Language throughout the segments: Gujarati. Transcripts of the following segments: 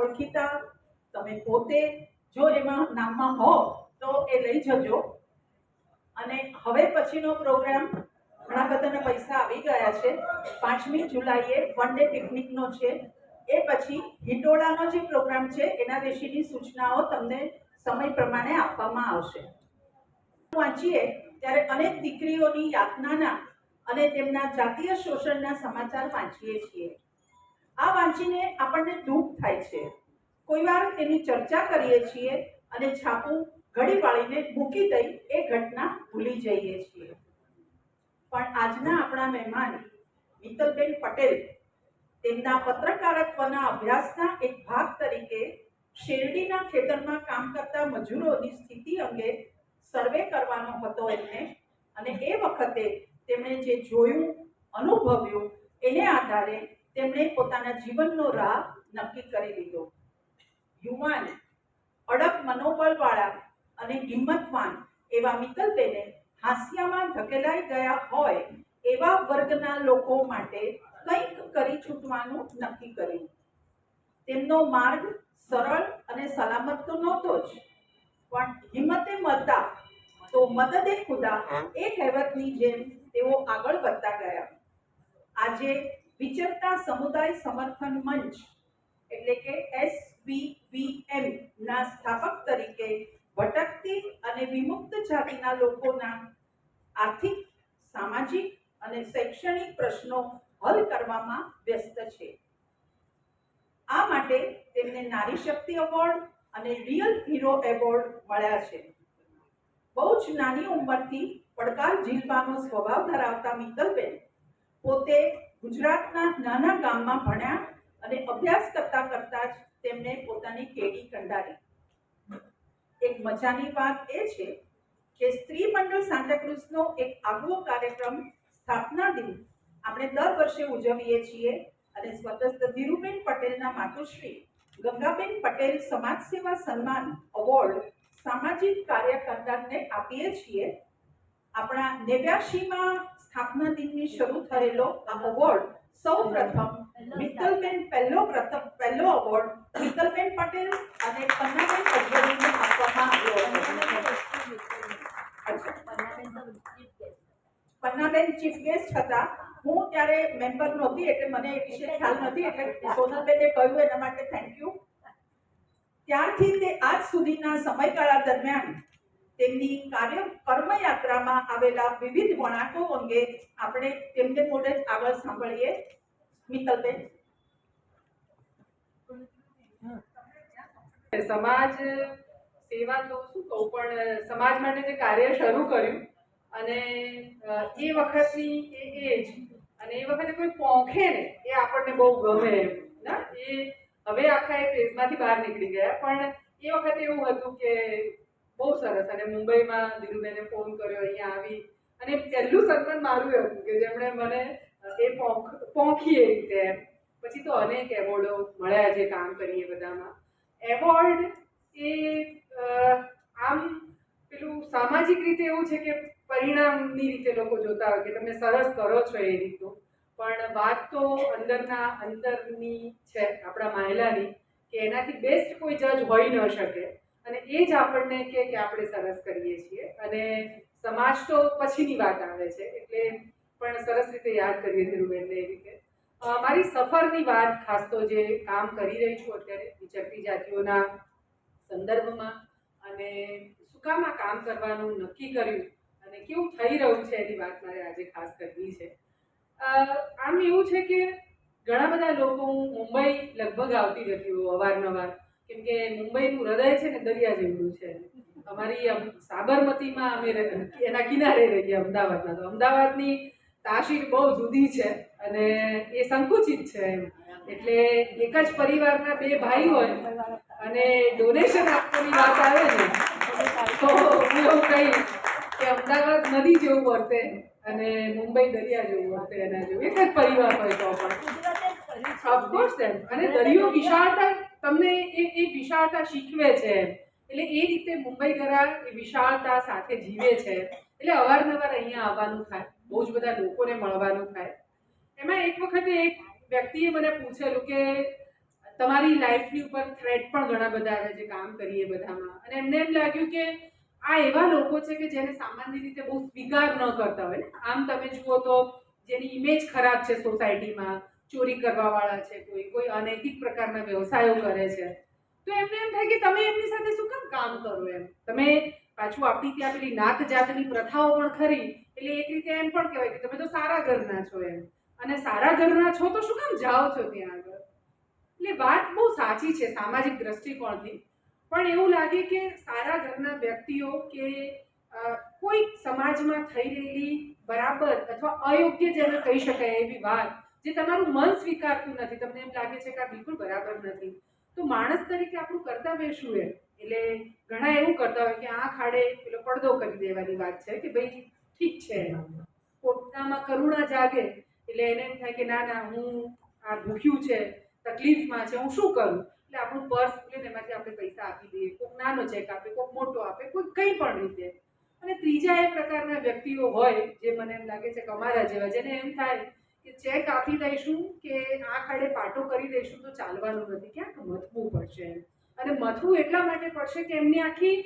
ઓળખીતા તમે પોતે જો એમાં નામમાં હો તો એ લઈ જજો. અને હવે પછીનો પ્રોગ્રામ ઘણા બધાને પૈસા આવી ગયા છે. 5મી જુલાઈએ વન ડે પિકનિકનો છે. એ પછી હિંડોળાનો જે પ્રોગ્રામ છે એના વિશેની સૂચનાઓ તમને સમય પ્રમાણે આપવામાં આવશે. વાંચીએ ત્યારે અનેક દીકરીઓની યાતનાના અને તેમના જાતીય શોષણના સમાચાર વાંચીએ છીએ. આ વાંચીને આપણને દુઃખ થાય છે. કોઈ વાર તેની ચર્ચા કરીએ છીએ અને છાપું ઘડી વાળીને મૂકી દઈ એ ઘટના ભૂલી જઈએ છીએ. પણ આજના આપણા મહેમાન મિત્તલબેન પટેલ તેમના પત્રકારત્વના અભ્યાસના એક ભાગ તરીકે શેરડીના ખેતરમાં કામ કરતા મજૂરોની સ્થિતિ અંગે સર્વે કરવાનો હતો એમને. અને એ વખતે તેમણે જે જોયું અનુભવ્યું એને આધારે તેમણે પોતાના જીવનનો રાહ નક્કી કરી લીધો. યુવાન અડગ મનોબળવાળા અને હિંમતવાન એવા મિત્તલબેને હાંસિયામાં ધકેલાઈ ગયા હોય એવા વર્ગના લોકો માટે કંઈક કરી છૂટવાનું નક્કી કર્યું. તેમનો માર્ગ સરળ અને સલામત તો નહોતો જ, પણ હિંમતે મરતા તો મદદે ખુદા એ કહેવતની જેમ તેઓ આગળ વધતા ગયા. આજે વિચરતા સમુદાય સમર્થન મંચ એટલે કે SVVM ના સ્થાપક તરીકે ભટકતી અને વિમુક્ત જાતિના લોકોના આર્થિક, સામાજિક અને શૈક્ષણિક પ્રશ્નો હલ કરવામાં વ્યસ્ત છે. આ માટે તેમને નારી શક્તિ એવોર્ડ અને રિયલ હીરો એવોર્ડ મળ્યા છે. બહુ જ નાની ઉંમરથી પડકાર ઝીલવાનો સ્વભાવ ધરાવતા મિત્તલબેન પોતે ગુજરાતના નાના ગામમાં ભણ્યા અને અભ્યાસ કરતા કરતા જ તેમને પોતાની કેડી કંડારી. એક મજાની વાત એ છે કે સ્ત્રી મંડળ સાન્તાક્રુઝનો એક આગવો કાર્યક્રમ સ્થાપના દિન આપણે દર વર્ષે ઉજવીએ છીએ અને સ્વતંત્ર ધીરુબેન પટેલના માતુશ્રી ગંગાબેન પટેલ સમાજ સેવા સન્માન એવોર્ડ સામાજિક કાર્યકર્તાને આપીએ છીએ. આપણા 89માં સ્થાપના દિનની શરૂ થયેલો આ એવોર્ડ સૌ પ્રથમ મિત્તલબેન પહેલો એવોર્ડ મિત્તલબેન પટેલ અને પન્નાબેન પટેલને આપવામાં આવ્યો હતો. પન્નાબેન ચીફ ગેસ્ટ હતા. હું ત્યારે મેમ્બર નહોતી એટલે મને એ વિશે ખ્યાલ નથી, એટલે સોનલબેને કહ્યું એના માટે થેન્ક યુ. ત્યારથી તે આજ સુધીના સમયગાળા દરમિયાન તેમની કર્મયાત્રામાં આવેલા વિવિધ વળાંકો અંગે આપણે તેમને મોઢે જ આગળ સાંભળીએ. મિત્તલબેન. સમાજ સેવા તો શું કહું, પણ સમાજ માટે જે કાર્ય શરૂ કર્યું અને એ વખતની એજ અને એ વખતે કોઈ પોંખે ને એ આપણને બહુ ગમે એમ ના. એ હવે આખા એ ફેઝમાંથી બહાર નીકળી ગયા, પણ એ વખતે એવું હતું કે બહુ સરસ. અને મુંબઈમાં ધીરુબેને ફોન કર્યો, અહીંયા આવી અને પહેલું સન્માન મારું હતું કે જેમણે મને એ પોંખી એ રીતે એમ. પછી તો અનેક એવોર્ડો મળ્યા જે કામ કરીએ બધામાં. એવોર્ડ એ આમ પેલું સામાજિક રીતે એવું છે કે પરિણામની રીતે લોકો જોતા હોય કે તમે સરસ કરો છો એ રીતનું, પણ વાત તો અંતરની છે આપણા મહિલાની, કે એનાથી બેસ્ટ કોઈ જજ હોઈ ન શકે. અને એ જ આપણને કે આપણે સરસ કરીએ છીએ. અને સમાજ તો પછીની વાત આવે છે, એટલે પણ સરસ રીતે યાદ કરીએ ધીરુબેનને એ રીતે. મારી સફરની વાત ખાસ તો જે કામ કરી રહી છું અત્યારે વિચરતી જાતિઓના સંદર્ભમાં અને સુકામાં કામ કરવાનું નક્કી કર્યું અને કેવું થઈ રહ્યું છે એની વાત મારે આજે ખાસ કરવી છે. આમ એવું છે કે ઘણા બધા લોકો, હું મુંબઈ લગભગ આવતી રહેતી હોઉં અવારનવાર, કેમ કે મુંબઈનું હૃદય છે ને દરિયા જેવડું છે. અમારી સાબરમતીમાં અમે એના કિનારે રહીએ અમદાવાદના, તો અમદાવાદની તાસીર બહુ જુદી છે અને એ સંકુચિત છે એમ. એટલે એક જ પરિવારના બે ભાઈ હોય અને ડોનેશન આપવાની વાત આવે ને તો હું એવું કહી કે અમદાવાદ નદી જેવું વર્તે અને મુંબઈ દરિયા જેવું વર્તે. એના જેવું એક જ પરિવાર હોય તો પણ ઓફકોર્સ એમ. અને દરિયો વિશાળતા તમને એ વિશાળતા શીખવે છે એમ. એટલે એ રીતે મુંબઈ ગરા એ વિશાળતા સાથે જીવે છે. એટલે અવારનવાર અહીંયા આવવાનું થાય, બહુ જ બધા લોકોને મળવાનું થાય. એમાં એક વખતે એક વ્યક્તિએ મને પૂછેલું કે તમારી લાઈફની ઉપર થ્રેટ પણ ઘણા બધા આવે છે કામ કરીએ બધામાં, અને એમને એમ લાગ્યું કે આ એવા લોકો છે કે જેને સામાન્ય રીતે બહુ સ્વીકાર ન કરતા હોય ને. આમ તમે જુઓ તો જેની ઇમેજ ખરાબ છે સોસાયટીમાં, ચોરી કરવાવાળા છે, કોઈ અનૈતિક પ્રકારના વ્યવસાયો કરે છે, તો એમને એમ થાય કે તમે એમની સાથે શું કામ કરો એમ. તમે પાછું આપણી ત્યાં પેલી નાત જાતની પ્રથાઓ પણ ખરી, એટલે એક રીતે એમ પણ કહેવાય કે તમે તો સારા ઘરના છો એમ, અને સારા ઘરના છો તો શું કામ જાઓ છો ત્યાં આગળ. એટલે વાત બહુ સાચી છે સામાજિક દ્રષ્ટિકોણથી, પણ એવું લાગે કે સારા ઘરના વ્યક્તિઓ કે કોઈ સમાજમાં થઈ રહેલી બરાબર અથવા અયોગ્ય જેને કહી શકાય એવી વાત જે તમારું મન સ્વીકારતું નથી, તમને એમ લાગે છે કે આ બિલકુલ બરાબર નથી, તો માણસ તરીકે આપણું કર્તવ્ય શું એમ. એટલે ઘણા એવું કરતા હોય કે આંખ આડે પેલો પડદો કરી દેવાની વાત છે કે ભાઈ ઠીક છે, પોતાનામાં કરુણા જાગે એટલે એને એમ થાય કે ના ના હું આ ભૂખ્યું છે, તકલીફમાં છે, હું શું કરું, એટલે આપણું પર્સ ખોલીને એમાંથી આપણે પૈસા આપી દઈએ, કોઈક નાનો ચેક આપે, કોઈક મોટો આપે, કોઈ કંઈ પણ રીતે. અને ત્રીજા એ પ્રકારના વ્યક્તિઓ હોય જે મને એમ લાગે છે કે અમારા જેવા, જેને એમ થાય કે ચેક આપી દઈશું કે આ ખાડે પાટો કરી દઈશું તો ચાલવાનું નથી, ક્યાંક મથવું પડશે એમ. અને મથવું એટલા માટે પડશે કે એમની આખી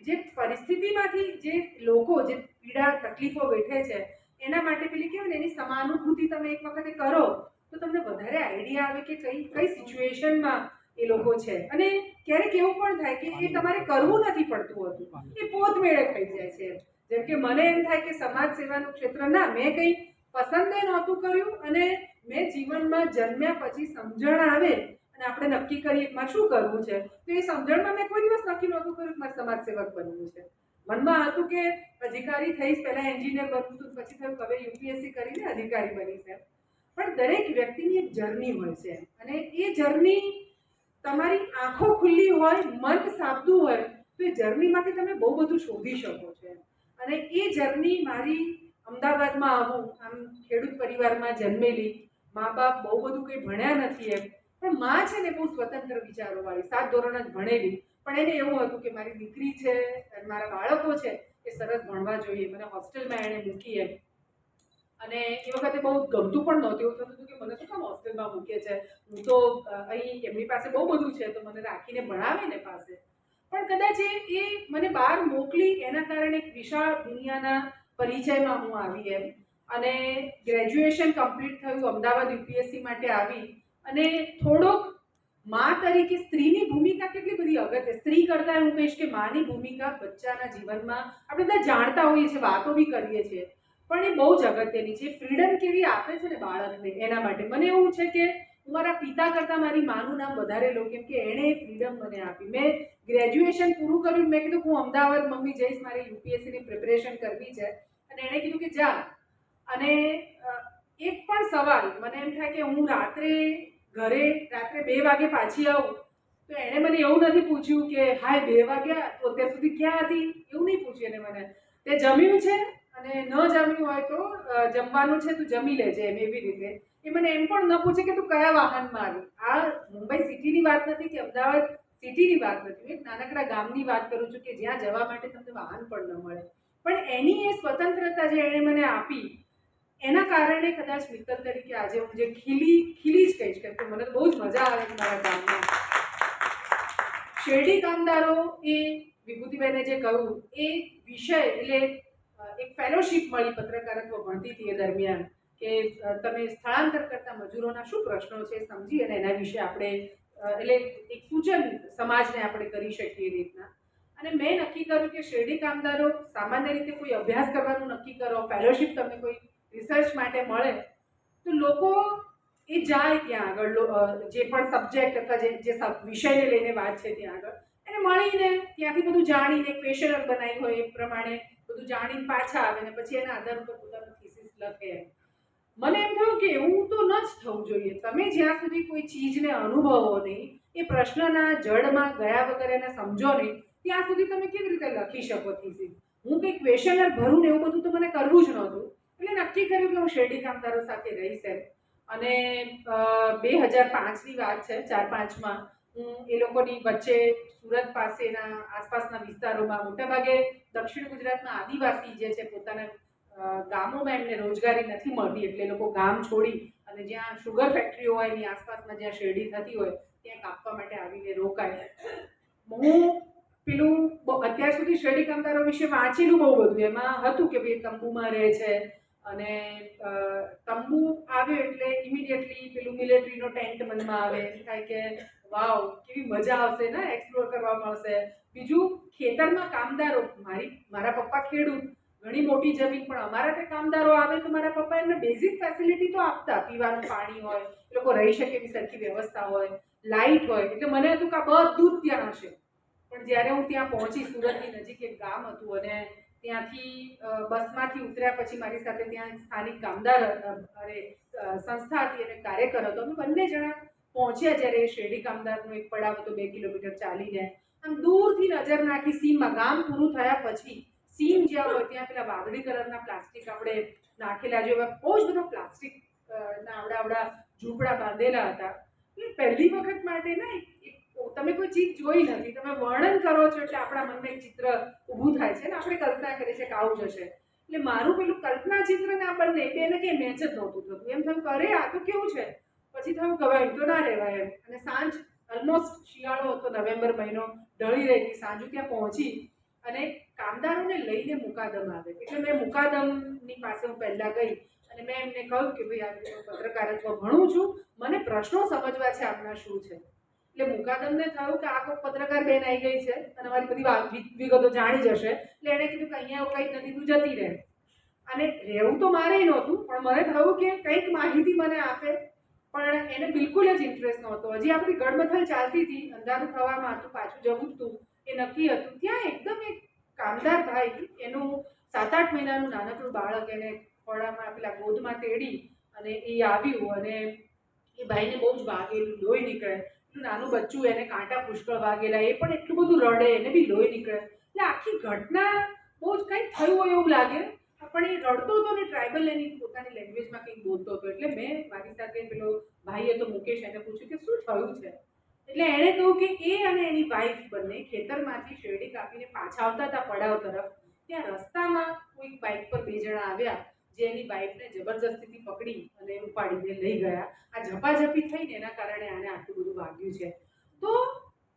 જે પરિસ્થિતિમાંથી જે લોકો જે પીડા તકલીફો વેઠે છે એના માટે પેલી કહેવાય ને એની સમાનુભૂતિ તમે એક વખતે કરો તો તમને વધારે આઈડિયા આવે કે કઈ સિચ્યુએશનમાં એ લોકો છે. અને ક્યારેક એવું પણ થાય કે એ તમારે કરવું નથી પડતું હતું, એ પોતમેળે થઈ જાય છે. જેમ કે મને એમ થાય કે સમાજ સેવાનું ક્ષેત્ર ના મેં કંઈ પસંદ નહોતું કર્યું, અને મેં જીવનમાં જન્મ્યા પછી સમજણ આવે અને આપણે નક્કી કરીએ કે મારે શું કરવું છે, તો એ સમજણમાં મેં કોઈ દિવસ નક્કી નહોતું કર્યું કે મારે સમાજ સેવક બનવું છે. મનમાં હતું કે અધિકારી થઈશ, પહેલાં એન્જિનિયર બનવું હતું, પછી થયું કે હવે યુપીએસસી કરીને અધિકારી બની છે. પણ દરેક વ્યક્તિની એક જર્ની હોય છે, અને એ જર્ની તમારી આંખો ખુલ્લી હોય, મન સાબદું હોય તો એ જર્નીમાંથી તમે બહુ બધું શોધી શકો છો. અને એ જર્ની મારી અમદાવાદમાં આવું, આમ ખેડૂત પરિવારમાં જન્મેલી, મા બાપ બહુ બધું કંઈ ભણ્યા નથી એમ, પણ માં છે ને બહુ સ્વતંત્ર વિચારોવાળી, 7 ધોરણ જ ભણેલી, પણ એને એવું હતું કે મારી દીકરી છે, મારા બાળકો છે એ સરસ ભણવા જોઈએ, મને હોસ્ટેલમાં એણે મૂકી એમ. અને એ વખતે બહુ ગમતું પણ નહોતું, એવું થતું હતું કે મને શું કામ હોસ્ટેલમાં મૂકે છે, હું તો અહીં એમની પાસે બહુ બધું છે તો મને રાખીને ભણાવે ને પાસે. પણ કદાચ એ મને બહાર મોકલી એના કારણે એક વિશાળ દુનિયાના પરિચયમાં હું આવી એમ. અને ગ્રેજ્યુએશન કમ્પ્લીટ થયું, અમદાવાદ યુપીએસસી માટે આવી, અને થોડોક મા તરીકે સ્ત્રીની ભૂમિકા કેટલી બધી અગત્ય, સ્ત્રી કરતાં હું કહીશ કે માની ભૂમિકા બચ્ચાના જીવનમાં આપણે બધા જાણતા હોઈએ છીએ, વાતો બી કરીએ છીએ, પણ એ બહુ જ અગત્યની છે. ફ્રીડમ કેવી આપે છે ને બાળકને, એના માટે મને એવું છે કે હું મારા પિતા કરતાં મારી માનું નામ વધારે લઉં, કેમ કે એણે ફ્રીડમ મને આપી. મેં ગ્રેજ્યુએશન પૂરું કર્યું, મેં કીધું હું અમદાવાદ મમ્મી જઈશ, મારે યુપીએસસીની પ્રિપરેશન કરવી છે, અને એણે કીધું કે જા. અને એક પણ સવાલ મને એમ થાય કે હું રાત્રે 2 વાગે પાછી આવું તો એણે મને એવું નથી પૂછ્યું કે હાય 2 વાગ્યા તો અત્યાર સુધી ક્યાં હતી, એવું નહીં પૂછ્યું એને મને. તે જમ્યું છે અને ન જમ્યું હોય તો જમવાનું છે તું જમી લેજે એમ, એવી રીતે. એ મને એમ પણ ન પૂછે કે તું કયા વાહનમાં આવી. આ મુંબઈ સિટીની વાત નથી કે અમદાવાદ સિટીની વાત નથી, હું એક નાનકડા ગામની વાત કરું છું કે જ્યાં જવા માટે તમને વાહન પણ ન મળે. પણ એની એ સ્વતંત્રતા જે એણે મને આપી એના કારણે કદાચ મિત્તલ તરીકે આજે હું જે ખીલી જ કહીશ, કેમ કે મને તો બહુ જ મજા આવે છે મારા ગામમાં. શેરડી કામદારો એ વિભૂતિબેને જે કહ્યું એ વિષય એટલે એક ફેલોશિપ મળી પત્રકારત્વ ભણતી હતી એ દરમિયાન, કે તમે સ્થળાંતર કરતા મજૂરોના શું પ્રશ્નો છે સમજી અને એના વિશે આપણે એટલે એક સૂચન સમાજને આપણે કરી શકીએ એ રીતના. અને મેં નક્કી કર્યું કે શેરડી કામદારો સામાન્ય રીતે કોઈ અભ્યાસ કરવાનું નક્કી કરો, ફેલોશિપ તમને કોઈ રિસર્ચ માટે મળે તો લોકો એ જાય ત્યાં આગળ, જે પણ સબ્જેક્ટ અથવા જે વિષયને લઈને વાત છે ત્યાં આગળ એને મળીને ત્યાંથી બધું જાણીને ક્વેશ્ચનર બનાવી હોય એ પ્રમાણે બધું જાણીને પાછા આવે ને પછી એના આધાર ઉપર પોતાનું થીસીસ લખે. મને એમ થયું કે એવું તો ન જ થવું જોઈએ. તમે જ્યાં સુધી કોઈ ચીજને અનુભવો નહીં, એ પ્રશ્નના જડમાં ગયા વગર એને સમજો નહીં, ત્યાં સુધી તમે કેવી રીતે લખી શકો થીસીસ. હું કંઈ ક્વેશ્ચનર ભરું ને એવું બધું તો મને કરવું જ નહોતું, એટલે નક્કી કર્યું કે હું શેરડી કામદારો સાથે રહીશ એમ. અને 2005ની વાત છે, 4-5માં હું એ લોકોની વચ્ચે સુરત પાસેના આસપાસના વિસ્તારોમાં, મોટાભાગે દક્ષિણ ગુજરાતના આદિવાસી જે છે પોતાના ગામોમાં એમને રોજગારી નથી મળતી એટલે એ લોકો ગામ છોડી અને જ્યાં શુગર ફેક્ટરીઓ હોય એની આસપાસમાં જ્યાં શેરડી થતી હોય ત્યાં કાપવા માટે આવીને રોકાય. હું પેલું અત્યાર સુધી શેરડી કામદારો વિશે વાંચેલું બહુ બધું. એમાં હતું કે ભાઈ તંબુમાં રહે છે અને તંબુ આવ્યો એટલે ઇમિડિયેટલી પેલું મિલિટરીનો ટેન્ટ મનમાં આવે, એમ થાય કે વાવ કેવી મજા આવશે ને, એક્સપ્લોર કરવા મળશે. બીજું, ખેતરમાં કામદારો, મારા પપ્પા ખેડૂત, ઘણી મોટી જમીન, પણ અમારા ત્યાં કામદારો આવે તો મારા પપ્પા એમને બેઝિક ફેસિલિટી તો આપતા, પીવાનું પાણી હોય, એ લોકો રહી શકે એવી સરખી વ્યવસ્થા હોય, લાઇટ હોય. એટલે મને હતું કે આ બધું જ ત્યાં હશે. પણ જ્યારે હું ત્યાં પહોંચી, સુરતની નજીક એક ગામ હતું અને ત્યાંથી બસમાંથી ઉતર્યા પછી મારી સાથે ત્યાં સ્થાનિક કામદાર સંસ્થા હતી અને કાર્યકર હતો. અમે બંને જણા પહોંચ્યા જ્યારે શેરડી કામદારનો એક પડાવ હતો 2 કિલોમીટર ચાલીને. આમ દૂરથી નજર નાખી સીમમાં, ગામ પૂરું થયા પછી સીમ જ્યાં હોય ત્યાં પેલા વાદળી કલરના પ્લાસ્ટિક આપણે નાખેલા જેવા બહુ જ બધા પ્લાસ્ટિક ના આવડા ઝૂંપડા બાંધેલા હતા. એટલે પહેલી વખત માટે ને તમે કોઈ ચીજ જોઈ નથી, તમે વર્ણન કરો છો એટલે આપણા મનમાં એક ચિત્ર ઊભું થાય છે ને આપણે કલ્પના કરીએ છીએ કે આવું જશે. એટલે મારું પેલું કલ્પના ચિત્ર ને આ બંને એને કંઈ મેચ જ નહોતું થતું. એમ થયું કરે આ તો કેવું છે, પછી થયું ગવાય તો ના રહેવાય એમ. અને સાંજ, ઓલમોસ્ટ શિયાળો હતો, નવેમ્બર મહિનો ઢળી રહી હતી. સાંજુ ત્યાં પહોંચી અને કામદારોને લઈને મુકાદમ આવે એટલે મેં મુકાદમની પાસે હું પહેલાં ગઈ અને મેં એમને કહ્યું કે ભાઈ આ પત્રકારત્વ ભણું છું, મને પ્રશ્નો સમજવા છે આપના શું છે. એટલે મુકાદમને થયું કે આ કોઈ પત્રકાર બેન આવી ગઈ છે અને મારી બધી વિગતો જાણી જશે. એટલે એણે કીધું કે અહીંયા કંઈ નથી, તું જતી રહે. અને રહેવું તો મારે નહોતું, પણ મને થયું કે કંઈક માહિતી મને આપે. પણ એને બિલકુલ જ ઇન્ટરેસ્ટ નહોતો. હજી આપણી ગડમથલ ચાલતી હતી, અંધારું થવામાં હતું, પાછું જવું હતું એ નક્કી હતું. ત્યાં એકદમ એક કામદાર ભાઈ, એનું 7-8 મહિનાનું નાનકડું બાળક એને ખોળામાં પેલા ગોદમાં તેડી અને એ આવ્યું અને એ ભાઈને બહુ જ વાગેલું, લોહી નીકળે. નાનું બચ્ચું, એને કાંટા પુષ્કળ વાગેલા, એ પણ એટલું બધું રડે, એને બી લોહી નીકળે. એટલે આખી ઘટના બહુ જ કંઈક થયું હોય એવું લાગે. પણ એ રડતો હતો ને ટ્રાઇબલ એની પોતાની લેંગ્વેજમાં કંઈક બોલતો હતો. એટલે મેં મારી સાથે પેલો ભાઈ હતો મુકેશ, એને પૂછ્યું કે શું થયું છે. એટલે એણે કહ્યું કે એ અને એની વાઈફ બંને ખેતરમાંથી શેરડી કાપીને પાછા આવતા હતા પડાવ તરફ. ત્યાં રસ્તામાં કોઈક બાઇક પર 2 જણા આવ્યા જે એની વાઈફને જબરજસ્તીથી પકડી અને ઉપાડીને લઈ ગયા. આ ઝપાઝપી થઈને એના કારણે આને આટલું બધું વાગ્યું છે. તો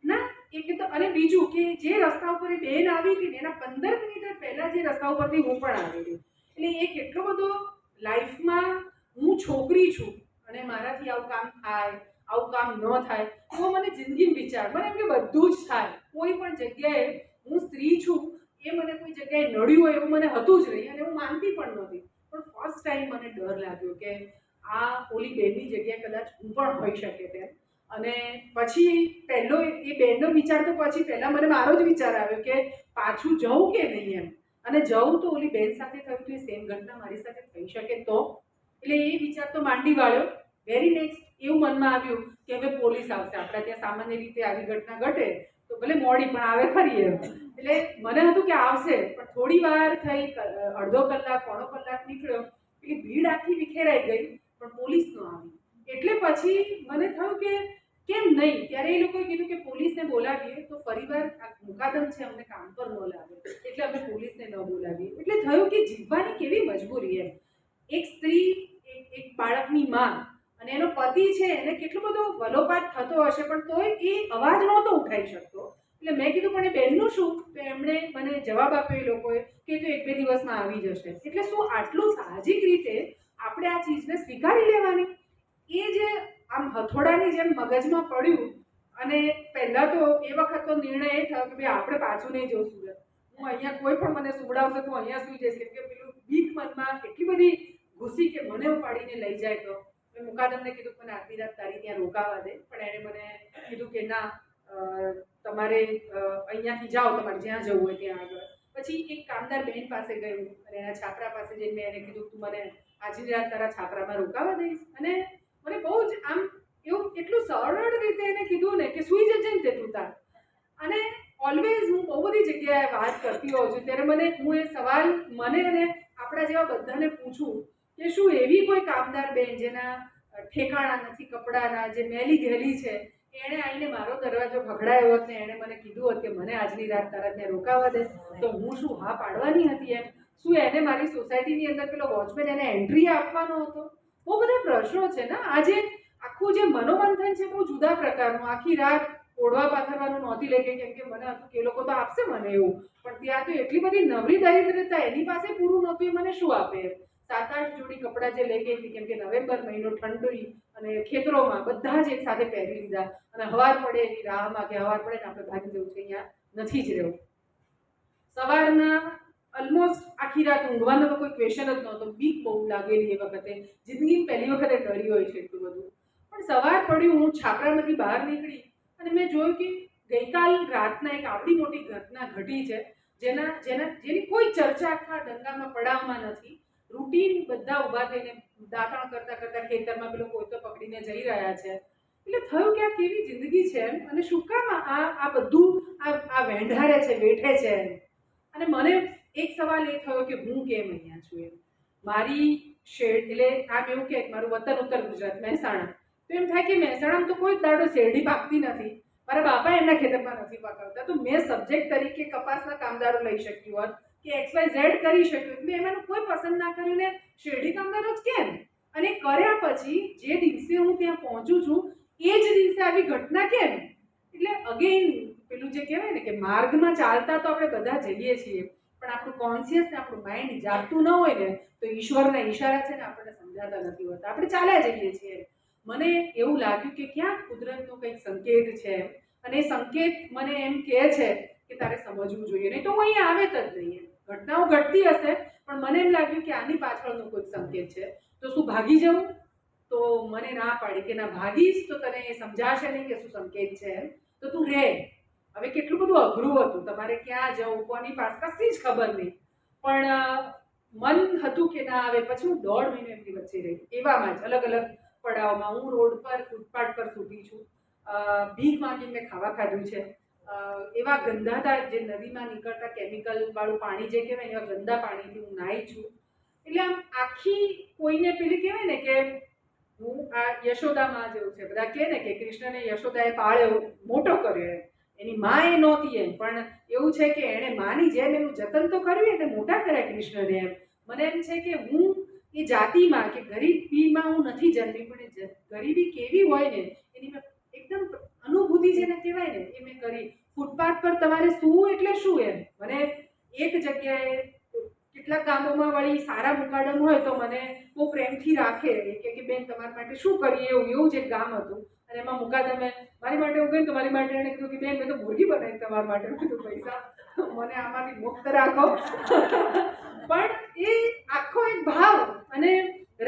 ના એક તો, અને બીજું કે જે રસ્તા ઉપર એ બેન આવી હતી ને એના 15 મિનિટ પહેલાં જે રસ્તા ઉપરથી હું પણ આવેલી. એટલે એ કેટલો બધો લાઈફમાં હું છોકરી છું અને મારાથી આવું કામ થાય, આવું કામ ન થાય, તો મને જિંદગીમાં વિચાર, મને એમ કે બધું જ થાય. કોઈ પણ જગ્યાએ હું સ્ત્રી છું એ મને કોઈ જગ્યાએ નડ્યું હોય એવું મને હતું જ નહીં અને હું માનતી પણ નહોતી. પણ ફર્સ્ટ ટાઈમ મને ડર લાગ્યો કે આ ઓલી બેનની જગ્યાએ કદાચ હું પણ હોઈ શકે તેમ. અને પછી પહેલો એ બેનનો વિચાર તો પછી પહેલાં મને મારો જ વિચાર આવ્યો કે પાછું જવું કે નહીં એમ. અને જવું તો ઓલી બેન સાથે થયું તો એ સેમ ઘટના મારી સાથે થઈ શકે તો. એટલે એ વિચાર તો માંડી વાળ્યો. વેરી નેક્સ્ટ એવું મનમાં આવ્યું કે હવે પોલીસ આવશે. આપણા ત્યાં સામાન્ય રીતે આવી ઘટના ઘટે તો ભલે મોડી પણ આવે ખરી એમ. એટલે મને હતું કે આવશે, પણ થોડી વાર થઈ, અડધો કલાક, પોણો કલાક નીકળ્યો, પેલી ભીડ આખી વિખેરાઈ ગઈ પણ પોલીસ ન આવી. એટલે પછી મને થયું કે કેમ નહીં. ત્યારે એ લોકોએ કીધું કે પોલીસને બોલાવીએ તો ફરીવાર આ મુકાદમ છે, અમને કામ પર ન લાગે, એટલે અમે પોલીસને ન બોલાવીએ. એટલે થયું કે જીવવાની કેવી મજબૂરી એમ. એક સ્ત્રી, એક બાળકની માં અને એનો પતિ છે, એને કેટલો બધો વલોપાટ થતો હશે પણ તોય એ અવાજ નહોતો ઉઠાવી શકતો. એટલે મેં કીધું પણ એ બેનનું શું? તો એમણે મને જવાબ આપ્યો એ લોકોએ કે તો 1-2 દિવસમાં આવી જશે. એટલે શું આટલું સાહજિક રીતે આપણે આ ચીજને સ્વીકારી લેવાની? એ જે આમ હથોડાની જેમ મગજમાં પડ્યું. અને પહેલાં તો એ વખત તો નિર્ણય એ થયો કે ભાઈ આપણે પાછું નહીં જવું સુરત. હું અહીંયા કોઈ પણ મને સુવડાવશે તો અહીંયા સુઈ જઈશ, કેમ કે પેલું બીક મનમાં એટલી બધી ઘૂસી કે મને ઉપાડીને લઈ જાય તો. મેં મુકાદમને કીધું મને આટલી રાત તારી ત્યાં રોકાવા દે, પણ એણે મને કીધું કે ના, તમારે અહીંયાથી જાઓ, તમારે જ્યાં જવું હોય ત્યાં આગળ. પછી એક કામદાર બહેન પાસે ગયું અને એના છાપરા પાસે જઈને મેં એને કીધું તું મને આજની રાત તારા છાપરામાં રોકાવા દઈશ. અને મને બહુ જ આમ એવું એટલું સરળ રીતે એને કીધું ને કે સૂઈ જજે ને તે તું તાર. અને ઓલવેઝ હું બહુ બધી જગ્યાએ વાત કરતી હોઉં છું ત્યારે હું એ સવાલ મને અને આપણા જેવા બધાને પૂછું કે શું એવી કોઈ કામદાર બેન જેના ઠેકાણા નથી કપડાના, જે મેલી ઘેલી છે, એણે આવીને મારો દરવાજો ખખડાયો હોત ને એણે મને કીધું હોત કે મને આજની રાત તારા ત્યાં રોકાવા દે, તો હું શું હા પાડવાની હતી એમ? શું એને મારી સોસાયટીની અંદર પેલો વોચમેન એને એન્ટ્રી આપવાનો હતો? બહુ બધા પ્રશ્નો છે ને. આજે આખું જે મનોમંથન છે બહુ જુદા પ્રકારનું. આખી રાત ઓઢવા પાથરવાનું નહોતી લઈ ગઈ, કેમ કે મને હતું કે એ લોકો તો આપશે મને એવું, પણ ત્યાં તો એટલી બધી નવરી દરિદ્રતા, એની પાસે પૂરું નહોતું, એ મને શું આપે? 7-8 જોડી કપડાં જે લઈ ગઈ હતી, કેમ કે નવેમ્બર મહિનો ઠંડી અને ખેતરોમાં બધા જ એક સાથે પહેરી લીધા, અને હવાર પડે એની રાહમાં કે હવાર પડે ને આપણે ભાગી જવું છે, અહીંયા નથી જ રહેવું. સવારના ઓલમોસ્ટ આખી રાત ઊંઘવાનો તો કોઈ ક્વેશ્ચન જ નહોતો. બીક બહુ લાગેલી એ વખતે, જિંદગી પહેલી વખતે ડરી હોય છે એટલું બધું. પણ સવાર પડ્યું, હું છાપરામાંથી બહાર નીકળી અને મેં જોયું કે ગઈકાલ રાતના એક આવડી મોટી ઘટના ઘટી છે, જેની કોઈ ચર્ચા આખા દંગામાં પડાવમાં નથી. રૂટીન બધા ઊભા થઈને દાંતણ કરતા કરતા ખેતરમાં પેલો કોઈતો પકડીને જઈ રહ્યા છે. એટલે થયું કે આ કેવી જિંદગી છે અને શું કામ આ બધું આ વેંઢારે છે, બેઠે છે. અને મને એક સવાલ એ થયો કે હું કેમ અહીંયા છું એમ. મારી શેરડી, એટલે આમ એવું કે મારું વતન ઉત્તર ગુજરાત, મહેસાણા, તો એમ થાય કે મહેસાણામાં તો કોઈ દાડો શેરડી પાકતી નથી, મારા બાપા એમના ખેતરમાં નથી પકાવતા, તો મેં સબ્જેક્ટ તરીકે કપાસના કામદારો લઈ શક્યું હોત કે XYZ કરી શક્યું. મેં એમાંનું કોઈ પસંદ ના કર્યું ને શેરડી કામદારો જ કેમ? અને કર્યા પછી જે દિવસે હું ત્યાં પહોંચું છું એ જ દિવસે આવી ઘટના કેમ? એટલે અગેન પેલું જે કહેવાય ને કે માર્ગમાં ચાલતા તો આપણે બધા જઈએ છીએ, પણ આપણું કોન્શિયસ ને આપણું માઇન્ડ જાગતું ન હોય ને તો ઈશ્વરના ઈશારા છે ને આપણને સમજાતા નથી હોતા, આપણે ચાલ્યા જઈએ છીએ. મને એવું લાગ્યું કે ક્યાંક કુદરતનો કંઈક સંકેત છે, અને એ સંકેત મને એમ કહે છે કે તારે સમજવું જોઈએ, નહીં તો હું અહીંયા આવે જ નહીં. ઘટનાઓ ઘટતી હશે, પણ મને એમ લાગ્યું કે આની પાછળનો કોઈ સંકેત છે. તો શું ભાગી જવું? તો મને ના પાડી કે ના, ભાગીશ તો તને એ સમજાશે નહીં કે શું સંકેત છે, તો તું રહે. હવે કેટલું બધું અઘરું હતું, તમારે ક્યાં જવું, કોની પાસે, કશી જ ખબર નહીં, પણ મન હતું કે ના આવે. પછી હું 1.5 મહિનો એમની વચ્ચે રહી, એવામાં જ અલગ અલગ પડાવમાં. હું રોડ પર, ફૂટપાથ પર સૂતી છું, ભીખ માંગીને મેં ખાવા ખાધું છે. એવા ગંદાતા જે નદીમાં નીકળતા કેમિકલ વાળું પાણી જે કહેવાય ને, એવા ગંદા પાણીથી હું નાહી છું. એટલે આમ આખી કોઈને પેલી કહેવાય ને કે હું આ યશોદામાં જેવું છે, બધા કહે ને કે કૃષ્ણને યશોદાએ પાળ્યો, મોટો કર્યો, એની માં એ નહોતી એમ, પણ એવું છે કે એણે માની જેમ એનું જતન તો કર્યું, એટલે મોટા કર્યા કૃષ્ણને એમ. મને એમ છે કે હું એ જાતિમાં કે ગરીબીમાં હું નથી જન્મી, પણ ગરીબી કેવી હોય ને એની મેં એકદમ અનુભૂતિ જેને કહેવાય ને એ મેં કરી. ફૂટપાથ પર તમારે સૂવું એટલે શું એમ. મને એક જગ્યાએ કેટલાક ગામોમાં વળી સારા મુકાડમ હોય તો મને બહુ પ્રેમથી રાખે કે બેન તમારા માટે શું કરીએ, એવું જ એક ગામ હતું. અને એમાં મુકાદમે મારી માટે એવું કહ્યું તો મારી માટે એણે કીધું કે બેન મેં તો મુરગી બનાવી તમારા માટે. મેં કીધું પૈસા મને આમાંથી મુક્ત રાખો. પણ એ આખો એક ભાવ. અને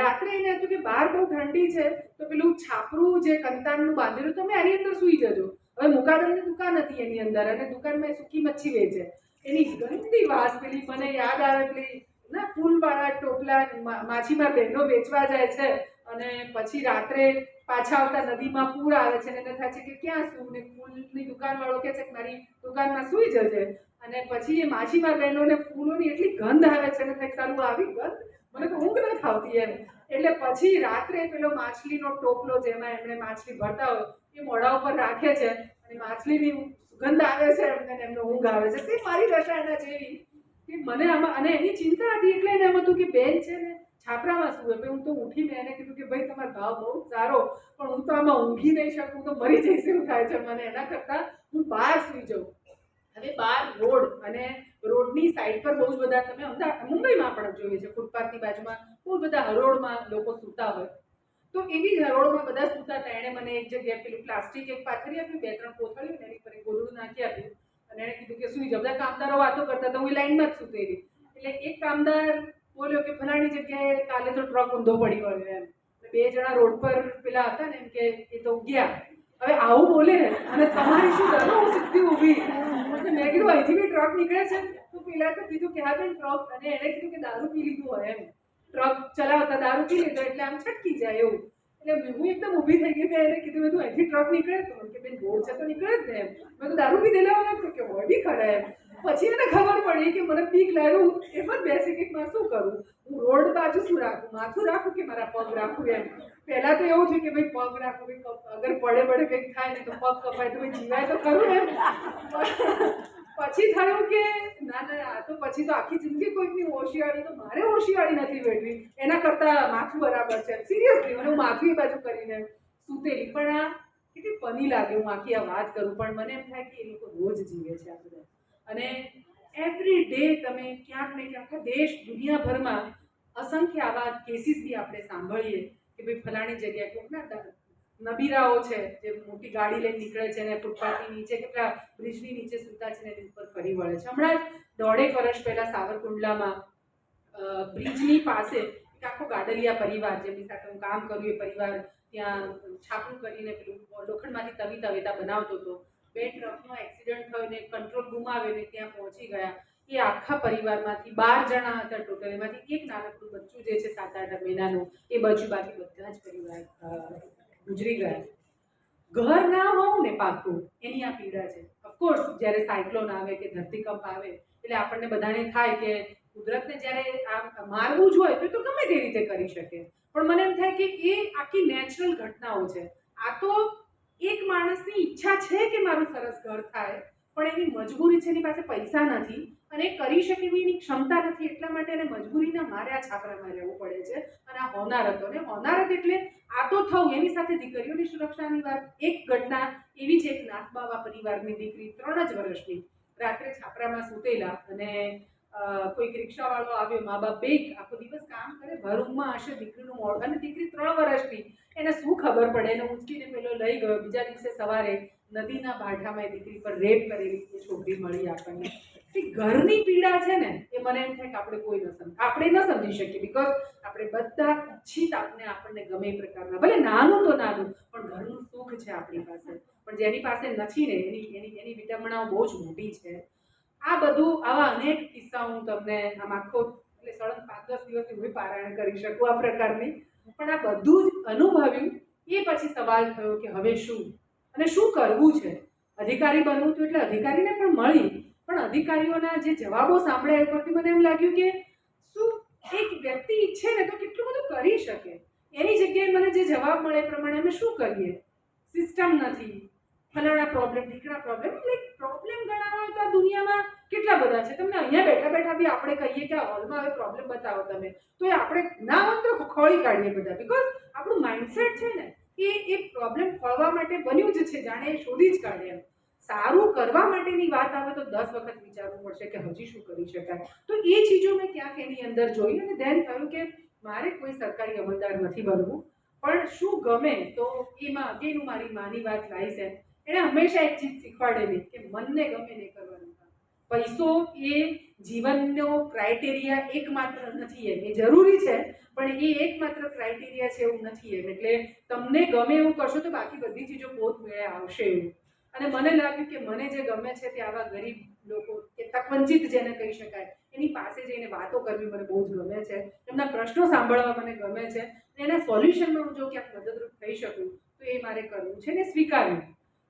રાત્રે એને હતું કે બહાર બહુ ઠંડી છે તો પેલું છાપરું જે કંતાનનું બાંધેલું, તમે આની અંદર સૂઈ જજો. હવે મુકાદમની દુકાન હતી એની અંદર, અને દુકાનમાં સૂકી મચ્છી વેચે, એની ગંદી વાસ પેલી મને યાદ આવે, પેલી ના ફૂલવાળા ટોપલા માછીમાર બહેનો વેચવા જાય છે, અને પછી રાત્રે પાછા આવતા નદીમાં પૂર આવે છે, અને એને થાય છે કે ક્યાં શું, ને ફૂલની દુકાનવાળો કહે છે કે મારી દુકાનમાં સૂઈ જજે. અને પછી એ માછીમાર બહેનોને ફૂલોની એટલી ગંધ આવે છે, ને થાય સારું આવી ગંધ, મને તો ઊંઘ નથી આવતી એમ. એટલે પછી રાત્રે પેલો માછલીનો ટોપલો જેમાં એમણે માછલી ભરતા હોય એ મોઢા ઉપર રાખે છે, અને માછલીની સુગંધ આવે છે એમને, એમને ઊંઘ આવે છે. તે મારી દશા એના જેવી કે મને આમાં, અને એની ચિંતા હતી એટલે એને એમ હતું કે બેન છે ને છાપરામાં શું હોય. હું તો ઉઠી, મેં એને કીધું કે ભાઈ તમારો ભાવ બહુ સારો, પણ હું તો આમાં ઊંઘી નહીં શકું, તો મરી જઈશ એવું થાય છે મને. એના કરતાં હું બહાર સૂઈ જાઉં. હવે બહાર રોડ, અને રોડની સાઈડ પર બહુ જ બધા, તમે મુંબઈમાં પણ જોઈએ છે, ફૂટપાથની બાજુમાં બહુ બધા હરોળમાં લોકો સૂતા હોય, તો એવી જ હરોળમાં બધા સૂતા હતા. એણે મને એક જગ્યાએ પેલું પ્લાસ્ટિક એક પાથરી આપ્યું, 2-3 કોથળીઓ, એની પર એક ગોદડું નાખી આપ્યું, અને એણે કીધું કે સૂઈ જાઓ. બધા કામદારો વાતો કરતા હતા, હું લાઈનમાં જ સૂતેલી. એટલે એક કામદાર બોલ્યો કે ફલાણી જગ્યાએ કાલે તો ટ્રક ઊંધો પડી ગયો એમ. 2 જણા રોડ પર પેલા હતા ને એમ કે એ તો ગયા. હવે આવું બોલે અને તમારી શું ડરો, હું સીધી ઊભી. મેં કીધું અહીંથી બી ટ્રક નીકળે છે, તો પેલા તો કીધું કે હા બેન ટ્રક, અને એણે કીધું કે દારૂ પી લીધું હોય એમ, ટ્રક ચલાવતા દારૂ પી લીધો એટલે આમ છટકી જાય એવું. એટલે હું એકદમ ઊભી થઈ ગઈ. મેં એને કીધું મેં તું અહીંથી ટ્રક નીકળે તો કે બેન રોડ છે તો નીકળે જ ને એમ. મેં તો દારૂ પી દેલા હોય કે હોય બી ખરા એમ. પછી એને ખબર પડી કે મને બીક લાગ્યું, એમ જ બેસી કે મારે શું કરું, હું રોડ બાજુ શું રાખું, માથું રાખું કે મારા પગ રાખું એમ. પહેલાં તો એવું થયું કે ભાઈ પગ રાખું, અગર પડે કંઈક થાય ને તો પગ કપાય તો ભાઈ જીવાય તો ખરું એમ. પછી થયું કે ના ના, આ તો પછી તો આખી જિંદગી કોઈકની હોશિયારી, તો મારે હોશિયારી નથી વેઠવી, એના કરતાં માથું બરાબર છે. સિરિયસલી મને હું માથું એ બાજુ કરીને સૂતેલી. પણ આ કેટલી ફની લાગે હું આખી આ વાત કરું, પણ મને એમ થાય કે એ લોકો રોજ જીવે છે આ બધા. અને એવરી ડે તમે ક્યાંક ને ક્યાંક દેશ દુનિયાભરમાં અસંખ્ય આવા કેસીસ બી આપણે સાંભળીએ કે ભાઈ ફલાણી જગ્યાએ કોઈકના નબીરાઓ છે જે મોટી ગાડી લઈને નીકળે છે અને ફૂટપાથની નીચે કે પેલા બ્રિજની નીચે સૂતા છે ને એની ઉપર ફરી વળે છે. હમણાં જ 1.5 વર્ષ પહેલા સાવરકુંડલામાં બ્રિજની પાસે એક આખો ગાડલિયા પરિવાર, જેમની સાથે હું કામ કર્યું, એ પરિવાર ત્યાં છાપરું કરીને પેલું લોખંડમાંથી તવી તવેતા બનાવતો હતો. 2 ટ્રકનો એક્સિડન્ટ થયો ને કંટ્રોલ ગુમાવીને ત્યાં પહોંચી ગયા. એ આખા પરિવારમાંથી 12 જણા હતા ટોટલ, એમાંથી એક નાનકડું બચ્ચું જે છે 7-8 મહિનાનું એ બચ્ચું, બાકી બધા જ પરિવાર ગુજરી ગયા. ઘર ના હોવું ને પાકું, એની આ પીડા છે. ઓફકોર્સ જ્યારે સાયક્લોન આવે કે ધરતીકંપ આવે એટલે આપણને બધાને થાય કે કુદરતને જ્યારે આ મારવું જ હોય તો ગમે તે રીતે કરી શકે, પણ મને એમ થાય કે એ આખી નેચરલ ઘટનાઓ છે. આ તો એક માણસની ઈચ્છા છે કે મારું સરસ ઘર થાય, પણ એની મજબૂરી છે, એની પાસે પૈસા નથી અને એ કરી શકે એવી એની ક્ષમતા નથી, એટલા માટે એને મજબૂરીના મારે આ છાપરામાં રહેવું પડે છે. અને આ હોનારતો ને હોનારત એટલે આ તો થવું, એની સાથે દીકરીઓની સુરક્ષાની વાત. એક ઘટના એવી છે, એક નાથબાવા પરિવારની દીકરી 3 જ વર્ષની રાત્રે છાપરામાં સૂતેલા અને કોઈક રિક્ષાવાળો આવ્યો, મા બાપ બે આખો દિવસ કામ કરે, ભર ઊંઘમાં હશે, દીકરીનું મોઢું, અને દીકરી 3 વર્ષની, એને શું ખબર પડે, એને ઊંચકીને પેલો લઈ ગયો. બીજા દિવસે સવારે નદીના ભાઠામાં એ દીકરી પર રેપ કરેલી એ છોકરી મળી આપણને. ઘરની પીડા છે ને એ મને એમ થાય કે આપણે કોઈ આપણે ન સમજી શકીએ, બિકોઝ આપણે બધા ઈચ્છિત આપણને ગમે એ પ્રકારના, ભલે નાનું તો નાનું, પણ ઘરનું સુખ છે આપણી પાસે, પણ જેની પાસે નથી ને એની વિડંબણાઓ બહુ જ મોટી છે. આ બધું આવા અનેક કિસ્સાઓ હું તમને આમ આખો એટલે સળંગ 5-10 દિવસથી હું પારાયણ કરી શકું આ પ્રકારની, પણ આ બધું જ અનુભવ્યું. એ પછી સવાલ થયો કે હવે શું અને શું કરવું છે. અધિકારી બનવું હતું એટલે અધિકારીને પણ મળી, પણ અધિકારીઓના જે જવાબો સાંભળ્યા એ પરથી મને એમ લાગ્યું કે શું એક વ્યક્તિ ઈચ્છે ને તો કેટલું બધું કરી શકે, એની જગ્યાએ મને જે જવાબ મળે એ પ્રમાણે અમે શું કરીએ. સિસ્ટમ નથી, ફલાણા પ્રોબ્લેમ, ઢીકણા પ્રોબ્લેમ, લાઈક પ્રોબ્લેમ ગણાવો હોય તો આ દુનિયામાં કેટલા બધા છે. તમને અહીંયા બેઠા બેઠા બી આપણે કહીએ કે આ હોલમાં હવે પ્રોબ્લેમ બતાવો તમે, તો એ આપણે ના હોય તો ખોળી કાઢીએ બધા, બિકોઝ આપણું માઇન્ડસેટ છે ને એ પ્રોબ્લેમ ખોળવા માટે બન્યું જ છે, જાણે એ શોધી જ કાઢે. એમ સારું કરવા માટેની વાત આવે તો 10 વખત વિચારવું પડશે કે હજી શું કરી શકાય. તો એ ચીજો મેં ક્યાંક એની અંદર જોઈ અને ધ્યાન થયું કે મારે કોઈ સરકારી અમલદાર નથી બનવું, પણ શું ગમે તો એમાં અગેન હું મારી માની વાત લાવીશ. એણે હંમેશા એક ચીજ શીખવાડેલી કે મનને ગમે નહીં કરવાનું. પૈસો એ જીવનનો ક્રાઇટેરિયા એકમાત્ર નથી, એ જરૂરી છે, પણ એ એકમાત્ર ક્રાઇટેરિયા છે એવું નથી. એટલે તમને ગમે એવું કરશો તો બાકી બધી ચીજો પોત મેળે આવશે એવું. અને મને લાગ્યું કે મને જે ગમે છે તે આવા ગરીબ લોકો કે તકવંચિત જેને કહી શકાય એની પાસે જઈને વાતો કરવી મને બહુ જ ગમે છે, એમના પ્રશ્નો સાંભળવા મને ગમે છે, એના સોલ્યુશનમાં હું જો ક્યાંક મદદરૂપ થઈ શકું તો એ મારે કરવું છે ને સ્વીકાર્યું.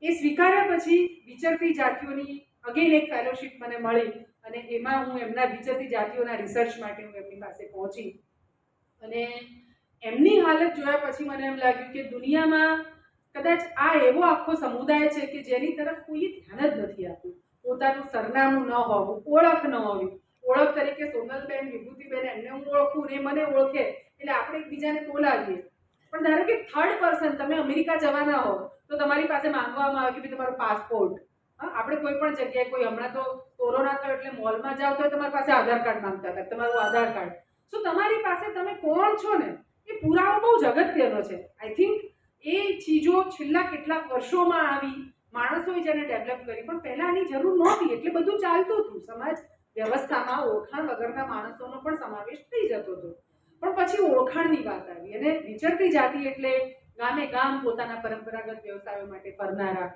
એ સ્વીકાર્યા પછી વિચરતી જાતિઓની અગેન એક ફેલોશિપ મને મળી અને એમાં હું એમના વિચરતી જાતિઓના રિસર્ચ માટે હું એમની પાસે પહોંચી અને એમની હાલત જોયા પછી મને એમ લાગ્યું કે દુનિયામાં કદાચ આ એવો આખો સમુદાય છે કે જેની તરફ કોઈ ધ્યાન જ નથી આપતું. પોતાનું સરનામું ન હોવું, ઓળખ ન હોવી, ઓળખ તરીકે સોનલબેન, વિભૂતિબેન, એમને હું ઓળખું ને મને ઓળખે એટલે આપણે એકબીજાને બોલાવીએ. પણ ધારો કે થર્ડ પર્સન, તમે અમેરિકા જવાના હો તો તમારી પાસે માંગવામાં આવે કે ભાઈ તમારો પાસપોર્ટ. આપણે કોઈ પણ જગ્યાએ કોઈ હમણાં તો કોરોના થયો એટલે મોલમાં જાઓ તો તમારી પાસે આધાર કાર્ડ માંગતા હતા, તમારું આધાર કાર્ડ. શું તમારી પાસે તમે કોણ છો ને એ પુરાવો બહુ જ અગત્યનો છે. આઈ થિંક એ ચીજો છેલ્લા કેટલાક વર્ષોમાં આવી, માણસોએ જેને ડેવલપ કરી, પણ પહેલાં આની જરૂર નહોતી એટલે બધું ચાલતું હતું. સમાજ વ્યવસ્થામાં ઓળખાણ વગરના માણસોનો પણ સમાવેશ થઈ જતો હતો, પણ પછી ઓળખાણની વાત આવી અને વિચરતી જાતિ એટલે ગામે ગામ પોતાના પરંપરાગત વ્યવસાયો માટે ફરનારા,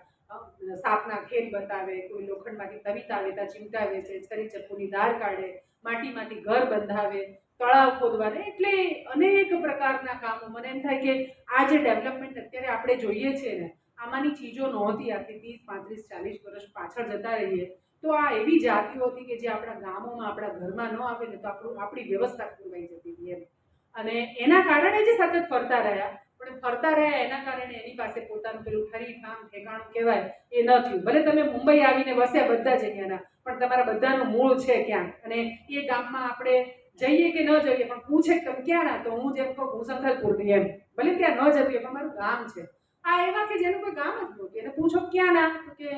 સાપના ખેલ બતાવે, કોઈ લોખંડમાંથી તવી તાવેતા ચીમટા વેચે, છરી ચપ્પુની દાળ કાઢે, માટીમાંથી ઘર બંધાવે, તળાવ ખોદવાને, એટલે અનેક પ્રકારના કામો. મને એમ થાય કે આ જે ડેવલપમેન્ટ અત્યારે આપણે જોઈએ છે ને આમાંની ચીજો નહોતી આથી 30, 35, 40 વર્ષ પાછળ જતા રહીએ તો આ એવી જાતિઓ હતી કે જે આપણા ગામોમાં આપણા ઘરમાં ન આવે ને તો આપણી વ્યવસ્થા ખોરવાઈ જતી હતી એમ. અને એના કારણે જે સતત ફરતા રહ્યા, પણ ફરતા રહ્યા એના કારણે એની પાસે પોતાનું પેલું ઠરી ઠામ ઠેકાણું કહેવાય એ ન થયું. ભલે તમે મુંબઈ આવીને વસ્યા બધા જ અહીંયાના, પણ તમારા બધાનું મૂળ છે ક્યાંક, અને એ ગામમાં આપણે જઈએ કે ન જઈએ પણ પૂછે કે તમે ક્યાં ના, તો હું જેમ કહું હું સંથલપુરની, એમ ભલે ત્યાં ન જતી પણ મારું ગામ છે. આ એવા કે જેનું કોઈ ગામ જ નહોતું, એને પૂછો ક્યાં ના, તો કે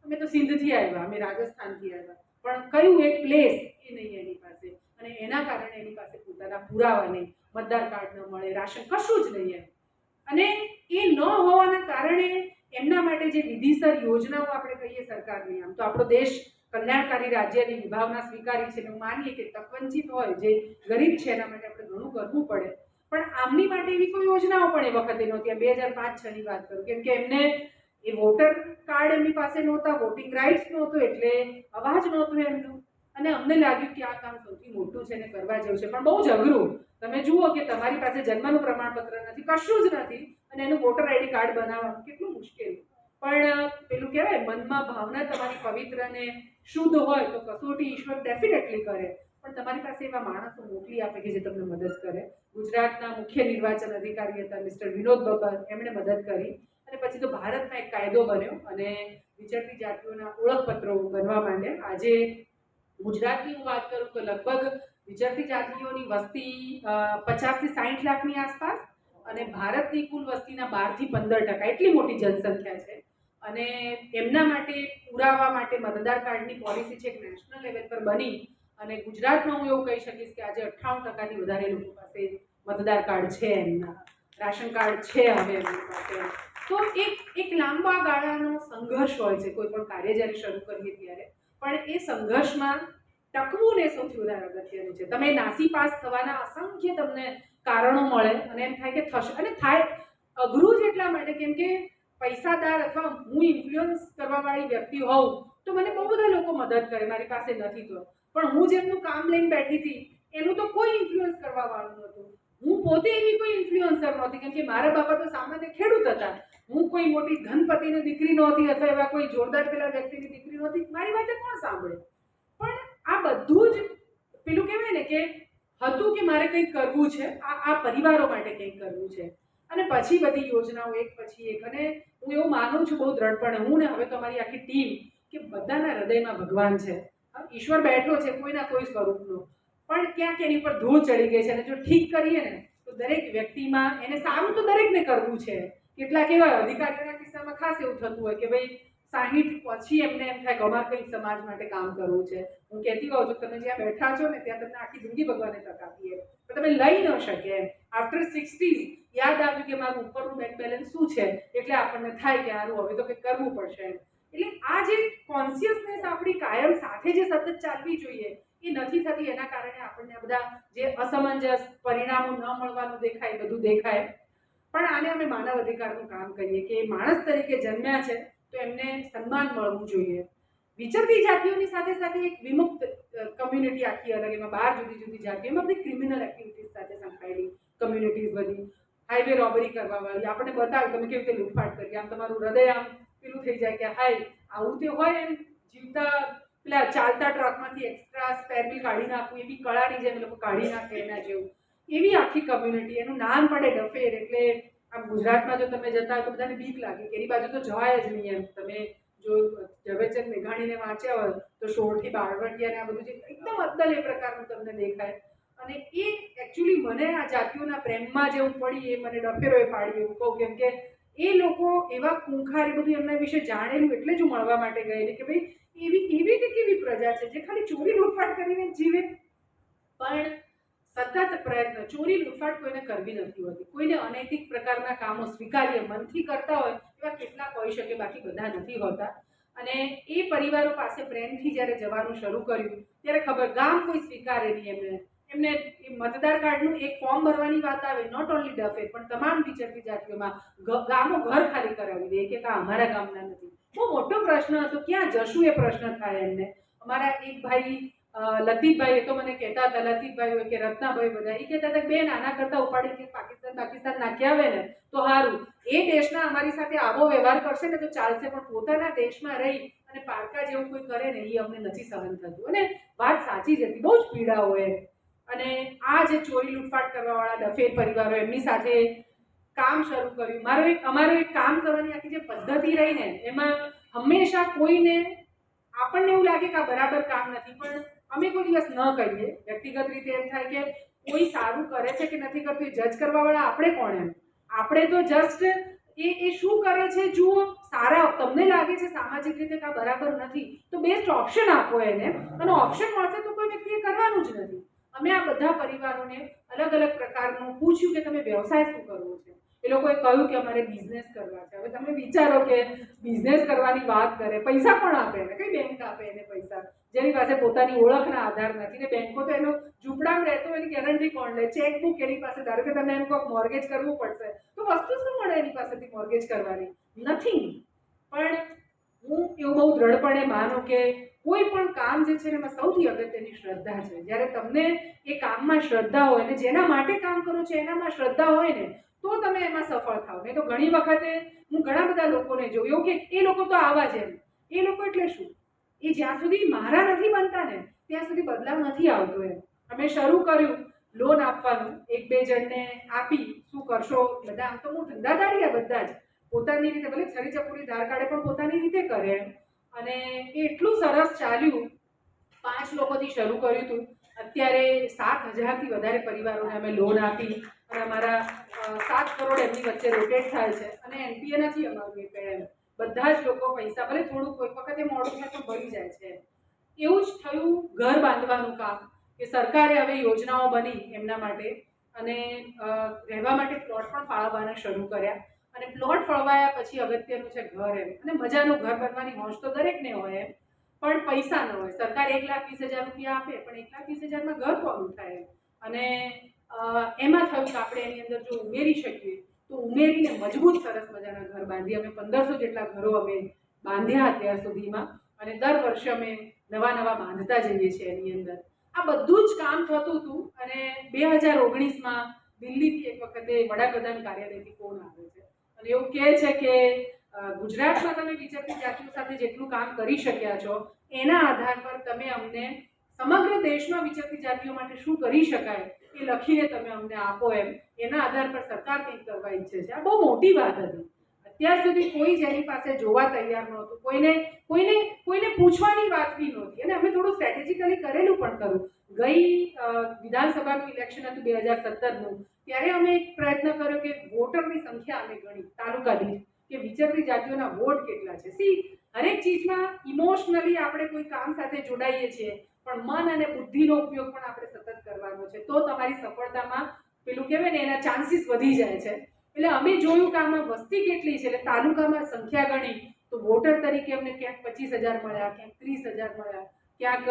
અમે તો સિંધથી આવ્યા, અમે રાજસ્થાનથી આવ્યા, પણ કયું એક પ્લેસ એ નહીં એની પાસે, અને એના કારણે એની પાસે પોતાના પુરાવા નહીં, મતદાર કાર્ડ ન મળે, રાશન કશું જ નહીં એમ. અને એ ન હોવાના કારણે એમના માટે જે વિધિસર યોજનાઓ આપણે કહીએ સરકારની, આમ તો આપણો દેશ કલ્યાણકારી રાજ્યની વિભાવના સ્વીકારી છે, હું માનીએ કે તકવંચિત હોય જે ગરીબ છે એના માટે આપણે ઘણું કરવું પડે, પણ આમની માટે એવી કોઈ યોજનાઓ પણ એ વખતે નહોતી. 2005-6ની વાત કરું, કેમ કે એમને એ વોટર કાર્ડ એમની પાસે નહોતા, વોટિંગ રાઇટ્સ નહોતો, એટલે અવાજ નહોતો એમનું. અને અમને લાગ્યું કે આ કામ સૌથી મોટું છે ને કરવા જેવું છે, પણ બહુ જ અઘરું. તમે જુઓ કે તમારી પાસે જન્મનું પ્રમાણપત્ર નથી, કશું જ નથી, અને એનું વોટર આઈડી કાર્ડ બનાવવાનું કેટલું મુશ્કેલ. પણ પેલું કહેવાય, મનમાં ભાવના તમારી પવિત્ર અને શુદ્ધ હોય તો કસોટી ઈશ્વર ડેફિનેટલી કરે, પણ તમારી પાસે એવા માણસો મોકલી આપે કે જે તમને મદદ કરે. ગુજરાતના મુખ્ય નિર્વાચન અધિકારી હતા મિસ્ટર વિનોદ બબર, એમણે મદદ કરી, અને પછી તો ભારતમાં એક કાયદો બન્યો અને વિચરતી જાતિઓના ઓળખપત્રો બનવા માંડ્યા. આજે ગુજરાતની હું વાત કરું તો લગભગ વિચરતી જાતિઓની વસ્તી 50-60 લાખની આસપાસ, અને ભારતની કુલ વસ્તીના 12-15%, એટલી મોટી જનસંખ્યા છે. અને એમના માટે પુરાવા માટે મતદાર કાર્ડની પોલિસી છે નેશનલ લેવલ પર બની, અને ગુજરાતમાં હું એવું કહી શકીશ કે આજે 58%થી વધારે લોકો પાસે મતદાર કાર્ડ છે, એમના રાશન કાર્ડ છે હવે એમની પાસે. તો એક લાંબા ગાળાનો સંઘર્ષ હોય છે કોઈ પણ કાર્ય જ્યારે શરૂ કરીએ ત્યારે, પણ એ સંઘર્ષમાં ટકવું ને સૌથી વધારે અગત્યનું છે. તમે નાસી પાસ થવાના અસંખ્ય તમને કારણો મળે, અને એમ થાય કે થશે, અને થાય અઘરું જ એટલા માટે કેમ કે પૈસાદાર અથવા હું ઇન્ફ્લુઅન્સ કરવાવાળી વ્યક્તિ હોઉં તો મને બહુ બધા લોકો મદદ કરે, મારી પાસે નથી તો, પણ હું જેમનું કામ લઈને બેઠી હતી એનું તો કોઈ ઇન્ફ્લુઅન્સ કરવાવાળું નહોતું. હું પોતે એવી કોઈ ઇન્ફ્લુઅન્સર નહોતી, કેમ કે મારા બાપા તો સામાન્ય ખેડૂત હતા, હું કોઈ મોટી ધનપતિની દીકરી નહોતી, અથવા એવા કોઈ જોરદાર પેલા વ્યક્તિની દીકરી નહોતી, મારી વાતે કોણ સાંભળે. પણ આ બધું જ પેલું કહેવાય ને કે હતું કે મારે કંઈક કરવું છે, આ પરિવારો માટે કંઈક કરવું છે, અને પછી બધી યોજનાઓ એક પછી એક. અને હું એવું માનું છું બહુ દ્રઢપણે, હું ને હવે તમારી આખી ટીમ, કે બધાના હૃદયમાં ભગવાન છે, ઈશ્વર બેઠો છે કોઈના કોઈ સ્વરૂપનો, પણ ક્યાંક એની પર ધૂળ ચડી ગઈ છે, અને જો ઠીક કરીએ ને તો દરેક વ્યક્તિમાં એને સારું તો દરેકને કરવું છે. કેટલાક એવા અધિકારીઓના કિસ્સામાં ખાસ એવું થતું હોય કે ભાઈ 60 પછી એમને એમ થાય કે અમારે કંઈક સમાજ માટે કામ કરવું છે. હું કહેતી હોઉં છું તમે જ્યાં બેઠા છો ને ત્યાં તમને આખી જિંદગી ભગવાને તક આપી એમ, પણ તમે લઈ ન શકે એમ. આફ્ટર 60 યાદ આવ્યું કે મારું ઉપરનું બેંક બેલેન્સ શું છે, એટલે આપણને થાય કે સારું હવે તો કંઈક કરવું પડશે એમ. એટલે આ જે કોન્શિયસનેસ આપણી કાયમ સાથે જે સતત ચાલવી જોઈએ એ નથી થતી, એના કારણે આપણને બધા જે અસમંજસ પરિણામો ન મળવાનું દેખાય, બધું દેખાય. પણ આને અમે માનવ અધિકારનું કામ કહીએ કે માણસ તરીકે જન્મ્યા છે તો એમને સન્માન મળવું જોઈએ. વિચરતી જાતિઓની સાથે સાથે એક વિમુક્ત કમ્યુનિટી આખી અલગ, એમાં 12 જુદી જુદી જાતિઓ, એમાં બધી ક્રિમિનલ એક્ટિવિટીઝ સાથે સંકળાયેલી કમ્યુનિટીઝ, બધી હાઈવે રોબરી કરવાવાળી, આપણને બતાવે તમે કેવી રીતે લૂંટફાટ કરી, આમ તમારું હૃદય આમ પેલું થઈ જાય કે હાય આવું તે હોય એમ. જીવતા પેલા ચાલતા ટ્રકમાંથી એક્સ્ટ્રા સ્પેર વ્હીલ કાઢી નાખવું, એવી કળાની જેમ લોકો કાઢી નાખે એના જેવું, એવી આખી કમ્યુનિટી. એનું નામ પડે ડફેર, એટલે આમ ગુજરાતમાં જો તમે જતા હોય તો બધાને બીક લાગે કે એની બાજુ તો જવાય જ નહીં એમ. તમે જો ઝવેરચંદ મેઘાણીને વાંચ્યા હોય તો 16થી બાળવટિયા ને આ બધું જે એકદમ અદ્દલ એ પ્રકારનું તમને દેખાય. અને એ એકચ્યુઅલી મને આ જાતિઓના પ્રેમમાં જે હું પડી એ મને ડફેરોએ પાડી એવું કહું, કેમ કે એ લોકો એવા ખૂંખાર, એ બધું એમના વિશે જાણેલું એટલે જ હું મળવા માટે ગયેલી કે ભાઈ એવી કે કેવી પ્રજા છે જે ખાલી ચોરી લૂંટફાટ કરીને જીવે, પણ સતત પ્રયત્ન. ચોરી લૂંટફાટ કોઈને કરવી નથી હોતી, કોઈને અનૈતિક પ્રકારના કામો સ્વીકાર્ય મનથી કરતા હોય એવા કેટલાક હોઈ શકે, બાકી બધા નથી હોતા. અને એ પરિવારો પાસે પ્રેમથી જ્યારે જવાનું શરૂ કર્યું ત્યારે ખબર, ગામ કોઈ સ્વીકારે નહીં એમને મતદાર કાર્ડનું એક ફોર્મ ભરવાની વાત આવે, નોટ ઓનલી ડફેર પણ તમામ વિચરતી જાતિઓમાં ગામો ઘર ખાલી કરાવી દે કે અમારા ગામના નથી. બહુ મોટો પ્રશ્ન હતો, ક્યાં જશું એ પ્રશ્ન થાય એમને. અમારા એક ભાઈ લતીફભાઈ, એ તો મને કહેતા હતા, લતીફભાઈ હોય કે રત્નાભાઈ, બધા એ કહેતા હતા બેન આના કરતાં ઉપાડી કે પાકિસ્તાન નાખી આવે ને તો સારું, એ દેશના અમારી સાથે આવો વ્યવહાર કરશે ને તો ચાલશે, પણ પોતાના દેશમાં રહી અને પારકા જેવું કોઈ કરે ને એ અમને નથી સહન થતું. અને વાત સાચી જ હતી, બહુ જ પીડા હોય. અને આ જે ચોરી લૂંટફાટ કરવાવાળા ડફેર પરિવારો, એમની સાથે કામ શરૂ કર્યું. અમારો એક કામ કરવાની આખી જે પદ્ધતિ રહી ને એમાં હંમેશા કોઈને આપણને એવું લાગે કે આ બરાબર કામ નથી, પણ અમે કોઈ દિવસ ન કહીએ. વ્યક્તિગત રીતે એમ થાય કે કોઈ સારું કરે છે કે નથી કરતું એ જજ કરવાવાળા આપણે કોણ? એમ આપણે તો જસ્ટ એ શું કરે છે જુઓ. સારા તમને લાગે છે સામાજિક રીતે કે આ બરાબર નથી તો બેસ્ટ ઓપ્શન આપો એને, અને ઓપ્શન મળશે તો કોઈ વ્યક્તિએ કરવાનું જ નથી. અમે આ બધા પરિવારોને અલગ અલગ પ્રકારનું પૂછ્યું કે તમે વ્યવસાય શું કરવો છે. એ લોકોએ કહ્યું કે અમારે બિઝનેસ કરવા છે. હવે તમે વિચારો કે બિઝનેસ કરવાની વાત કરે, પૈસા પણ આપે એને, કઈ બેંક આપે એને પૈસા જેની પાસે પોતાની ઓળખના આધાર નથી ને? બેંકો તો એનો ઝૂંપડામાં રહેતો એની ગેરંટી કોણ લે? ચેકબુક એની પાસે, ધારો કે તમે એમ કહો મોર્ગેજ કરવું પડશે તો વસ્તુ શું મળે એની પાસેથી મોર્ગેજ કરવાની? નથી. પણ હું એવું બહુ દ્રઢપણે માનું કે કોઈ પણ કામ જે છે એમાં સૌથી અગત્યની શ્રદ્ધા છે. જ્યારે તમને એ કામમાં શ્રદ્ધા હોય ને જેના માટે કામ કરો છો એનામાં શ્રદ્ધા હોય ને તો તમે એમાં સફળ થાવ. નહીં તો ઘણી વખતે હું ઘણા બધા લોકોને જોઉં એવું કે એ લોકો તો આવા જ એમ. એ લોકો એટલે શું? એ જ્યાં સુધી મારા નથી બનતા ને ત્યાં સુધી બદલાવ નથી આવતો એમ. અમે શરૂ કર્યું લોન આપવાનું, એક બે જણને આપી. શું કરશો? બધા આમ તો હું ધંધાદારી બધા જ પોતાની રીતે ભલે છરી ચપુરી ધાર કાઢે પણ પોતાની રીતે કરે એમ. અને એ એટલું સરસ ચાલ્યું. 5 લોકોથી શરૂ કર્યું હતું. અત્યારે 7,000થી વધારે પરિવારોને અમે લોન આપી અને અમારા 7 કરોડ એમની વચ્ચે રોટેટ થાય છે. અને એનપીએ નથી અમારું એ કંઈ એમ. બધા જ લોકો પૈસા ભલે થોડુંક કોઈક વખતે મોડું થાય તો ભરી જાય છે. એવું જ થયું ઘર બાંધવાનું કામ, કે સરકારે હવે યોજનાઓ બની એમના માટે અને રહેવા માટે પ્લોટ પણ ફાળવવાના શરૂ કર્યા. અને પ્લોટ ફળવાયા પછી અગત્યનું છે ઘર એમ. અને મજાનું ઘર બનવાની હોશ તો દરેકને હોય એમ, પણ પૈસા ન હોય. સરકાર 1,20,000 રૂપિયા આપે પણ 1,20,000માં ઘર કોનું થાય? અને એમાં થયું કે આપણે એની અંદર જો ઉમેરી શકીએ તો ઉમેરીને મજબૂત સરસ મજાના ઘર બાંધી. અમે 1500 જેટલા ઘરો અમે બાંધ્યા અત્યાર સુધીમાં અને દર વર્ષે અમે નવા બાંધતા જઈએ છીએ એની અંદર. આ બધું જ કામ થતું હતું અને 2019માં દિલ્હીથી એક વખતે વડાપ્રધાન કાર્યાલયથી ફોન આવે છે અને એવું કહે છે કે ગુજરાતમાં તમે વિચરતી જાતિઓ સાથે જેટલું કામ કરી શક્યા છો એના આધાર પર તમે અમને સમગ્ર દેશમાં વિચરતી જાતિઓ માટે શું કરી શકાય એ લખીને તમે અમને આપો એમ. એના આધાર પર સરકાર કંઈક કરવા ઈચ્છે છે. આ બહુ મોટી વાત હતી. અત્યાર સુધી કોઈ જેની પાસે જોવા તૈયાર નહોતું, કોઈને પૂછવાની વાત બી નહોતી. અને અમે થોડું સ્ટ્રેટેજિકલી કરેલું પણ ખરું. ગઈ વિધાનસભાનું ઇલેક્શન હતું 2017નું, ત્યારે અમે એક પ્રયત્ન કર્યો કે વોટરની સંખ્યા અમે ગણી તાલુકા દીઠ કે વિચરતી જાતિઓના વોટ કેટલા છે. હરેક ચીજમાં ઇમોશનલી આપણે કોઈ કામ સાથે જોડાઈએ છીએ પણ મન અને બુદ્ધિનો ઉપયોગ પણ આપણે સતત કરવાનો છે તો તમારી સફળતામાં પેલું કહેવાય ને એના ચાન્સીસ વધી જાય છે. એટલે અમે જોયું કે આમાં વસ્તી કેટલી છે એટલે તાલુકામાં સંખ્યા ગણી તો વોટર તરીકે અમને ક્યાંક 25,000 મળ્યા, ક્યાંક 30,000 મળ્યા, ક્યાંક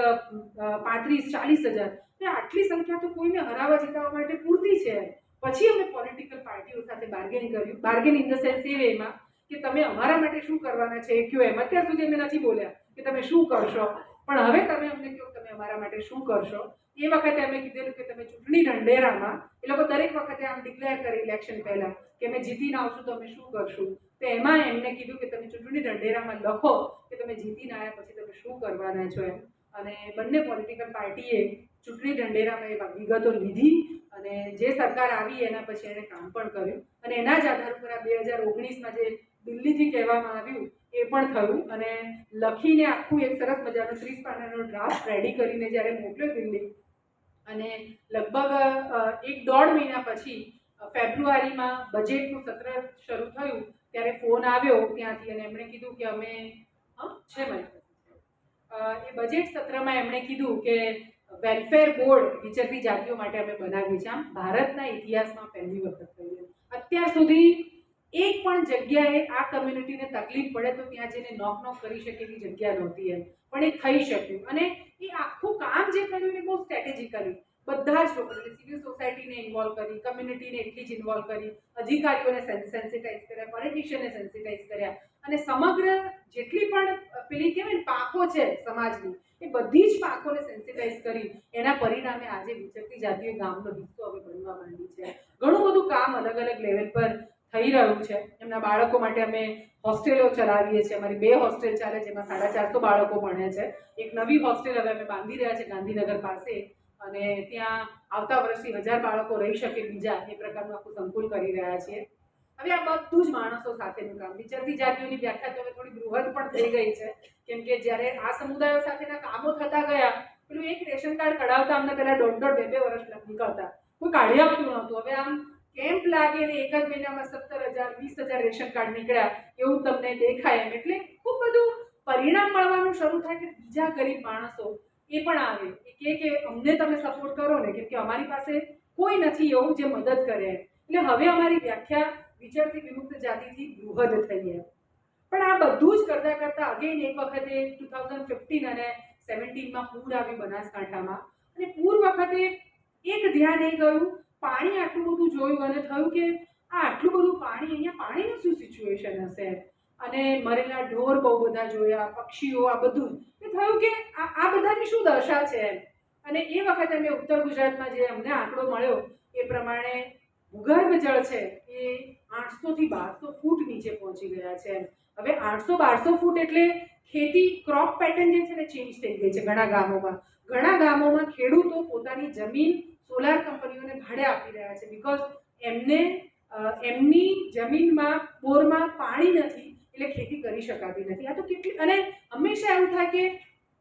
35-40,000. આટલી સંખ્યા તો કોઈને હરાવવા જીતવા માટે પૂરતી છે. પછી અમે પોલિટિકલ પાર્ટીઓ સાથે બાર્ગેન કર્યું. બાર્ગેન ઇન ધ સેન્સ એ વેમાં કે તમે અમારા માટે શું કરવાના છે એ કહો એમ. અત્યાર સુધી અમે નથી બોલ્યા કે તમે શું કરશો, પણ હવે તમે અમને કહો તમે અમારા માટે શું કરશો. એ વખતે અમે કીધેલું કે તમે ચૂંટણી ઢંઢેરામાં, એ લોકો દરેક વખતે આમ ડિક્લેર કરી ઇલેક્શન પહેલા કે અમે જીતીને આવશું તો અમે શું કરશું. તો એમાં એમને કીધું કે તમે ચૂંટણી ઢંઢેરામાં લખો કે તમે જીતીને આવ્યા પછી તમે શું કરવાના છો એમ. અને બંને પોલિટિકલ પાર્ટીએ ચૂંટણી ઢંઢેરામાં એ વિગતો લીધી અને જે સરકાર આવી એના પછી એણે કામ પણ કર્યું. અને એના જ આધાર ઉપર આ 2019માં જે દિલ્હીથી કહેવામાં આવ્યું એ પણ થયું. અને લખીને આખું એક સરસ મજાનો 30 પાનાનો ડ્રાફ્ટ રેડી કરીને જ્યારે મોકલ્યો દિલ્હી, અને લગભગ 1-1.5 મહિના પછી ફેબ્રુઆરીમાં બજેટનું સત્ર શરૂ થયું ત્યારે ફોન આવ્યો ત્યાંથી અને એમણે કીધું કે અમે 6 મહિના એ બજેટ સત્રમાં એમણે કીધું કે વેલફેર બોર્ડ વિચરતી જાતિઓ માટે અમે બનાવ્યું છે. આમ ભારતના ઇતિહાસમાં પહેલી વખત થયું. અત્યાર સુધી એક પણ જગ્યાએ આ કમ્યુનિટીને તકલીફ પડે તો ત્યાં જઈને નોક કરી શકે એવી જગ્યા નહોતી એમ, પણ એ થઈ શક્યું. અને એ આખું કામ જે કર્યું એ બહુ સ્ટ્રેટેજિકલી બધા જ લોકો એટલે સિવિલ સોસાયટીને ઇન્વોલ્વ કરી, કમ્યુનિટીને એટલી જ ઇન્વોલ્વ કરી, અધિકારીઓને સેન્સિટાઇઝ કર્યા, પોલિટિશિયનને સેન્સિટાઇઝ કર્યા અને સમગ્ર જેટલી પણ પેલી કહેવાય ને પાંખો છે સમાજની એ બધી જ પાંખોને સેન્સિટાઇઝ કરી. એના પરિણામે આજે વિચરતી જાતિઓ ગામનો હિસ્સો હવે બનવા માંડી છે. ઘણું બધું કામ અલગ અલગ લેવલ પર થઈ રહ્યું છે. એમના બાળકો માટે અમે હોસ્ટેલો ચલાવીએ છીએ. અમારી 2 હોસ્ટેલ ચાલે જેમાં 450 બાળકો ભણે છે. એક નવી હોસ્ટેલ હવે અમે બાંધી રહ્યા છે ગાંધીનગર પાસે અને ત્યાં આવતા વર્ષથી 1000 બાળકો રહી શકે બીજા એ પ્રકારનું આખું સંકુલ કરી રહ્યા છીએ. હવે આ બધું જ માણસો સાથેનું કામ. વિચરતી જાતિઓની વ્યાખ્યા તો હવે થોડી બૃહદ પણ થઈ ગઈ છે, કેમ કે જ્યારે આ સમુદાયો સાથેના કામો થતા ગયા, પેલું એક રેશન કાર્ડ કઢાવતા અમને પહેલા 1.5 2 વર્ષ નીકળતા, કોઈ કાઢી આપતું નહોતું. હવે આમ કેમ્પ લાગે ને એક જ મહિનામાં 17,000 20,000 રેશન કાર્ડ નીકળ્યા એવું તમને દેખાય એમ. એટલે ખૂબ બધું પરિણામ મળવાનું શરૂ થાય કે બીજા ગરીબ માણસો એ પણ આવે, એ કે અમને તમે સપોર્ટ કરો ને, કેમ કે અમારી પાસે કોઈ નથી એવું જે મદદ કરે. એટલે હવે અમારી વ્યાખ્યા વિચરતી વિમુક્ત જાતિથી બૃહદ થઈ એમ. પણ આ બધું જ કરતાં કરતાં અગેન એક વખતે 2015 અને 17માં પૂર આવ્યું બનાસકાંઠામાં, અને પૂર વખતે એક ધ્યાન એ ગયું, પાણી આટલું બધું જોયું અને થયું કે આ આટલું બધું પાણી, અહીંયા પાણીનું શું સિચ્યુએશન હશે. અને મરેલા ઢોર બહુ બધા જોયા, પક્ષીઓ, આ બધું એ થયું કે આ બધાની શું દશા છે એમ. અને એ વખતે અમે ઉત્તર ગુજરાતમાં જે અમને આંકડો મળ્યો એ પ્રમાણે ભૂગર્ભ જળ છે એ 800 થી 1200 ફૂટ નીચે પહોંચી ગયા છે એમ. હવે 800-1200 ફૂટ એટલે ખેતી ક્રોપ પેટર્ન જે છે ને ચેન્જ થઈ ગઈ છે ઘણા ગામોમાં. ઘણા ગામોમાં ખેડૂતો પોતાની જમીન સોલાર કંપનીઓને ભાડે આપી રહ્યા છે, બીકોઝ એમની જમીનમાં બોરમાં પાણી નથી એટલે ખેતી કરી શકાતી નથી. આ તો કેટલી, અને હંમેશા એવું થાય કે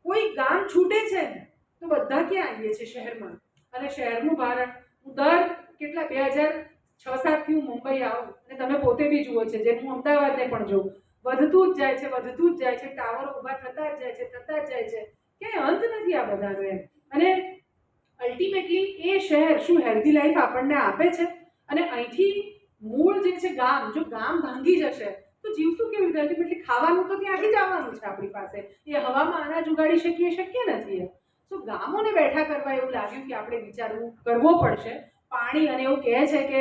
કોઈ ગામ છૂટે છે ને તો બધા ક્યાં આવીએ છીએ શહેરમાં, અને શહેરનું ભારણ હું દર કેટલા 2006-07થી હું મુંબઈ આવું અને તમે પોતે બી જુઓ છે, જેમ હું અમદાવાદને પણ જોઉં, વધતું જ જાય છે, વધતું જ જાય છે, ટાવરો ઊભા થતા જ જાય છે, થતા જ જાય છે, ક્યાંય અંત નથી આ બધાનો એમ. અને અલ્ટિમેટલી એ શહેર શું હેલ્ધી લાઈફ આપણને આપે છે? અને અહીંથી મૂળ જે છે ગામ, જો ગામ ભાંગી જશે તો જીવશું કેવી રીતે? અલ્ટિમેટલી ખાવાનું તો ત્યાંથી જ આવવાનું છે આપણી પાસે, એ હવામાં અનાજ ઉગાડી શકીએ શક્ય નથી એમ. સો ગામોને બેઠા કરવા એવું લાગ્યું કે આપણે વિચારવું કરવો પડશે. પાણી, અને એવું કહે છે કે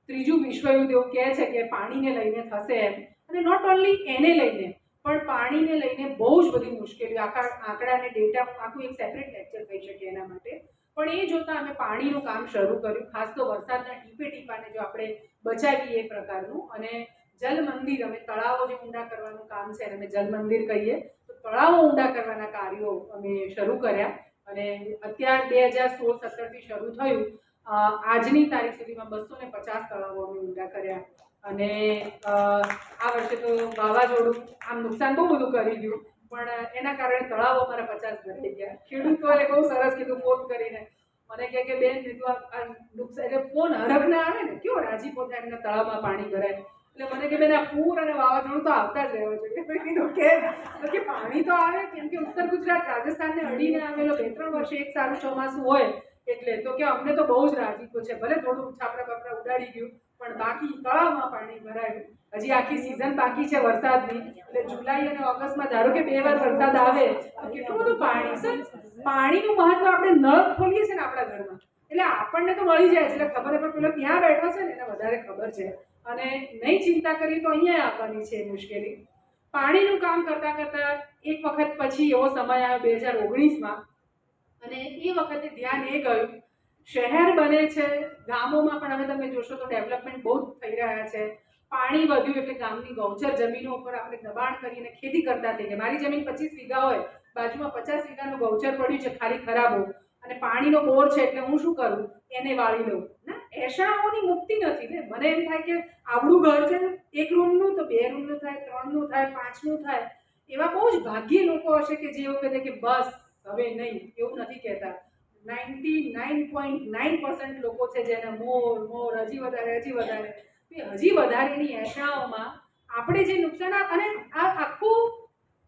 ત્રીજું વિશ્વયુદ્ધ એવું કહે છે કે પાણીને લઈને થશે એમ. અને નોટ ઓનલી એને લઈને પણ પાણીને લઈને બહુ જ બધી મુશ્કેલીઓ, આંકડા અને ડેટા આખું એક સેપરેટ લેક્ચર થઈ શકે એના માટે. પણ એ જોતાં અમે પાણીનું કામ શરૂ કર્યું, ખાસ તો વરસાદના ટીપે ટીપાને જો આપણે બચાવીએ એ પ્રકારનું. અને જલ મંદિર, અમે તળાવો જે ઊંડા કરવાનું કામ છે એને અમે જલ મંદિર કહીએ, તો તળાવો ઊંડા કરવાના કાર્યો અમે શરૂ કર્યા. અને અત્યારે 2016-17થી શરૂ થયું, આજની તારીખ સુધીમાં 250 તળાવો અમે ઊંડા કર્યા. અને આ વર્ષે તો વાવાઝોડું આમ નુકસાન બહુ બધું કરી ગયું, પણ એના કારણે તળાવો અમારા 50 ભરાઈ ગયા. ખેડૂતોએ બહુ સરસ કીધું ફોન કરીને, મને કહે કે બેન નુકસાન એટલે ફોન હરખના આવે ને કેવો રાજીપો થાય એમના તળાવમાં પાણી ભરાય. એટલે મને કે બેન આ પૂર અને વાવાઝોડું તો આવતા જ રહેવું જોઈએ. મેં કીધું કે પાણી તો આવે, કેમ કે ઉત્તર ગુજરાત રાજસ્થાનને અડીને આવેલો 2-3 વર્ષે એક સારું ચોમાસું હોય એટલે, તો કે અમને તો બહુ જ રાજીપો છે. ભલે થોડું છાપરા બાપરા ઉડાડી ગયું પણ બાકી તળાવમાં પાણી ભરાયું. હજી આખી સિઝન બાકી છે વરસાદની, એટલે જુલાઈ અને ઓગસ્ટમાં ધારો કે 2 વાર વરસાદ આવે તો કેટલું બધું પાણી. સર પાણીનું મહત્વ આપણે નળ ખોલીએ છીએ ને આપણા ઘરમાં એટલે આપણને તો મળી જાય છે, એટલે ખબર પણ પેલો ત્યાં બેઠો છે ને એને વધારે ખબર છે. અને નહીં ચિંતા કરીએ તો અહીંયા આવવાની છે મુશ્કેલી. પાણીનું કામ કરતાં કરતાં એક વખત પછી એવો સમય આવ્યો 2019માં, અને એ વખતે ધ્યાન એ ગયું, શહેર બને છે, ગામોમાં પણ હવે તમે જોશો તો ડેવલપમેન્ટ બહુ જ થઈ રહ્યા છે. પાણી વધ્યું એટલે ગામની ગૌચર જમીનો ઉપર આપણે દબાણ કરીને ખેતી કરતા થઈ ગયા. મારી જમીન 25 વીઘા હોય, બાજુમાં 50 વીઘાનું ગૌચર પડ્યું છે ખાલી ખરાબો, અને પાણીનો બોર છે એટલે હું શું કરું, એને વાળી લઉં. ના, એશાઓની મુક્તિ નથી ને. મને એમ થાય કે આવડું ઘર છે, 1 રૂમનું તો 2 રૂમનું થાય, 3નું થાય, 5નું થાય. એવા બહુ જ ભાગ્ય લોકો હશે કે જે એવું કહે કે બસ હવે નહીં. એવું નથી કહેતા. 99.9% લોકો છે જેને મોર હજી વધારે હજી વધારેની એશાઓમાં આપણે જે નુકસાન, અને આ આખું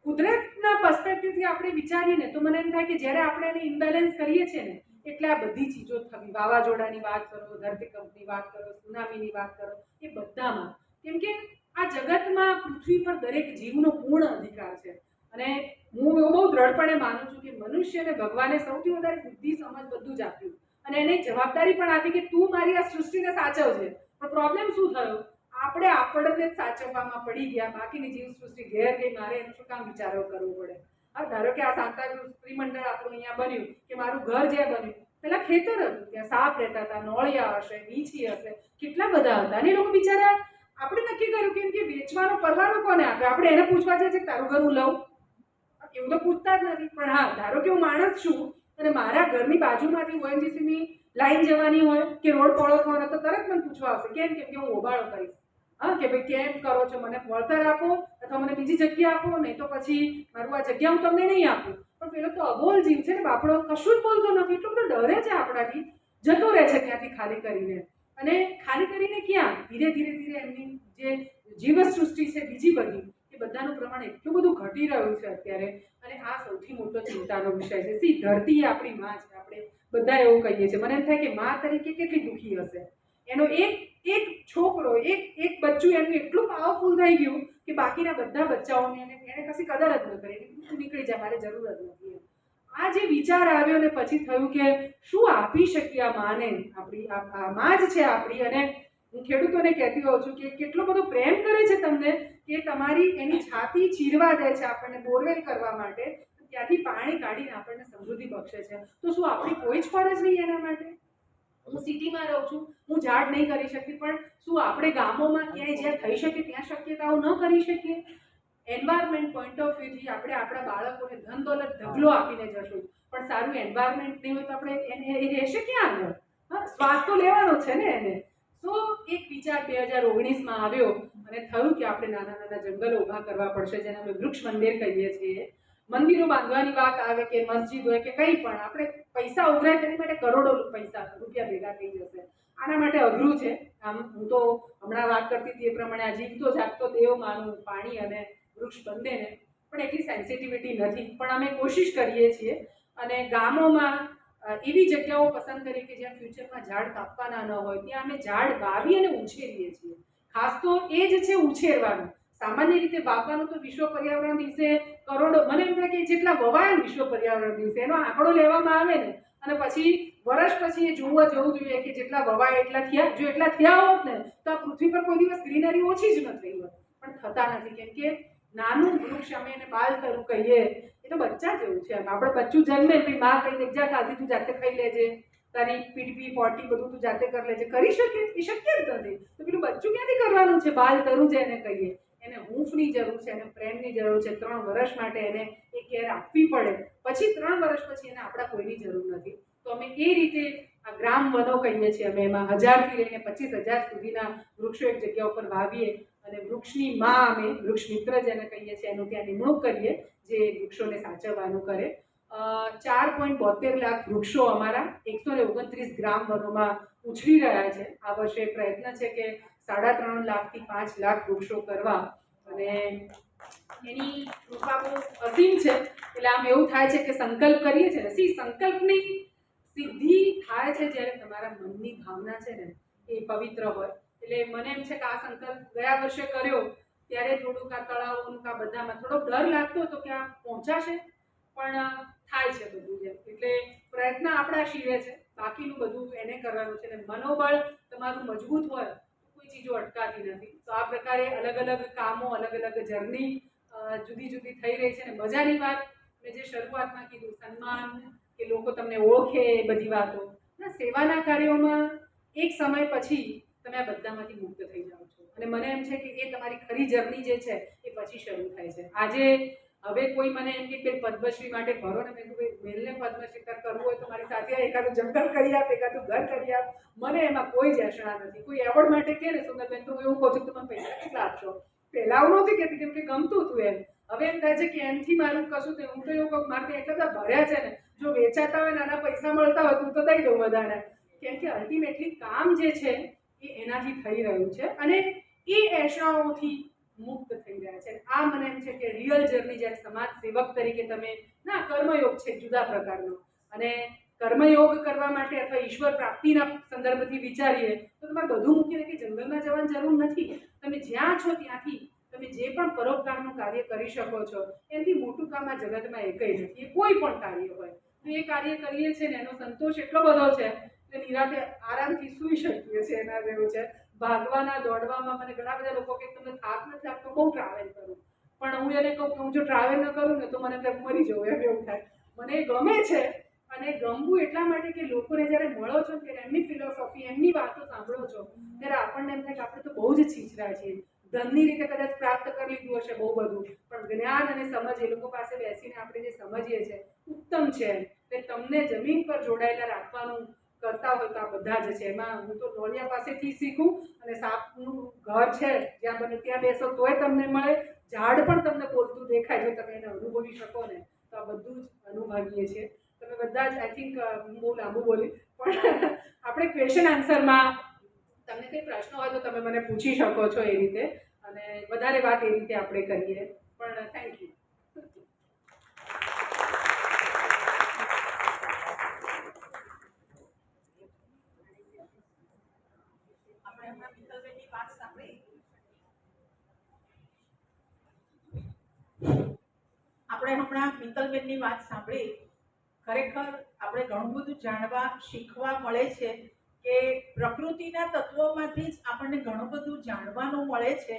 કુદરતના પર્સપેક્ટિવથી આપણે વિચારીએ ને તો મને એમ થાય કે જ્યારે આપણે એને ઇમ્બેલેન્સ કરીએ છીએ ને એટલે આ બધી ચીજો થવી. વાવાઝોડાની વાત કરો, ધરતીકંપની વાત કરો, સુનામીની વાત કરો, એ બધામાં. કેમ કે આ જગતમાં પૃથ્વી પર દરેક જીવનો પૂર્ણ અધિકાર છે. અને હું એવું બહુ દ્રઢપણે માનું છું કે મનુષ્યને ભગવાને સૌથી વધારે બુદ્ધિ, સમજ બધું જ આપ્યું, અને એને જવાબદારી પણ આપી કે તું મારી આ સૃષ્ટિને સાચવજે. પણ પ્રોબ્લેમ શું થયો, આપણે આપણને જ સાચવવામાં પડી ગયા, બાકીની જીવ સૃષ્ટિ ઘેર ગઈ. મારે એનું શું કામ વિચારો કરવો પડે? હા, ધારો કે આ સાંતાક્રુઝ ત્રિમંડળ આપણું અહીંયા બન્યું, કે મારું ઘર જે બન્યું પેલા ખેતર હતું, ત્યાં સાપ રહેતા હતા, નોળિયા હશે, વીછી હશે, કેટલા બધા હતા. અને એ લોકો બિચારા, આપણે નક્કી કર્યું કેમ કે વેચવાનો પરવાનો કોને આપે? આપણે એને પૂછવા જાય છે કે તારું ઘર હું લઉં? એવું તો પૂછતા જ નથી. પણ હા, ધારો કે હું માણસ છું અને મારા ઘરની બાજુમાંથી ઓએનજીસીની લાઈન જવાની હોય કે રોડ પહોળો થવાનો, તો તરત મને પૂછવા આવશે. કેમ? કેમ કે હું હોબાળો કરીશ. હા, કે ભાઈ કેમ કરો છો, મને વળતર આપો અથવા મને બીજી જગ્યા આપો, નહીં તો પછી મારું આ જગ્યા હું તમને નહીં આપું. પણ પેલો તો અબોલ જીવ છે ને બાપડો, કશું જ બોલતો નથી, એટલો બધો ડરે છે આપણાથી, જતો રહે છે ત્યાંથી ખાલી કરીને. અને ખાલી કરીને ક્યાં ધીરે ધીરે ધીરે એમની જે જીવસૃષ્ટિ છે બીજી બધી, એ બધાનું પ્રમાણ એટલું બધું ઘટી રહ્યું છે અત્યારે. અને આ સૌથી મોટો ચિંતાનો વિષય છે. સી, ધરતી એ આપણી માં છે, આપણે બધા એવું કહીએ છીએ. મને એમ થાય કે માં તરીકે કેટલી દુઃખી હશે. એનો એક છોકરો, એક બચ્ચું એનું એટલું પાવરફુલ થઈ ગયું કે બાકીના બધા બચ્ચાઓને એને કશી કદર જ ન કરી. તું નીકળી જા, મારે જરૂર જ નથી. આ જે વિચાર આવ્યો ને પછી થયું કે શું આપી શકીએ આ માને, આપણી આ માં જ છે આપણી. અને હું ખેડૂતોને કહેતી હોઉં છું કે કેટલો બધો પ્રેમ કરે છે તમને કે તમારી એની છાતી ચીરવા દે છે આપણને બોરવેલ કરવા માટે, ત્યાંથી પાણી કાઢીને આપણને સમૃદ્ધિ બક્ષે છે. તો શું આપણી કોઈ જ ફરજ નહીં એના માટે? હું સિટીમાં રહું છું, હું ઝાડ નહીં કરી શકતી, પણ શું આપણે ગામોમાં ક્યાંય જ્યાં થઈ શકે ત્યાં શક્યતાઓ ન કરી શકીએ? એન્વાયરમેન્ટ પોઈન્ટ ઓફ વ્યૂથી આપણે આપણા બાળકોને ધન દોલત ઢગલો આપીને જશું, પણ સારું એન્વાયરમેન્ટ નહીં હોય તો આપણે એ રહેશે ક્યાં આગળ? હા, શ્વાસ તો લેવાનો છે ને એને. સો એક વિચાર 2019માં આવ્યો અને થયું કે આપણે નાના નાના જંગલો ઊભા કરવા પડશે, જેને અમે વૃક્ષ મંદિર કહીએ છીએ. મંદિરો બાંધવાની વાત આવે કે મસ્જિદ હોય કે કંઈ પણ, આપણે પૈસા ઉઘરાય તેની માટે કરોડો રૂપિયા ભેગા થઈ જશે. આના માટે અઘરું છે. આમ હું તો હમણાં વાત કરતી હતી એ પ્રમાણે આ જીવતો જાગતો દેવ માનું પાણી અને વૃક્ષ બંનેને, પણ એટલી સેન્સિટિવિટી નથી. પણ અમે કોશિશ કરીએ છીએ અને ગામોમાં એવી જગ્યાઓ પસંદ કરી કે જ્યાં ફ્યુચરમાં ઝાડ કાપવાના ન હોય, ત્યાં અમે ઝાડ વાવી અને ઉછેરીએ છીએ. ખાસ તો એ જ છે ઉછેરવાનું. સામાન્ય રીતે વાવવાનું તો વિશ્વ પર્યાવરણ દિવસે કરોડો, મને એમ થાય કે જેટલા વવાય વિશ્વ પર્યાવરણ દિવસે એનો આંકડો લેવામાં આવે ને, અને પછી વર્ષ પછી એ જોવા જવું જોઈએ કે જેટલા વવાય એટલા થયા. જો એટલા થયા હોત ને તો આ પૃથ્વી પર કોઈ દિવસ ગ્રીનરી ઓછી જ ન થઈ હોત. પણ થતા નથી, કેમ કે નાનું વૃક્ષ અમે એને બાલતરું કહીએ, એ તો બચ્ચા જેવું છે. આપણે બચ્ચું જન્મે પછી માં કહી દે જા કાલથી તું જાતે ખાઈ લેજે, તારી પીડીપી પોટી બધું તું જાતે કરી લેજે. કરી શકે? એ શક્ય જ નથી. તો પેલું બચ્ચું ક્યાંથી કરવાનું છે? બાલતરું જે એને કહીએ, એને હૂંફની જરૂર છે, એને પ્રેમની જરૂર છે. 3 વર્ષ માટે એને એ કેર આપવી પડે. પછી 3 વર્ષ પછી એને આપણા કોઈની જરૂર નથી. તો અમે એ રીતે આ ગ્રામ વનો કહીએ છીએ. અમે એમાં 1000થી લઈને 25,000 સુધીના વૃક્ષો એક જગ્યા ઉપર વાવીએ અને વૃક્ષની માં, અમે વૃક્ષ મિત્ર જેને કહીએ છીએ, એનું ત્યાં નિમણૂક કરીએ જે વૃક્ષોને સાચવવાનું કરે. 4.72 લાખ વૃક્ષો અમારા 129 ગ્રામ વનોમાં ઉછળી રહ્યા છે. આ વર્ષે પ્રયત્ન છે કે 3.5 લાખથી 5 લાખ વૃક્ષો કરવા, અને એની કૃપા બહુ અસીમ છે. એટલે આમ એવું થાય છે કે સંકલ્પ કરીએ છીએ ને, સંકલ્પની સિદ્ધિ થાય છે જ્યારે તમારા મનની ભાવના છે ને એ પવિત્ર હોય. એટલે મને એમ છે કે આ સંકલ્પ ગયા વર્ષે કર્યો ત્યારે થોડુંક આ તળાવોનું આ બધામાં થોડોક ડર લાગતો હતો કે આ પહોંચાશે, પણ થાય છે બધું જેમ. એટલે પ્રયત્ન આપણા શિરે છે, બાકીનું બધું એને કરવાનું છે. અને મનોબળ તમારું મજબૂત હોય કોઈ ચીજો અટકાતી નથી. તો આ પ્રકારે અલગ અલગ કામો, અલગ અલગ જર્ની જુદી જુદી થઈ રહી છે. અને મજાની વાત મેં જે શરૂઆતમાં કીધું, સન્માન કે લોકો તમને ઓળખે, એ બધી વાતો ના સેવાના કાર્યોમાં એક સમય પછી તમે આ બધામાંથી મુક્ત થઈ જાઓ છો. અને મને એમ છે કે એ તમારી ખરી જર્ની જે છે એ પછી શરૂ થાય છે. આજે હવે કોઈ મને એમ કે પદ્મશ્રી માટે ભરો ને, મેં કીધું મેલને પદ્મશ્રી કરવું હોય તો મારી સાથે એકાદું જંગલ કરી આપ, એકાદું ઘર કરી આપ, મને એમાં કોઈ જ અસણા નથી. કોઈ એવોર્ડ માટે કહે ને સુંદરબેન તો હું એવું કહું છું કે તમે પૈસા કેટલા આપશો. પહેલા હું નહોતી કહેતી કેમ કે ગમતું હતું એમ. હવે એમ થાય છે કે એનથી મારું કશું થયું. હું તો એવું કહું મારે એટલા બધા ભર્યા છે ને, જો વેચાતા હોય નાના પૈસા મળતા હોય તું તો દઈ દઉં બધાને. કેમ કે અલ્ટિમેટલી કામ જે છે એ એનાથી થઈ રહ્યું છે અને એ એષણાઓથી મુક્ત થઈ રહ્યા છે. આ મને એમ છે કે રિયલ જર્ની જ્યારે સમાજ સેવક તરીકે તમે ના, કર્મયોગ છે જુદા પ્રકારનો, અને કર્મયોગ કરવા માટે અથવા ઈશ્વર પ્રાપ્તિના સંદર્ભથી વિચારીએ તો તમારે બધું મૂકીને કે જંગલમાં જવાની જરૂર નથી. તમે જ્યાં છો ત્યાંથી તમે જે પણ પરોપકારનું કાર્ય કરી શકો છો એનાથી મોટું કામ આ જગતમાં એકઈ નથી. એ કોઈ પણ કાર્ય હોય તો એ કાર્ય કરીએ છીએ ને એનો સંતોષ એટલો બધો છે કે નિરાતે આરામથી સૂઈ શકીએ છીએ. એના જેવું છે. ભાગવાના દોડવામાં મને ઘણા બધા લોકો કે તમને થાક નથી લાગતો, બહુ ટ્રાવેલ કરું, પણ હું એને કહું કે હું જો ટ્રાવેલ ન કરું ને તો મને ત્યાં મરી જવું એવું થાય. મને ગમે છે, અને ગમવું એટલા માટે કે લોકોને જ્યારે મળો છો ત્યારે એમની ફિલોસોફી, એમની વાતો સાંભળો છો ત્યારે આપણને એમ થાય કે આપણે તો બહુ જ છીછરા છીએ. ધનની રીતે કદાચ પ્રાપ્ત કરી લીધું હશે બહુ બધું, પણ જ્ઞાન અને સમજ એ લોકો પાસે બેસીને આપણે જે સમજીએ છીએ ઉત્તમ છે. એટલે તમને જમીન પર જોડાયેલા રાખવાનું કરતા હોય તો આ બધા જ છે. એમાં હું તો નોળિયા પાસેથી શીખું, અને સાપનું ઘર છે જ્યાં બને ત્યાં બેસો તોય તમને મળે, ઝાડ પણ તમને બોલતું દેખાય જો તમે એને અનુભવી શકો ને, તો આ બધું જ અનુભવીએ છીએ. તમે બધા જ આઈ થિંક હું બહુ લાંબુ બોલી, પણ આપણે ક્વેશ્ચન આન્સરમાં તમને કંઈ પ્રશ્ન હોય તો તમે મને પૂછી શકો છો એ રીતે, અને વધારે વાત એ રીતે આપણે કરીએ. પણ થેન્ક યુ. આપણે હમણાં મિત્તલબેનની વાત સાંભળી. ખરેખર આપણે ઘણું બધું જાણવા શીખવા મળે છે કે પ્રકૃતિના તત્વોમાંથી જ આપણને ઘણું બધું જાણવાનું મળે છે.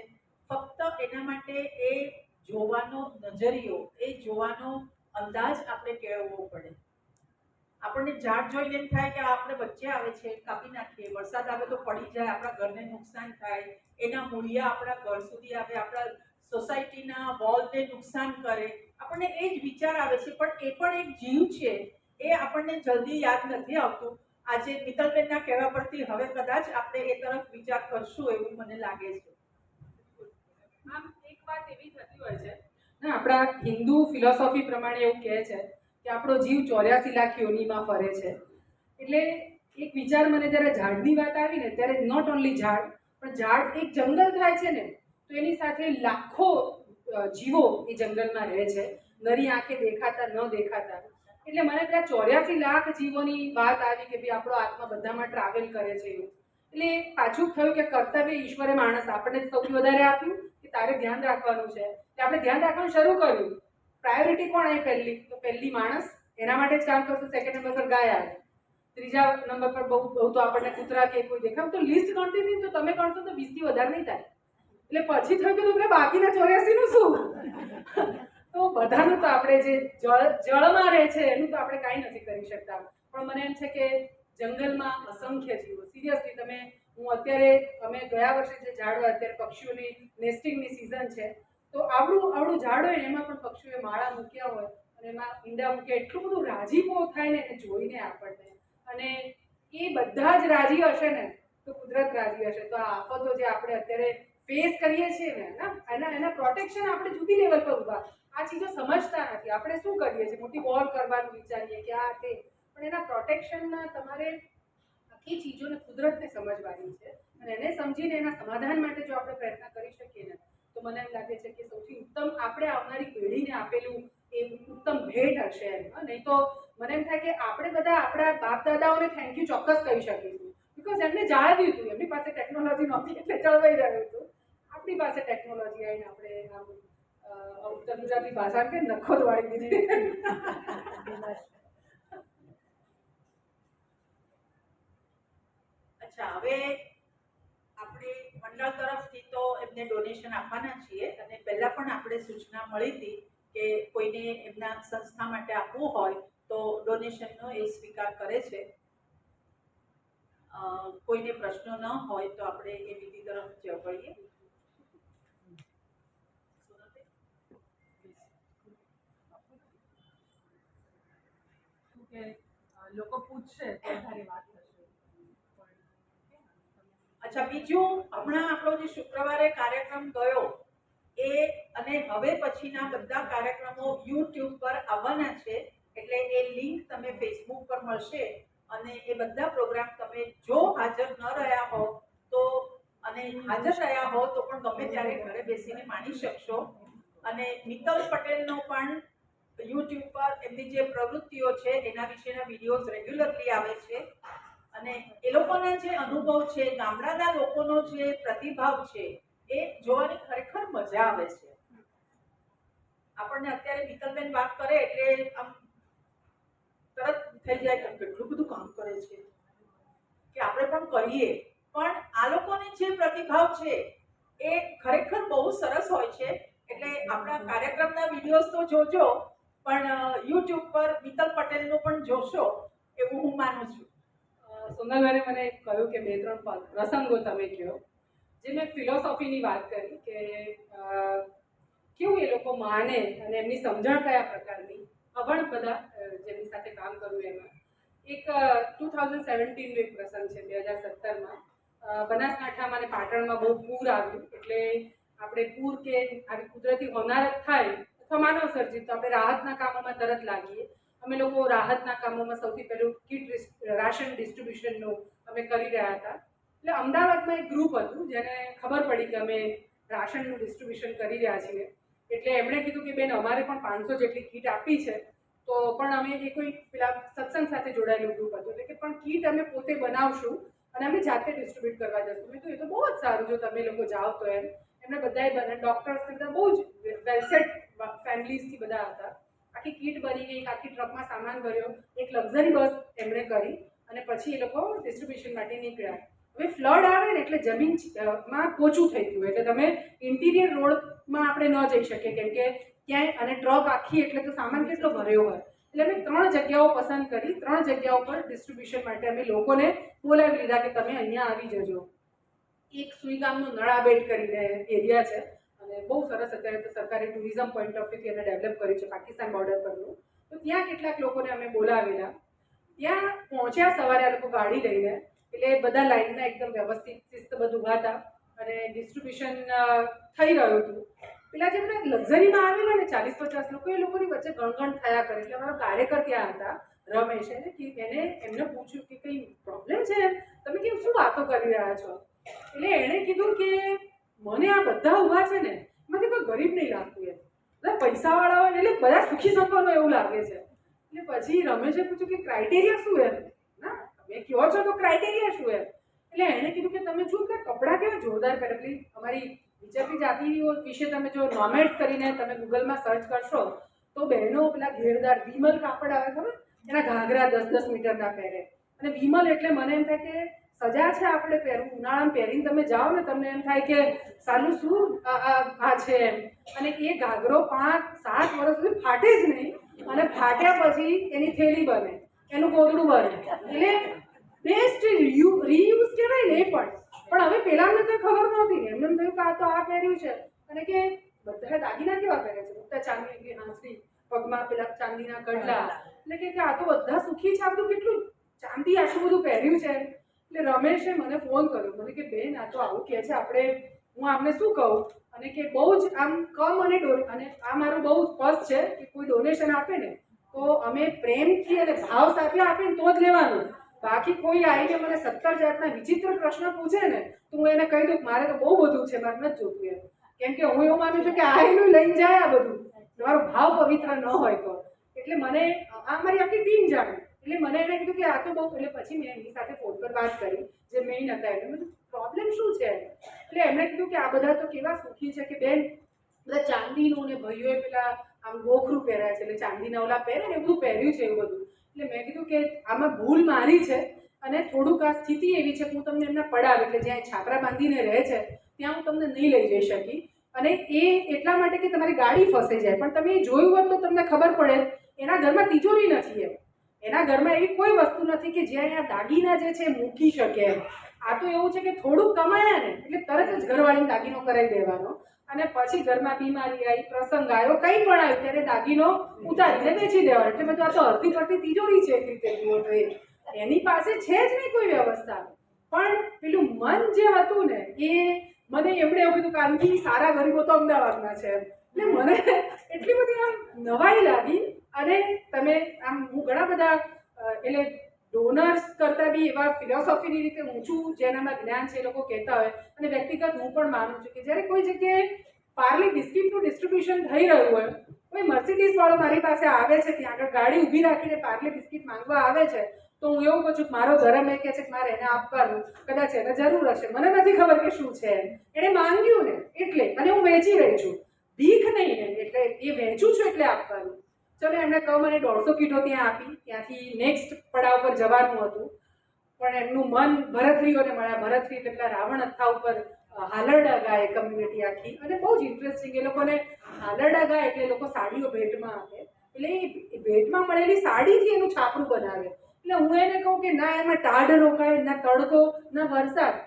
ફક્ત એના માટે એ જોવાનો નજરિયો, એ જોવાનો અંદાજ આપણે કેળવવો પડે. આપણને ઝાડ જોઈને એમ થાય કે આપણે વચ્ચે આવે છે, કાપી નાખીએ, વરસાદ આવે તો પડી જાય, આપણા ઘરને નુકસાન થાય, એના મૂળિયા આપણા ઘર સુધી આવે, આપણા સોસાયટીના વોલને નુકસાન કરે, આપણને એ જ વિચાર આવે છે. પણ એ પણ એક જીવ છે, એ આપણને જલ્દી યાદ નથી આવતું. આજે મિત્તલબેનના કહેવા પરથી હવે કદાચ આપણે એ તરફ વિચાર કરશું એવું મને લાગે છે. આમ એક વાત એવી થતી હોય છે ને, આપણા હિન્દુ ફિલોસોફી પ્રમાણે એવું કહે છે કે આપણો જીવ 84 લાખ યોનિમાં ફરે છે. એટલે એક વિચાર મને જ્યારે ઝાડની વાત આવી ને, ત્યારે નોટ ઓનલી ઝાડ, પણ ઝાડ એક જંગલ થાય છે ને, તો એની સાથે લાખો જીવો એ જંગલમાં રહે છે, નરી આંખે દેખાતા ન દેખાતા. એટલે મને ત્યાં 84 લાખ જીવોની વાત આવી કે ભાઈ આપણો આત્મા બધામાં ટ્રાવેલ કરે છે એવું. એટલે પાછું થયું કે કર્તવ્ય ઈશ્વરે માણસ આપણને સૌથી વધારે આપ્યું કે તારે ધ્યાન રાખવાનું છે, એટલે આપણે ધ્યાન રાખવાનું શરૂ કર્યું. પ્રાયોરિટી કોણ આવી પહેલી? તો પહેલી માણસ, એના માટે જ કામ કરશું. સેકન્ડ નંબર પર ગાય આવે, ત્રીજા નંબર પર બહુ તો આપણને કૂતરા કે કોઈ દેખાવ. તો લિસ્ટ ગણતી હતી તો તમે ગણશો તો 20 થી વધારે નહીં થાય. એટલે પછી થયું કે તમને બાકીના 84 નું શું? તો બધાનું તો આપણે જે જળમાં રહે છે એનું તો આપણે કાંઈ નથી કરી શકતા. પણ મને એમ છે કે જંગલમાં અસંખ્ય જીવો, સિરિયસલી તમે, હું અત્યારે અમે ગયા વર્ષે જે ઝાડ હોય, અત્યારે પક્ષીઓની નેસ્ટિંગની સિઝન છે, તો આવડું ઝાડ હોય એમાં પણ પક્ષીઓએ માળા મૂક્યા હોય અને એમાં ઈંડા મૂક્યા. એટલું બધું રાજીપો થાય ને એને જોઈને આપણને. અને એ બધા જ રાજી હશે ને તો કુદરત રાજી હશે. તો આ આફતો જે આપણે અત્યારે ફેસ કરીએ છીએ ને, એના પ્રોટેક્શન આપણે જુદી લેવલ પર ઊભા. આ ચીજો સમજતા નથી. આપણે શું કરીએ છીએ, મોટી વોર કરવાનું વિચારીએ કે આ તે, પણ એના પ્રોટેક્શનમાં તમારે આખી ચીજોને, કુદરતને સમજવાની છે. અને એને સમજીને એના સમાધાન માટે જો આપણે પ્રયત્ન કરી શકીએ ને, તો મને એમ લાગે છે કે સૌથી ઉત્તમ આપણે આવનારી પેઢીને આપેલું એ ઉત્તમ ભેટ હશે એમ. નહીં તો મને એમ થાય કે આપણે બધા આપણા બાપ દાદાઓને થેન્ક યુ ચોક્કસ કહી શકીશું, બિકોઝ એમને જાળવ્યું હતું. એમની પાસે ટેકનોલોજી નહોતી એટલે જળવાઈ રહ્યું હતું. આપણી પાસે ટેકનોલોજી આવીને આપણે ઉત્તર ગુજરાતી ભાષા કે નખો દોડી દીધી. અચ્છા, હવે આપણે મંડળ તરફથી તો એમને ડોનેશન આપવાના છીએ, અને પહેલા પણ આપણે સૂચના મળી હતી કે કોઈને એમના સંસ્થા માટે આપવું હોય તો ડોનેશનનો એ સ્વીકાર કરે છે. કોઈને પ્રશ્નો ન હોય તો આપણે એ વિધિ તરફ વળીએ. લોકો પૂછશે તો વધારે વાત થશે. અચ્છા, બીજું, હમણાં આપણો જે શુક્રવારે કાર્યક્રમ ગયો એ, અને હવે પછીના બધા કાર્યક્રમો યુટ્યુબ પર આવવાના છે. એટલે એ લિંક તમે ફેસબુક પર મળશે, અને એ બધા પ્રોગ્રામ તમે જો હાજર ન રહ્યા હો તો, અને હાજર રહ્યા હો તો પણ ગમે ત્યારે ઘરે બેસીને માણી શકશો. અને મિત્તલ પટેલનો પણ યુટ્યુબ પર એમની જે પ્રવૃત્તિઓ છે એના વિશેના વિડીયોઝ રેગ્યુલરલી આવે છે. અને એ લોકોના જે અનુભવ છે, ગામડાના લોકોનો જે પ્રતિભાવ છે, એ જોવાની ખરેખર મજા આવે છે. આપણને અત્યારે મિત્તલબેન વાત કરે એટલે આમ તરત થઈ જાય કે કેટલું બધું કામ કરે છે કે આપણે પણ કરીએ. પણ આ લોકોને જે પ્રતિભાવ છે એ ખરેખર બહુ સરસ હોય છે. એટલે આપણા કાર્યક્રમના વિડીયોઝ તો જોજો, પણ યુટ્યુબ પર મિત્તલ પટેલનું પણ જોશો એવું હું માનું છું. સોનલભાઈને મને કહ્યું કે 2-3 પ્રસંગો તમે કહો. જે મેં ફિલોસોફીની વાત કરી કે કેવું એ લોકો માને અને એમની સમજણ કયા પ્રકારની, અભણ બધા જેમની સાથે કામ કરવું એમાં, એક 2017નો એક પ્રસંગ છે, 2017માં બનાસકાંઠામાં અને પાટણમાં બહુ પૂર આવ્યું. એટલે આપણે પૂર કે આવી કુદરતી હોનારત થાય અથવા માનવ સર્જિત, તો આપણે રાહતના કામોમાં તરત લાગીએ. અમે લોકો રાહતના કામોમાં સૌથી પહેલું રાશન ડિસ્ટ્રીબ્યુશનનું અમે કરી રહ્યા હતા. એટલે અમદાવાદમાં એક ગ્રુપ હતું જેને ખબર પડી કે અમે રાશનનું ડિસ્ટ્રીબ્યુશન કરી રહ્યા છીએ. એટલે એમણે કીધું કે બેન, અમારે પણ 500 જેટલી કીટ આપી છે, તો પણ અમે એ કોઈ પેલા સત્સંગ સાથે જોડાયેલું ગ્રુપ હતું, એટલે કે પણ કીટ અમે પોતે બનાવશું અને અમે જાતે ડિસ્ટ્રીબ્યુટ કરવા જશું. મેં તો એ તો બહુ જ સારું, જો તમે લોકો જાઓ તો. એમને બધાએ બને ડૉક્ટર્સ બધા બહુ જ વેલસેટ ફેમિલીઝથી બધા હતા. આખી કીટ બની ગઈ, આખી ટ્રકમાં સામાન ભર્યો, એક લક્ઝરી બસ એમણે કરી અને પછી એ લોકો ડિસ્ટ્રીબ્યુશન માટે નીકળ્યા. હવે ફ્લડ આવે ને એટલે જમીનમાં પોચું થઈ ગયું, એટલે તમે ઇન્ટિરિયર રોડમાં આપણે ન જઈ શકીએ, કેમ કે ક્યાંય, અને ટ્રક આખી એટલે તો સામાન કેટલો ભર્યો હોય. એટલે અમે 3 જગ્યાઓ પસંદ કરી. 3 જગ્યાઓ પર ડિસ્ટ્રીબ્યુશન માટે અમે લોકોને બોલાવી લીધા કે તમે અહીંયા આવી જજો. એક સુઈગામનો નળાબેટ કરીને એરિયા છે અને બહુ સરસ, અત્યારે તો સરકારે ટુરિઝમ પોઈન્ટ ઓફ વ્યૂથી એને ડેવલપ કર્યું છે, પાકિસ્તાન બોર્ડર પરનું. તો ત્યાં કેટલાક લોકોને અમે બોલાવેલા. ત્યાં પહોંચ્યા સવારે આ લોકો ગાડી લઈને, એટલે બધા લાઈનના એકદમ વ્યવસ્થિત શિસ્તબદ્ધ ઊભા હતા અને ડિસ્ટ્રીબ્યુશન થઈ રહ્યું હતું. પેલા જે બધા લક્ઝરીમાં આવેલા ને 40-50 લોકો, એ લોકોની વચ્ચે ગણગણ થયા કરે. એટલે અમારો કાર્યકર ત્યાં હતા, રમેશ, એને એમને પૂછ્યું કે કંઈ પ્રોબ્લેમ છે, તમે કેમ શું વાતો કરી રહ્યા છો? એટલે એણે કીધું કે મને આ બધા ઊભા છે ને, એમાંથી કોઈ ગરીબ નહીં લાગતું, બધા પૈસાવાળા હોય ને, એટલે બધા સુખી સંપન્ન એવું લાગે છે. એટલે પછી રમેશે પૂછ્યું કે ક્રાઇટેરિયા શું એમ? ના, તમે કહો છો તો ક્રાઇટેરિયા શું એમ? એટલે એણે કીધું કે તમે જુઓ કે કપડાં કેવા જોરદાર પહેરે. પેલી અમારી બીજાપી જાતિઓ વિશે તમે જો નોમેડ કરીને તમે ગૂગલમાં સર્ચ કરશો તો બહેનો પેલા ઘેરદાર વિમલ કાપડ આવે, ખબર? એના ઘાઘરા 10-10 મીટરના પહેરે. અને વિમલ એટલે મને એમ થાય કે સજા છે આપણે પહેરવું. ઉનાળામાં પહેરીને તમે જાઓ ને, તમને એમ થાય કે સાલું શું આ છે એમ. અને એ ઘાઘરો 5-7 વર્ષ સુધી ફાટે જ નહીં, અને ફાટ્યા પછી એની થેલી બને, એનું ગોદડું બને. એટલે બેસ્ટ રીયુઝ કહેવાય ને એ પણ હવે પેલાને તો ખબર નહોતી. એમને એમ થયું કે આ તો આ પહેર્યું છે, અને કે બધા દાગીના કેવા પહેરે છે, બધા ચાંદીની હાંસરી, પગમાં પેલા ચાંદીના કડલા. એટલે કે આ તો બધા સુખી છે, આ બધું કેટલું ચાંદી આટલું બધું પહેર્યું છે. એટલે રમેશે મને ફોન કર્યો, મને કે બેન, આ તો આવું કહે છે, આપણે, હું આમને શું કહું? અને કે બહુ જ આમ કમ અને આ મારું બહુ સ્પષ્ટ છે કે કોઈ ડોનેશન આપે ને તો અમે પ્રેમથી અને ભાવ સાથે આપે ને તો જ લેવાનું. બાકી કોઈ આવીને મને 17 જાતના વિચિત્ર પ્રશ્ન પૂછે ને તો હું એને કહી દઉં મારે તો બહુ બધું છે, મારે નથી જોતું એમ. કેમ કે હું એવું માનું છું કે આ એનું લઈને જાય આ બધું, તમારો ભાવ પવિત્ર ન હોય તો. એટલે મને આ મારી આખી ટીમ જાણે. એટલે મને એને કીધું કે આ તો બહુ. એટલે પછી મેં એમની સાથે ફોન પર વાત કરી, જે મેઇન હતા. એટલે મેં પ્રોબ્લેમ શું છે? એટલે એમણે કીધું કે આ બધા તો કેવા સુખી છે કે બેન, બધા ચાંદીનું, ને ભાઈઓએ પેલા આમ ગોખરું પહેર્યા છે, એટલે ચાંદીના ઓલા પહેરે ને એ બધું પહેર્યું છે એવું બધું. એટલે મેં કીધું કે આમાં ભૂલ મારી છે, અને થોડુંક આ સ્થિતિ એવી છે કે હું તમને એમના પડાવ, એટલે જ્યાં છાપરા બાંધીને રહે છે ત્યાં હું તમને નહીં લઈ જઈ શકી. અને એ એટલા માટે કે તમારી ગાડી ફસાઈ જાય. પણ તમે જોયું હોત તો તમને ખબર પડે, એના ઘરમાં તિજોરી નથી એમ. એના ઘરમાં એવી કોઈ વસ્તુ નથી કે જ્યાં અહીંયા દાગીના જે છે મૂકી શકે એમ. આ તો એવું છે કે થોડુંક કમાયા ને એટલે તરત જ ઘરવાળીને દાગીનો કરાવી દેવાનો, અને પછી ઘરમાં બીમારી આવી, પ્રસંગ આવ્યો, કંઈ પણ આવ્યું ત્યારે દાગીનો ઉતારીને વેચી દેવાનો. એટલે બધું આ તો અડધી પડતી તિજોરી છે એક રીતે જુઓ તો. એની પાસે છે જ નહીં કોઈ વ્યવસ્થા. પણ પેલું મન જે હતું ને એ મને એમણે એવું કીધું કે આનાથી સારા ગરીબો તો અમદાવાદના છે. એટલે મને એટલી બધી આમ નવાઈ લાગી. અને તમે આમ, હું ઘણા બધા એટલે ડોનર્સ કરતાં બી એવા ફિલોસોફીની રીતે ઊંચું જેનામાં જ્ઞાન છે એ લોકો કહેતા હોય, અને વ્યક્તિગત હું પણ માનું છું કે જ્યારે કોઈ જગ્યાએ પાર્લે બિસ્કિટનું ડિસ્ટ્રીબ્યુશન થઈ રહ્યું હોય, કોઈ મર્સિડીઝવાળો મારી પાસે આવે છે, ત્યાં આગળ ગાડી ઊભી રાખીને પાર્લે બિસ્કિટ માંગવા આવે છે, તો હું એવું કહું છું કે મારો ધર્મ એ કહે છે કે મારે એને આપવાનું, કદાચ એને જરૂર હશે, મને નથી ખબર કે શું છે. એણે માંગ્યું ને એટલે, અને હું વેચી રહી છું, ભીખ નહીં એમ. એટલે એ વેચું છું એટલે આપવાનું. ચલો, એમણે કહું મને 150 કીટો ત્યાં આપી. ત્યાંથી નેક્સ્ટ પડાવ પર જવાનું હતું, પણ એમનું મન ભરતરીઓને મળ્યા. ભરતરી એટલે પેલા રાવણ અથા ઉપર હાલરડા ગાય કમ્યુનિટી આખી, અને બહુ જ ઇન્ટરેસ્ટિંગ. એ લોકોને હાલરડા ગાય એટલે એ લોકો સાડીઓ ભેટમાં આપે, એટલે એ ભેટમાં મળેલી સાડીથી એનું છાપરું બનાવે. એટલે હું એને કહું કે ના, એમાં ટાઢ રોકાય, ના તડકો, ના વરસાદ,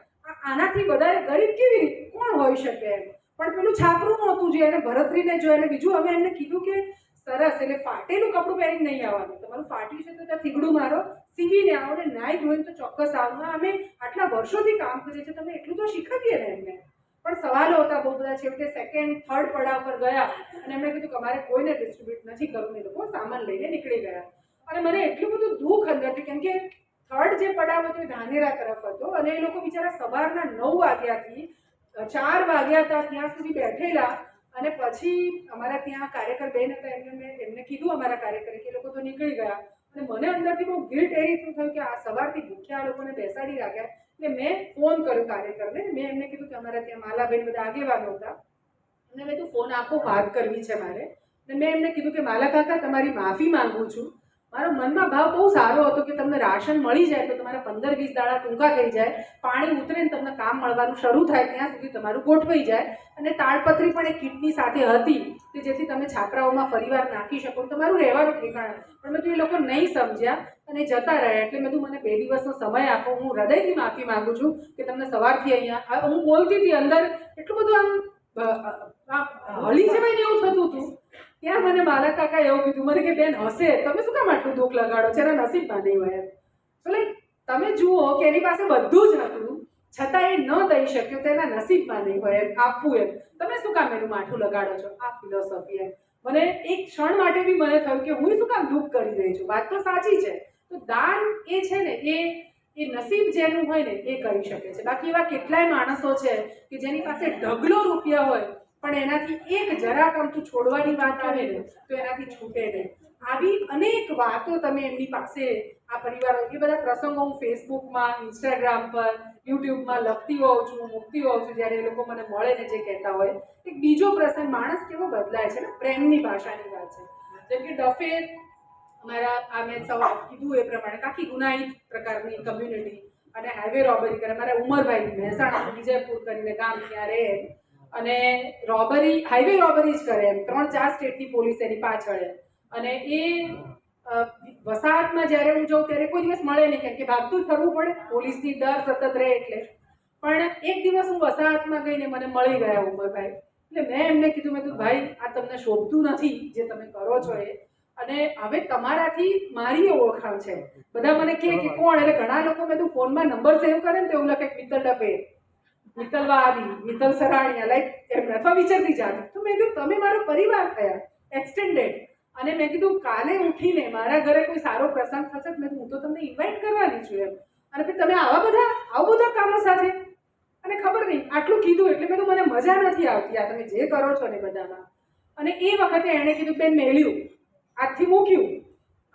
આનાથી વધારે ગરીબ કેવી રીતે કોણ હોઈ શકે એમ. પણ પેલું છાપરું નહોતું જે એને ભરતરીને જો. એને બીજું હવે એમને કીધું કે સરસ, એટલે ફાટેલું કપડું પહેરીને નહીં આવવાનું, તમારું ફાટ્યું છે તો ત્યાં થીગડું મારો, સીવીને આવો ને નાઈ ધોઈને તો ચોક્કસ આવો. અમે આટલા વર્ષોથી કામ કરીએ છીએ, તમે એટલું તો શીખવીએ ને એમને. પણ સવાલો હતા બહુ બધા. છેવટે સેકન્ડ થર્ડ પડાવ પર ગયા અને એમણે કીધું કે અમારે કોઈને ડિસ્ટ્રીબ્યુટ નથી કરવું. એ લોકો સામાન લઈને નીકળી ગયા. અને મને એટલું બધું દુઃખ અંદરથી, કેમ કે થર્ડ જે પડાવ હતો એ ધાનેરા તરફ હતો અને એ લોકો બિચારા સવારના 9 વાગ્યાથી 4 વાગ્યા હતા ત્યાં સુધી બેઠેલા. અને પછી અમારા ત્યાં કાર્યકર બેન હતા, એમને કીધું અમારા કાર્યકરે કે એ લોકો તો નીકળી ગયા. અને મને અંદરથી બહુ ગિલ્ટ એ રીતનું થયું કે આ સવારથી ભૂખ્યા આ લોકોને બેસાડી રાખ્યા. એટલે મેં ફોન કર્યો કાર્યકરને. મેં એમને કીધું કે અમારા ત્યાં માલાબેન બધા આગેવાનો હતા અને મેં તું ફોન આપો, વાત કરવી છે મારે. અને મેં એમને કીધું કે માલા કાકા તમારી માફી માંગુ છું. મારો મનમાં ભાવ બહુ સારો હતો કે તમને રાશન મળી જાય તો તમારા 15-20 દાડા ટૂંકા થઈ જાય, પાણી ઉતરે ને તમને કામ મળવાનું શરૂ થાય ત્યાં સુધી તમારું ગોઠવાઈ જાય. અને તાળપત્રી પણ એ કીટની સાથે હતી કે જેથી તમે છાપરાઓમાં ફરીવાર નાખી શકો, તમારું રહેવાનું ઠેકાણ. પણ મેં તો એ લોકો નહીં સમજ્યા અને જતા રહ્યા. એટલે મેં મને 2 દિવસનો સમય આપો. હું હૃદયથી માફી માંગુ છું કે તમને સવારથી અહીંયા હું બોલતી હતી અંદર એટલું બધું આમ હળી જવાય ને એવું થતું હતું. ત્યાં મને મારા કાકા એવું કીધું મને કે બેન હશે, તમે શું કામ આટલું દુઃખ લગાડો છો, એના નસીબમાં નહીં હોય એમ. એટલે તમે જુઓ કે એની પાસે બધું જ હતું છતાં એ ન દઈ શક્યો તો એના નસીબમાં નહીં હોય એમ આપવું એમ. તમે શું કામ એનું માઠું લગાડો છો? આ ફિલોસોફી એમ. મને એક ક્ષણ માટે બી મને થયું કે હું શું કામ દુઃખ કરી રહી છું. વાત તો સાચી છે. તો દાન એ છે ને એ નસીબ જેનું હોય ને એ કરી શકે છે. બાકી એવા કેટલાય માણસો છે કે જેની પાસે ઢગલો રૂપિયા હોય પણ એનાથી એક જરાક આમતું છોડવાની વાત આવે ને તો એનાથી છૂટે નહીં. આવી અનેક વાતો તમે એમની પાસે આ પરિવારો, એ બધા પ્રસંગો હું ફેસબુકમાં, ઇન્સ્ટાગ્રામ પર, યુટ્યુબમાં લખતી હોઉં છું, મૂકતી હોઉં છું. જ્યારે એ લોકો મને મળે ને જે કહેતા હોય. એક બીજો પ્રસંગ, માણસ કેવો બદલાય છે ને, પ્રેમની ભાષાની વાત છે. જેમ કે ડફે અમારા આ મેં સૌ કીધું એ પ્રમાણે આખી ગુનાહિત પ્રકારની કમ્યુનિટી અને હાઈવે રોબરી કરે. મારા ઉમરભાઈ મહેસાણા વિજયપુર કરીને ગામ ત્યાં રહે અને હાઈવે રોબરી જ કરે એમ. 3-4 સ્ટેટની પોલીસ એની પાછળ. અને એ વસાહતમાં જ્યારે હું જાઉં ત્યારે કોઈ દિવસ મળે નહીં, કેમ કે ભાગતું ફરવું પડે, પોલીસની ડર સતત રહે એટલે. પણ એક દિવસ હું વસાહતમાં ગઈને મને મળી ગયા ઉમરભાઈ. એટલે મેં એમને કીધું, મેં કીધું ભાઈ આ તમને શોભતું નથી જે તમે કરો છો એ, અને હવે તમારાથી મારી ઓળખાણ છે. બધા મને કહે કે કોણ, એટલે ઘણા લોકો મેં તું ફોનમાં નંબર સેવ કરે ને તો એવું લખે મિત્તલ ડબે, મિત્તલ વાદી, મિત્તલ સરાણીયા, લાઈક એમ અથવા વિચારતી જાતી. તો મેં કીધું તમે મારો પરિવાર થયા, એક્સટેન્ડેડ. અને મેં કીધું કાલે ઉઠીને મારા ઘરે કોઈ સારો પ્રસંગ થશે મેં હું તો તમને ઇન્વાઇટ કરવાની છું એમ. અને પછી તમે આવા બધા કામો સાથે, અને ખબર નહીં આટલું કીધું એટલે મેં તો મને મજા નથી આવતી આ તમે જે કરો છો ને બધામાં. અને એ વખતે એણે કીધું બેન મેલ્યું, આજથી મૂક્યું.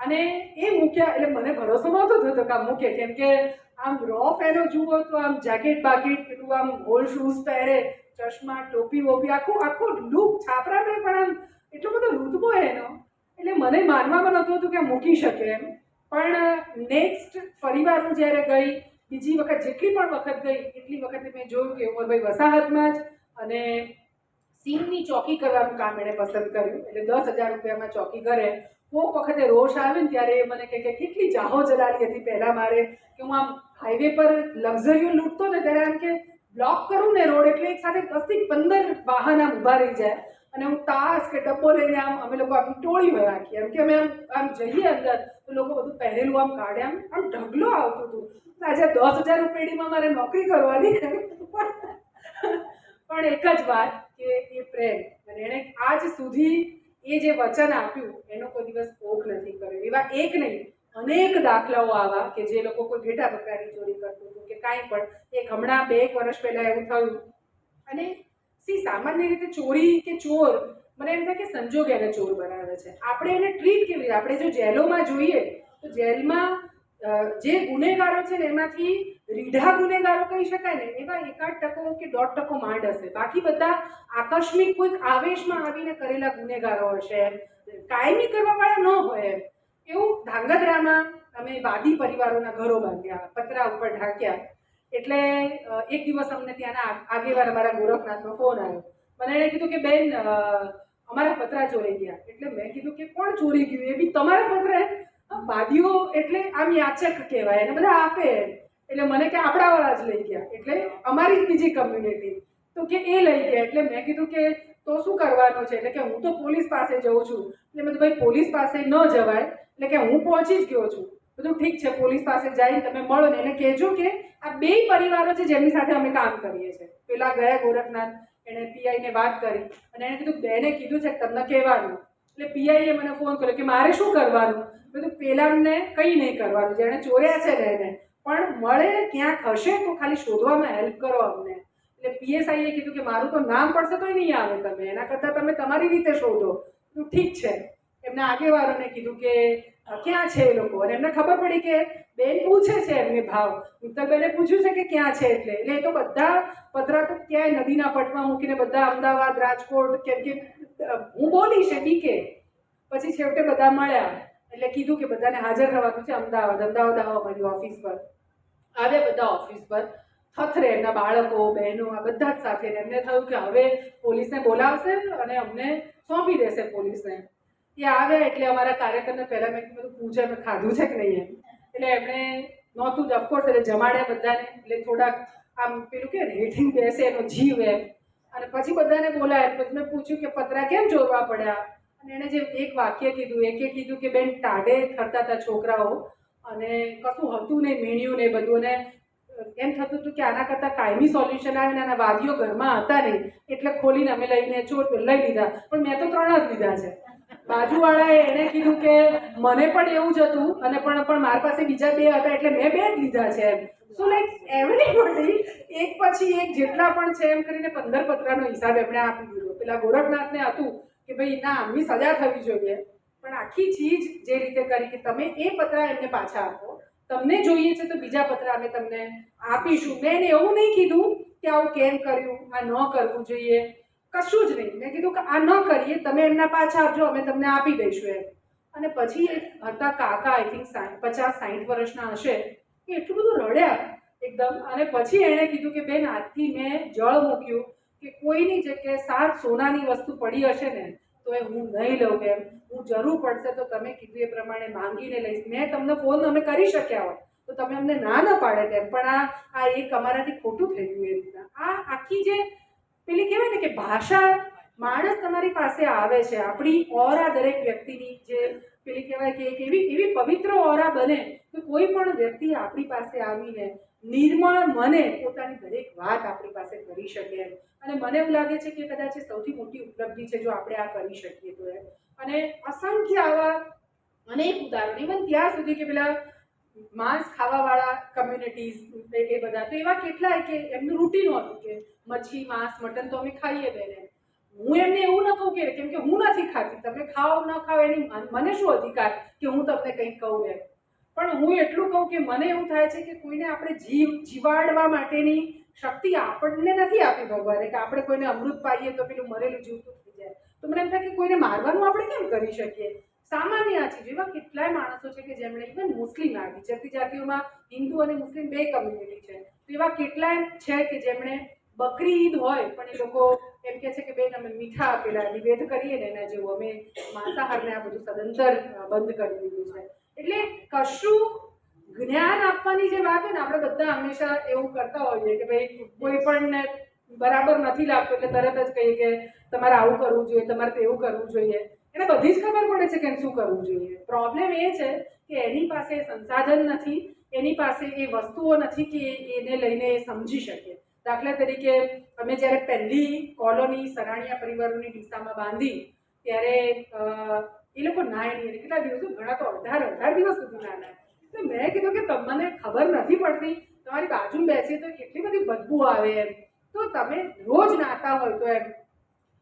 અને એ મૂક્યા એટલે મને ભરોસો નહોતો થતો કે આમ મૂકે, કેમ કે આમ રફ એનો જુઓ તો આમ જેકેટ બાકેટ પેલું આમ ગોલ શૂઝ પહેરે, ચશ્મા, ટોપી વોપી, આખું લુક છાપરા પર પણ આમ એટલો બધો રૂતબો એનો. એટલે મને માનવામાં નહોતું હતું કે મૂકી શકે એમ. પણ નેક્સ્ટ ફરીવાર હું જ્યારે ગઈ, બીજી વખત જેટલી પણ વખત ગઈ એટલી વખતે મેં જોયું કે ઉમરભાઈ વસાહતમાં જ અને સીમની ચોકી કરવાનું કામ એણે પસંદ કર્યું. એટલે 10,000 રૂપિયામાં ચોકી કરે. કોઈક વખતે રોષ આવે ને ત્યારે એ મને કહે કે કેટલી જાહો જલાલી હતી પહેલાં મારે, કે હું આમ હાઈવે પર લક્ઝરીઓ લૂંટતો ને ત્યારે આમ કે બ્લોક કરું ને રોડ એટલે એક સાથે 10 થી 15 વાહન આમ ઊભા રહી જાય અને હું તાસ કે ડબ્બો લઈને આમ અમે લોકો આપણી ટોળી હોય આખી, એમ કે અમે આમ જઈએ અંદર તો લોકો બધું પહેરેલું આમ કાઢે, આમ ઢગલો આવતું હતું. આજે 10,000 રૂપિયામાં મારે નોકરી કરવાની પણ એક જ વાત કે એ પ્રેમ. અને એણે આજ સુધી એ જે વચન આપ્યું એનો કોઈ દિવસ ભોગ નથી કર્યો. એવા એક નહીં અનેક દાખલાઓ આવા કે જે લોકો કોઈ ઘેટા બકરાની ચોરી કરતું હતું કે કાંઈ પણ. એક હમણાં 2 વર્ષ પહેલાં એવું થયું. અને સામાન્ય રીતે ચોરી કે ચોર મને એમ થાય કે સંજોગ એને ચોર બનાવે છે. આપણે એને ટ્રીટ કેવી રીતે, આપણે જો જેલોમાં જોઈએ તો જેલમાં જે ગુનેગારો છે ને એમાંથી રીઢા ગુનેગારો કહી શકાય ને એવા 1-8% કે 1.5% માંડ હશે. બાકી બધા આકસ્મિક કોઈક આવેશમાં આવીને કરેલા ગુનેગારો હશે, કાયમી કરવાવાળા ન હોય એમ. એવું ધાંગધ્રામાં અમે વાદી પરિવારોના ઘરો બાંધ્યા, પતરા ઉપર ઢાંક્યા. એટલે એક દિવસ અમને ત્યાંના આગેવાન અમારા ગોરખનાથનો ફોન આવ્યો. મને એણે કીધું કે બેન અમારા પતરા ચોરી ગયા. એટલે મેં કીધું કે કોણ ચોરી ગયું? એ બી તમારા પતરા? વાદીઓ એટલે આમ યાચક કહેવાય અને બધા આપે. એટલે મને કે આપણાવાળા જ લઈ ગયા, એટલે અમારી જ બીજી કમ્યુનિટી. તો કે એ લઈ ગયા. એટલે મેં કીધું કે તો શું કરવાનું છે? એટલે કે હું તો પોલીસ પાસે જઉં છું. એટલે મેં કીધું ભાઈ પોલીસ પાસે ન જવાય, એટલે કે હું પહોંચી જ ગયો છું. બધું ઠીક છે, પોલીસ પાસે જઈને તમે મળો ને એને કહેજો કે આ બે પરિવારો છે જેમની સાથે અમે કામ કરીએ છીએ. પેલા ગયા ગોરખનાથ, એણે પીઆઈને વાત કરી અને એણે કીધું બેને કીધું છે કે તમને કહેવાનું. એટલે પીઆઈએ મને ફોન કર્યો કે મારે શું કરવાનું. બધું પેલાને કંઈ નહીં કરવાનું, જેણે ચોર્યા છે ને એને પણ મળે ક્યાંક હશે તો ખાલી શોધવામાં હેલ્પ કરો અમને. એટલે પીએસઆઈએ કીધું કે મારું તો નામ પડશે તોય નહીં આવે, તમે એના કરતાં તમે તમારી રીતે શોધો. તો ઠીક છે. એમના આગેવાનોને કીધું કે ક્યાં છે એ લોકો, અને એમને ખબર પડી કે બેન પૂછે છે એમને ભાવ. મિત્તલબેને પૂછ્યું છે કે ક્યાં છે, એટલે એ તો બધા પતરા તો ક્યાંય નદીના પટમાં મૂકીને બધા અમદાવાદ, રાજકોટ, કેમ કે હું બોલીશ એ બીકે. પછી છેવટે બધા મળ્યા એટલે કીધું કે બધાને હાજર થવાનું છે અમદાવાદ આવો અમારી ઓફિસ પર. આવે બધા ઓફિસ પર થથરે, એમના બાળકો, બહેનો, આ બધા જ સાથે. એમને થયું કે હવે પોલીસને બોલાવશે અને અમને સોંપી દેશે પોલીસને. એ આવ્યા એટલે અમારા કાર્યકરને પહેલાં મેં બધું પૂછે મેં ખાધું છે કે નહીં એમ. એટલે એમણે નહોતું જ ઓફકોર્સ, એટલે જમાડ્યા બધાને. એટલે થોડાક આમ પેલું કે ને હેઠીને બેસે એનો જીવ એમ. અને પછી બધાને બોલાય. પછી મેં પૂછ્યું કે પતરા કેમ ચોરવા પડ્યા. અને એણે જે એક વાક્ય કીધું, એકે કીધું કે બેન ટાઢે ફરતા હતા છોકરાઓ અને કશું હતું નહીં, મેણ્યું ને બધું, અને એમ થતું હતું કે આના કરતાં કાયમી સોલ્યુશન આવે ને આના વાદીઓ ઘરમાં હતા નહીં એટલે ખોલીને અમે લઈને લઈ લીધા. પણ મેં તો 3 જ લીધા છે. બાજુવાળાએ એણે કીધું કે મને પણ એવું જ હતું અને પણ મારી પાસે બીજા 2 હતા એટલે મેં 2 જ લીધા છે એમ. સો લાઈક એવરીબડી એક પછી એક જેટલા પણ છે એમ કરીને 15 પતરાનો હિસાબ એમણે આપી દીધો. પેલા ગોરખનાથને હતું કે ભાઈ ના આમની સજા થવી જોઈએ, પણ આખી ચીજ જે રીતે કરી કે તમે એ પતરા એમને પાછા આપો, તમને જોઈએ છે તો બીજા પતરા અમે તમને આપીશું. મેં એને એવું નહીં કીધું કે આવું કેમ કર્યું, આ ન કરવું જોઈએ, કશું જ નહીં. મેં કીધું કે આ ન કરીએ, તમે એમના પાછા આપજો, અમે તમને આપી દઈશું એમ. અને પછી એક હતા કાકા, આઈ થિંક 50-60 વર્ષના હશે, એ એટલું બધું રડ્યા એકદમ. અને પછી એણે કીધું કે બેન આજથી મેં જળ મૂક્યું કે કોઈની જગ્યાએ 7 સોનાની વસ્તુ પડી હશે ને તો એ હું નહીં લઉં એમ. હું જરૂર પડશે તો તમે કીધું એ પ્રમાણે માંગીને લઈશ. મેં તમને ફોન અમે કરી શક્યા હોત તો તમે અમને ના પાડે તેમ, પણ આ એક અમારાથી ખોટું થઈ ગયું. એ રીતના આ આખી જે પેલી કહેવાય ને કે ભાષા, માણસ તમારી પાસે આવે છે, આપણી ઓરા દરેક વ્યક્તિની જે પેલી કહેવાય કે એક એવી પવિત્ર ઓરા બને કે કોઈ પણ વ્યક્તિ આપણી પાસે આવીને નિર્મળ મને પોતાની દરેક વાત આપણી પાસે કરી શકે એમ. અને મને એવું લાગે છે કે કદાચ એ સૌથી મોટી ઉપલબ્ધિ છે જો આપણે આ કરી શકીએ તો એમ. અને અસંખ્ય આવા અનેક ઉદાહરણ, ઇવન ત્યાં સુધી કે પેલા માંસ ખાવાવાળા કમ્યુનિટીઝ એ બધા તો એવા કેટલાય કે એમનું રૂટીન હતું કે મચ્છી, માંસ, મટન તો અમે ખાઈએ બેને. હું એમને એવું ન કહું કે કેમ કે હું નથી ખાતી, તમે ખાઓ ન ખાઓ એની મને શું અધિકાર કે હું તમને કંઈક કહું એમ. પણ હું એટલું કહું કે મને એવું થાય છે કે કોઈને આપણે જીવાડવા માટેની શક્તિ આપણને નથી આપી ભગવાને, કે આપણે કોઈને અમૃત પાઈએ તો પેલું મરેલું જીવતું થઈ જાય. તો મને એમ થાય કે કોઈને મારવાનું આપણે કેમ કરી શકીએ. સામાન્ય આ ચીજ એવા કેટલાય માણસો છે કે જેમણે, ઇવન મુસ્લિમ આ વિચરતી જાતિઓમાં હિન્દુ અને મુસ્લિમ 2 કમ્યુનિટી છે, તો એવા કેટલાય છે કે જેમણે બકરી ઈદ હોય પણ એ લોકો એમ કહે છે કે બેન અમે મીઠા પેલા નિવેદ કરીએ ને એના જેવું, અમે માંસાહારને આ બધું સદંતર બંધ કરી દીધું છે. એટલે કશું જ્ઞાન આપવાની જે વાત હોય ને, આપણે બધા હંમેશા એવું કરતા હોઈએ કે ભાઈ કોઈ પણને બરાબર નથી લાગતું એટલે તરત જ કહીએ કે તમારે આવું કરવું જોઈએ, તમારે તેવું કરવું જોઈએ. એને બધી જ ખબર પડે છે કે શું કરવું જોઈએ. પ્રોબ્લેમ એ છે કે એની પાસે સંસાધન નથી, એની પાસે એ વસ્તુઓ નથી કે એને લઈને એ સમજી શકે. દાખલા તરીકે અમે જ્યારે પહેલી કોલોની સરાણીયા પરિવારોની દિશામાં બાંધી ત્યારે એ લોકો નાય નહીં, કેટલા દિવસો, ઘણા તો 18 દિવસ સુધી ના નાય. તો મેં કીધું કે તમને ખબર નથી પડતી, તમારી બાજુમાં બેસીએ તો કેટલી બધી બદબુ આવે એમ, તો તમે રોજ નાતા હોય તો એમ.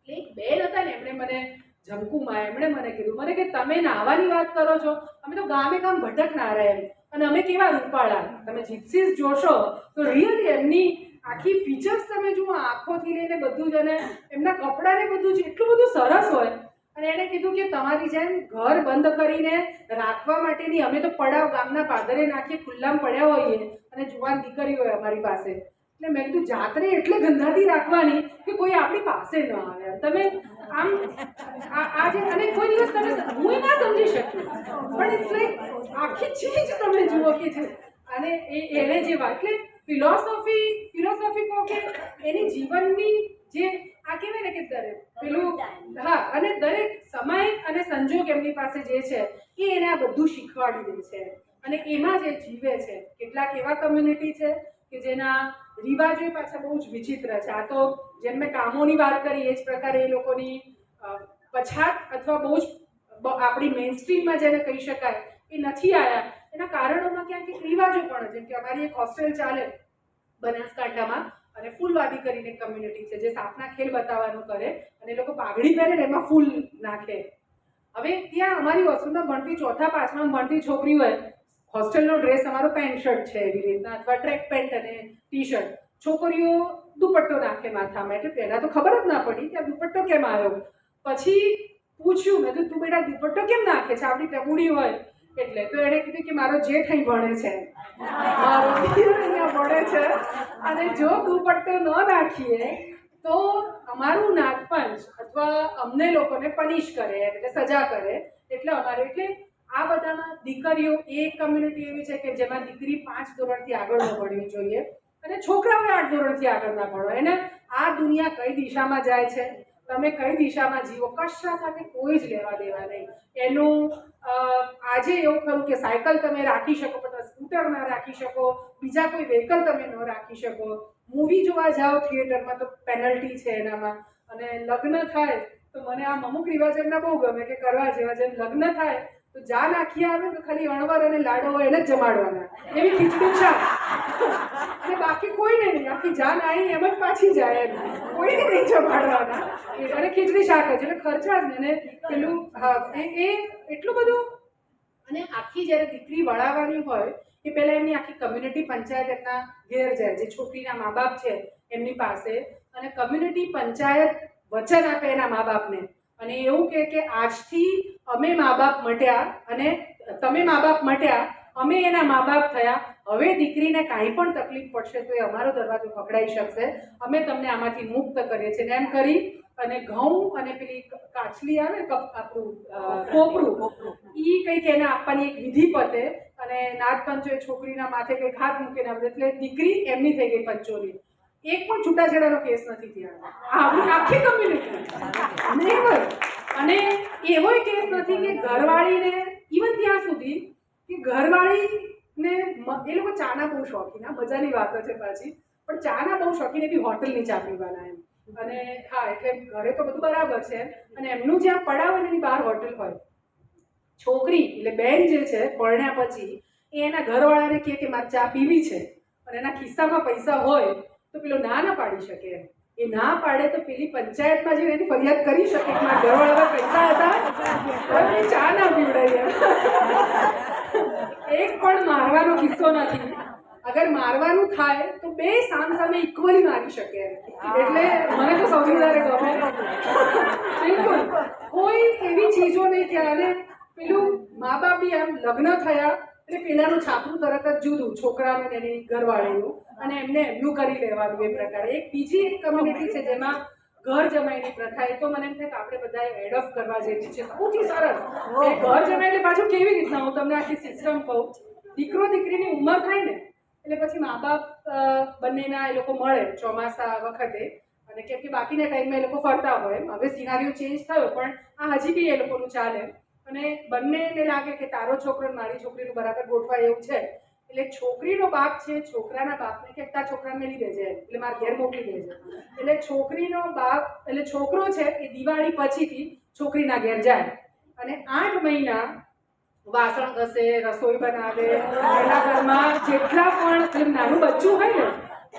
એટલે એક બેન હતા ને એમણે મને જમકુમાં એમણે મને કીધું કે તમે નાહવાની વાત કરો છો, અમે તો ગામે ગામ ભટકનારા એમ, અને અમે કેવા રૂપાળા. તમે જીપ્સીસ જોશો તો રિયલી એમની આખી ફીચર્સ તમે જુઓ, આંખોથી લઈને બધું જ, અને એમના કપડાને બધું જ એટલું બધું સરસ હોય. અને એણે કીધું કે તમારી જેમ ઘર બંધ કરીને રાખવા માટેની અમે તો પડાવ ગામના પાદરે નાખીએ, ખુલ્લામાં પડ્યા હોઈએ, અને જુવાન દીકરી હોય અમારી પાસે. એટલે મેં કીધું જાત્રે એટલે ગંધાથી રાખવાની કે કોઈ આપણી પાસે ન આવે. તમે આમ આજે અને કોઈ દિવસ તમે હું ના સમજી શકું, પણ ઇટ્સ લાઈક આખી ચીજ તમે જુઓ કે છે. અને એને જે વાત, એટલે ફિલોસોફી કહો કે એની જીવનની જે આ કહેવાય ને કે દરેક પેલું, હા, અને દરેક સમય અને સંજોગ એમની પાસે જે છે એ એને આ બધું શીખવાડી દે છે. અને એમાં જે જીવે છે. કેટલાક એવા કમ્યુનિટી છે કે જેના રિવાજો પાછા બહુ જ વિચિત્ર છે. આ તો જેમ મેં કામોની વાત કરી એ જ પ્રકારે એ લોકોની પછાત અથવા બહુ જ આપણી મેઇન સ્ટ્રીમમાં જેને કહી શકાય એ નથી આવ્યા. એના કારણોમાં ક્યાંક એક રિવાજો પણ, જેમ કે અમારી એક હોસ્ટેલ ચાલે બનાસકાંઠામાં, અને ફૂલવાદી કરીને એક કમ્યુનિટી છે જે સાપના ખેલ બતાવવાનું કરે, અને એ લોકો પાઘડી પહેરે ને એમાં ફૂલ નાખે. હવે ત્યાં અમારી હોસ્ટેલમાં ભણતી 4થા 5મામાં ભણતી છોકરી હોય, હોસ્ટેલનો ડ્રેસ અમારો પેન્ટ શર્ટ છે એવી રીતના, અથવા ટ્રેક પેન્ટ અને ટી શર્ટ. છોકરીઓ દુપટ્ટો નાખે માથામાં, એટલે પહેલાં તો ખબર જ ના પડી કે આ દુપટ્ટો કેમ આવ્યો. પછી પૂછ્યું, મેં તો તું બેટા દુપટ્ટો કેમ નાખે છે, આપણી ટબુડી હોય એટલે. તો એણે કીધું કે મારો જેઠ અહીં ભણે છે, મારો દીકરો અહીંયા ભણે છે, અને જો દુપટ્ટો ન નાખીએ તો અમારું નાગપંચ અથવા અમને લોકોને પનિશ કરે, એટલે સજા કરે. એટલે આ બધામાં દીકરીઓ એક કમ્યુનિટી એવી છે કે જેમાં દીકરી 5 ધોરણથી આગળ ન ભણવી જોઈએ, અને છોકરાઓએ 8 ધોરણથી આગળ ના ભણો. એને આ દુનિયા કઈ દિશામાં જાય છે, તમે કઈ દિશામાં જીવો, કશા સાથે કોઈ જ લેવા દેવા નહીં. એનું આજે એવું ખરું કે સાયકલ તમે રાખી શકો પણ સ્કૂટર ના રાખી શકો, બીજા કોઈ વ્હીકલ તમે ન રાખી શકો. મૂવી જોવા જાઓ થિયેટરમાં તો પેનલ્ટી છે એનામાં. અને લગ્ન થાય તો મને આમ અમુક રિવાજ એમના બહુ ગમે કે કરવા જેવા. જેમ લગ્ન થાય તો જા નાખી આવે તો ખાલી અણવર અને લાડો હોય એને જ જમાડવાના, એવી ખીચડી શાક, અને બાકી કોઈને નહીં. આખી જાન આવી એમ જ પાછી જાય, એમ કોઈને નહીં જમાડવાના, અને ખીચડી શાક જ, એટલે ખર્ચા જ ને પેલું. હા, એ એટલું બધું. અને આખી જ્યારે દીકરી વળાવવાની હોય એ પહેલાં એમની આખી કમ્યુનિટી પંચાયત એમના ઘેર જાય, જે છોકરીના મા બાપ છે એમની પાસે, અને કમ્યુનિટી પંચાયત વચન આપે એના મા બાપને, અને એવું કહે કે આજથી અમે મા બાપ મટ્યા અને તમે મા બાપ મટ્યા, અમે એના મા બાપ થયા. હવે દીકરીને કાંઈ પણ તકલીફ પડશે તો એ અમારો દરવાજો પકડાઈ શકશે, અમે તમને આમાંથી મુક્ત કરીએ છીએ. એમ કરી અને ઘઉં અને પેલી કાચલી આવે આપણું કોપરું, એ કંઈક એને આપવાની એક વિધિ પતે, અને નાગપંચોએ છોકરીના માથે કંઈક હાથ મૂકીને આપે, એટલે દીકરી એમની થઈ ગઈ પંચોની. એક પણ છૂટાછેડાનો કેસ નથી થયા આખી કમ્યુનિટી. અને એવો કેસ નથી કે ઘરવાળીને, ઇવન ત્યાં સુધી કે ઘરવાળીને, એ લોકો ચાના બહુ શોખીન, મજાની વાતો છે પાછી, પણ ચાના બહુ શોખીન, બી હોટલની ચા પીવાના એમ. અને હા, એટલે ઘરે તો બધું બરાબર છે, અને એમનું જ્યાં પડાવ હોય એની બહાર હોટલ હોય. છોકરી એટલે બેન જે છે પરણ્યા પછી એ એના ઘરવાળાને કહે કે મારે ચા પીવી છે, અને એના ખિસ્સામાં પૈસા હોય તો પેલો ના પાડી શકે. એ ના પાડે તો પેલી પંચાયતમાં જઈને એની ફરિયાદ કરી શકે કે મારા ઘરવાળા પૈસા હતા ચા ના પીવડાવી. એક પણ મારવાનો કિસ્સો નથી. અગર મારવાનું થાય તો બે સામે ઇક્વલી મારી શકે, એટલે મને તો સૌથી વધારે ગમે. બિલકુલ કોઈ એવી ચીજો નહીં કે, અને પેલું મા બાપ બી આમ લગ્ન થયા એટલે પેલાનું છાપરું તરત જ જુદું, છોકરાનું એની ઘરવાળીનું, અને એમને એમનું કરી લેવાનું એ પ્રકારે. એક બીજી એક કમ્યુનિટી છે જેમાં ઘર જમાઈની પ્રથા, એ તો મને એમ થાય કે આપણે બધાએ એડોપ્ટ કરવા જેવી છે, સૌથી સરસ. એ ઘર જમાઈ એટલે પાછું કેવી રીતના, હું તમને આખી સિસ્ટમ કહું. દીકરો દીકરીની ઉંમર થાય ને એટલે પછી મા બાપ બંનેના એ લોકો મળે ચોમાસા વખતે, અને કેમ કે બાકીના ટાઈમમાં એ લોકો ફરતા હોય. હવે સિનારીઓ ચેન્જ થયો પણ આ હજી બી એ લોકોનું ચાલે. અને બંનેને લાગે કે તારો છોકરો મારી છોકરીનું બરાબર ગોઠવાય એવું છે, એટલે છોકરીનો બાપ છે છોકરાના બાપને કે તારા છોકરાને મેલી દેજે, એટલે મારા ઘેર મોકલી દેજે. એટલે છોકરીનો બાપ એટલે છોકરો છે એ દિવાળી પછીથી છોકરીના ઘેર જાય, અને 8 મહિના વાસણ ઘસે, રસોઈ બનાવે, એના ઘરમાં જેટલા પણ નાનું બચ્ચું હોય ને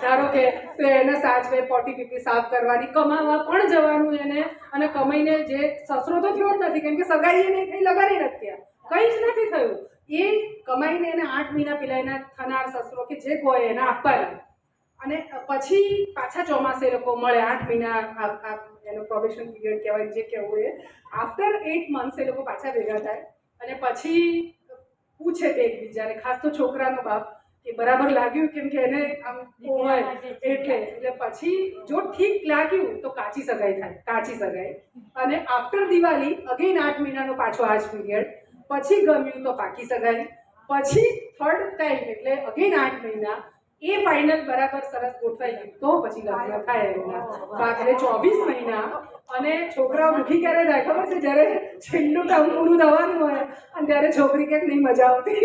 ધારો કે, તો એને સાચવે, પોટી પીપી સાફ કરવાની, કમાવા પણ જવાનું એને. અને કમાઈને જે સસરો તો થયો જ નથી, કેમ કે સગાઈ નહીં થઈ, લગાડી નથી થયા, કંઈ જ નથી થયું. એ કમાઈને એને 8 મહિના પેલા એના થનાર સસરો કે જે હોય એને આપવાના, અને પછી પાછા ચોમાસે લોકો મળે 8 મહિના, એનો પ્રોબેશન પીરિયડ કહેવાય, જે કહેવું એ. આફ્ટર 8 મંથ્સ એ લોકો પાછા ભેગા થાય, અને પછી પૂછે તે એકબીજાને, ખાસ તો છોકરાનો બાપ, કે બરાબર લાગ્યું, કેમ કે એને આમ હોય એટલે પછી જો ઠીક લાગ્યું તો કાચી સગાઈ થાય, કાચી સગાઈ. અને આફ્ટર દિવાળી અગેન 8 મહિનાનો પાછો આ જ પીરિયડ, પછી ગમ્યું તો પાકી સગાઈ, પછી થર્ડ ટાઈમ એટલે અગેન 8 મહિના, એ ફાઇનલ બરાબર સરસ ગોઠવાઈ ગયું તો પછી લગ્ન થાય એમના. બાકી 24 મહિના અને છોકરાઓ દુઃખી ક્યારે થાય ખબર છે? જ્યારે છેલ્લું કામ પૂરું થવાનું હોય અને ત્યારે છોકરી ક્યાંક નહીં મજા આવતી.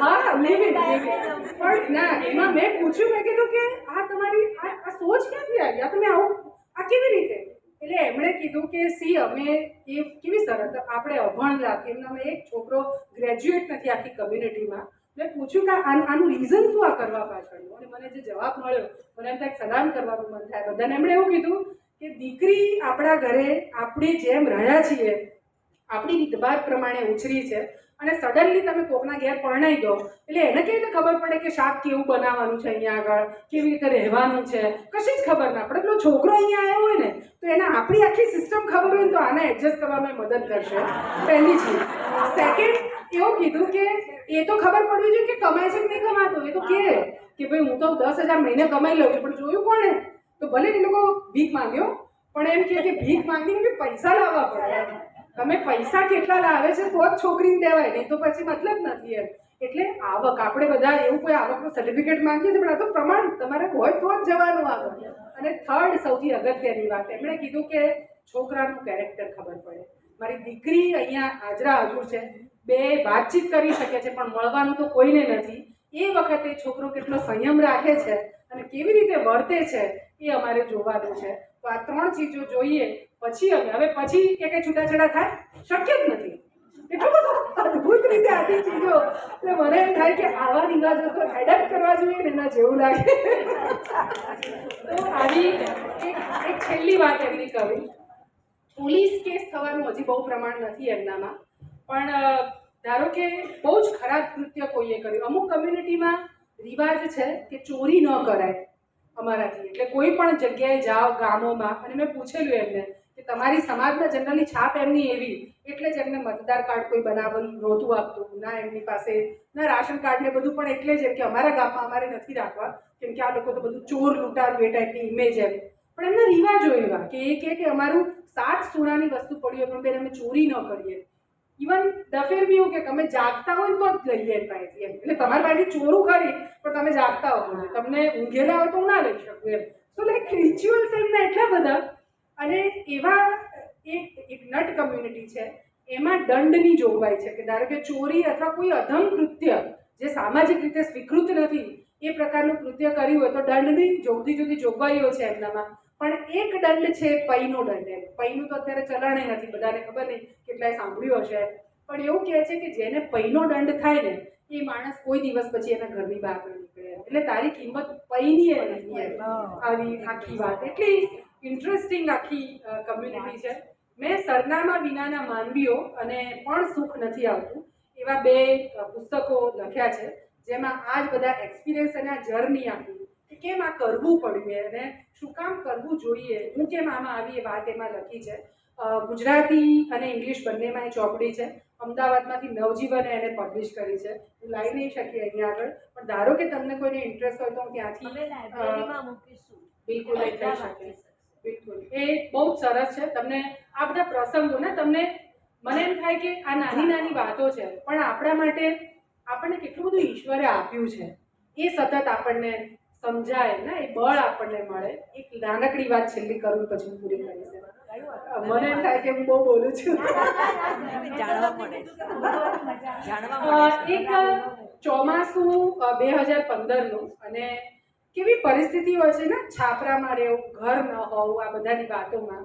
હા લિવિંગ પણ ના, એમાં મેં પૂછ્યું, મેં કીધું કે આ તમારી આ સોચ ક્યાંથી આવી, આ તમે આવું આ કેવી રીતે? એટલે એમણે કીધું કે સી અમે એ કેવી શરત, આપણે અભણ લાગે એમનામાં એક છોકરો ગ્રેજ્યુએટ નથી આખી કમ્યુનિટીમાં. મેં પૂછ્યું કે આનું રીઝન શું આ કરવા પાછળનું, અને મને જે જવાબ મળ્યો મને એમ થાય સલામ કરવાનું મન થાય બધાને. એમણે એવું કીધું કે દીકરી આપણા ઘરે આપણે જેમ રહ્યા છીએ આપણી રીતભાત પ્રમાણે ઉછરી છે, અને સડનલી તમે કોકના ઘેર પરણાઈ દો એટલે એને કેવી રીતે ખબર પડે કે શાક કેવું બનાવવાનું છે, અહીંયા આગળ કેવી રીતે રહેવાનું છે, કશી જ ખબર ના પડે. પેલો છોકરો અહીંયા આવ્યો હોય ને તો એને આપણી આખી સિસ્ટમ ખબર હોય ને તો આને એડજસ્ટ કરવામાં મદદ કરશે, પહેલી ચીજ. સેકન્ડ એવું કીધું કે એ તો ખબર પડવી જોઈએ કે કમાય છે કે નહીં કમાતો. એ તો કે ભાઈ હું તો 10,000 મહિને કમાઈ લઉં છું, પણ જોયું કોણે? તો ભલે એ લોકો ભીખ માંગ્યો પણ એમ કે ભીખ માંગીને કે પૈસા લાવવા પડે. તમે પૈસા કેટલા લાવે છે તો જ છોકરીને દેવાય, નહીં તો પછી મતલબ નથી એમ. એટલે આવક આપણે બધા એવું કોઈ આવકનું સર્ટિફિકેટ માંગીએ છીએ, પણ આ તો પ્રમાણ તમારે હોય તો જ જવાનું આગળ. અને થર્ડ સૌથી અગત્યની વાત એમણે કીધું કે છોકરાનું કેરેક્ટર ખબર પડે. મારી દીકરી અહીંયા હાજરા હજુર છે, બે વાતચીત કરી શકે છે પણ મળવાનું તો કોઈને નથી. એ વખતે છોકરો કેટલો સંયમ રાખે છે અને કેવી રીતે વર્તે છે એ અમારે જોવાનું છે. તો આ 3 ચીજો જોઈએ પછી હવે પછી કે કંઈ છૂટાછેડા થાય શક્ય જ નથી. એટલું બધું અદ્ભુત રીતે આખી ચીજો, એટલે મને એમ થાય કે આવા રિવાજો તો એડપ્ટ કરવા જોઈએ ને એના જેવું લાગે. તો આવી એક છેલ્લી વાત એમની કરું. પોલીસ કેસ થવાનું હજી બહુ પ્રમાણ નથી એમનામાં, પણ ધારો કે બહુ જ ખરાબ કૃત્ય કોઈએ કર્યું. અમુક કમ્યુનિટીમાં રિવાજ છે કે ચોરી ન કરાય અમારાથી. એટલે કોઈ પણ જગ્યાએ જાઓ ગામોમાં, અને મેં પૂછેલું એમને કે તમારી સમાજમાં જનરલી છાપ એમની એવી, એટલે જ એમને મતદાર કાર્ડ કોઈ બનાવવાનું નહોતું આપતું, ના એમની પાસે ના રાશન કાર્ડ ને બધું. પણ એટલે જ એમ કે અમારા ગામમાં અમારે નથી રાખવા, કેમ કે આ લોકો તો બધું ચોર લૂંટારું એ ટાઈપની ઇમેજ એમ. પણ એમના રિવાજો એવા કે એ કે અમારું 7 સોનાની વસ્તુ પડી હોય પણ બેન અમે ચોરી ન કરીએ. ઇવન ડફેર બી એવું કે તમે જાગતા હોય તો જ લઈએ એમ પાસેથી એમ. એટલે તમારી પાસેથી ચોરું કરી પણ તમે જાગતા હો, તમને ઊંઘેલા હોય તો હું ના લઈ શકું એમ. તો લાઈક રિચ્યુઅલ્સ એમના એટલા બધા. અને એવા એક નટ કમ્યુનિટી છે, એમાં દંડની જોગવાઈ છે કે ધારો કે ચોરી અથવા કોઈ અધમ કૃત્ય જે સામાજિક રીતે સ્વીકૃત નથી એ પ્રકારનું કૃત્ય કર્યું હોય તો દંડની જુદી જુદી જોગવાઈઓ છે એમનામાં. પણ એક દંડ છે પૈનો દંડ. એમ પૈનું તો અત્યારે ચલણ નથી, બધાને ખબર નહીં, કેટલાય સાંભળ્યું હશે. પણ એવું કહે છે કે જેને પૈનો દંડ થાય ને એ માણસ કોઈ દિવસ પછી એના ઘરની બહાર ન નીકળે. એટલે તારી કિંમત પૈની એ નથી એમ. આવી આખી વાત એટલી ઇન્ટરેસ્ટિંગ આખી કમ્યુનિટી છે. મેં સરનામા વિનાના માનવીઓ અને પણ સુખ નથી આવતું એવા 2 પુસ્તકો લખ્યા છે, જેમાં આ જ બધા એક્સપિરિયન્સ અને આ જર્ની આપી કે કેમ આ કરવું પડ્યું અને શું કામ કરવું જોઈએ, હું કેમ આમાં આવી એ વાત એમાં લખી છે. ગુજરાતી અને ઇંગ્લિશ બંનેમાં એ ચોપડી છે. અમદાવાદમાંથી નવજીવને એને પબ્લિશ કરી છે. હું લાવી નહીં શકીએ અહીંયા આગળ, પણ ધારો કે તમને કોઈને ઇન્ટરેસ્ટ હોય તો હું ત્યાંથી બિલકુલ લઈ થઈ શકે. બિલકુલ એ બહુ જ સરસ છે. તમને આ બધા પ્રસંગો ને તમને મને એમ થાય કે આ નાની નાની વાતો છે પણ આપણા માટે આપણને કેટલું બધું ઈશ્વરે આપ્યું છે એ સતત આપણને સમજાય ને એ બળ આપણને મળે. એક નાનકડી વાત છેલ્લી કરું પછી પૂરી કરીશ. મને એમ થાય કે હું બહુ બોલું છું. એક ચોમાસું 2015નું, અને કેવી પરિસ્થિતિ હોય છે ને, છાપરામાં રહેવું, ઘર ન હોવું, આ બધાની વાતોમાં.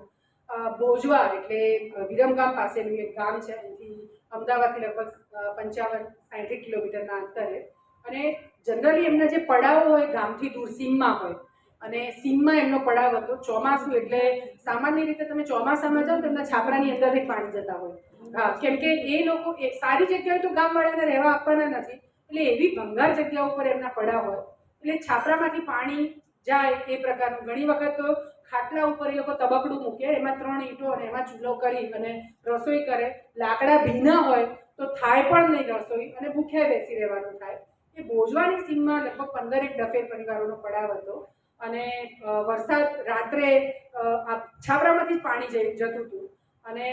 બોજવા એટલે વિરમગામ પાસેનું એક ગામ છે, અહીંથી અમદાવાદથી લગભગ 55-60 કિલોમીટરના અંતરે. અને જનરલી એમના જે પડાવો હોય ગામથી દૂર સીમમાં હોય, અને સીમમાં એમનો પડાવ હતો. ચોમાસું એટલે સામાન્ય રીતે તમે ચોમાસામાં જાઓ તો એમના છાપરાની અંદરથી પાણી જતા હોય. હા, કેમ કે એ લોકો સારી જગ્યાએ તો ગામવાળાને રહેવા આપવાના નથી, એટલે એવી ભંગાર જગ્યા ઉપર એમના પડાવ હોય એટલે છાપરામાંથી પાણી જાય એ પ્રકારનું. ઘણી વખત તો ખાટલા ઉપર એ લોકો તબકડું મૂકે, એમાં 3 ઈંટો અને એમાં ચૂલો કરી અને રસોઈ કરે. લાકડા ભીના હોય તો થાય પણ નહીં રસોઈ, અને ભૂખ્યા બેસી રહેવાનું થાય. એ બોજવાની સીમમાં લગભગ 15 ડફેર પરિવારોનો પડાવ હતો. અને વરસાદ રાત્રે છાપરામાંથી જ પાણી જતું હતું. અને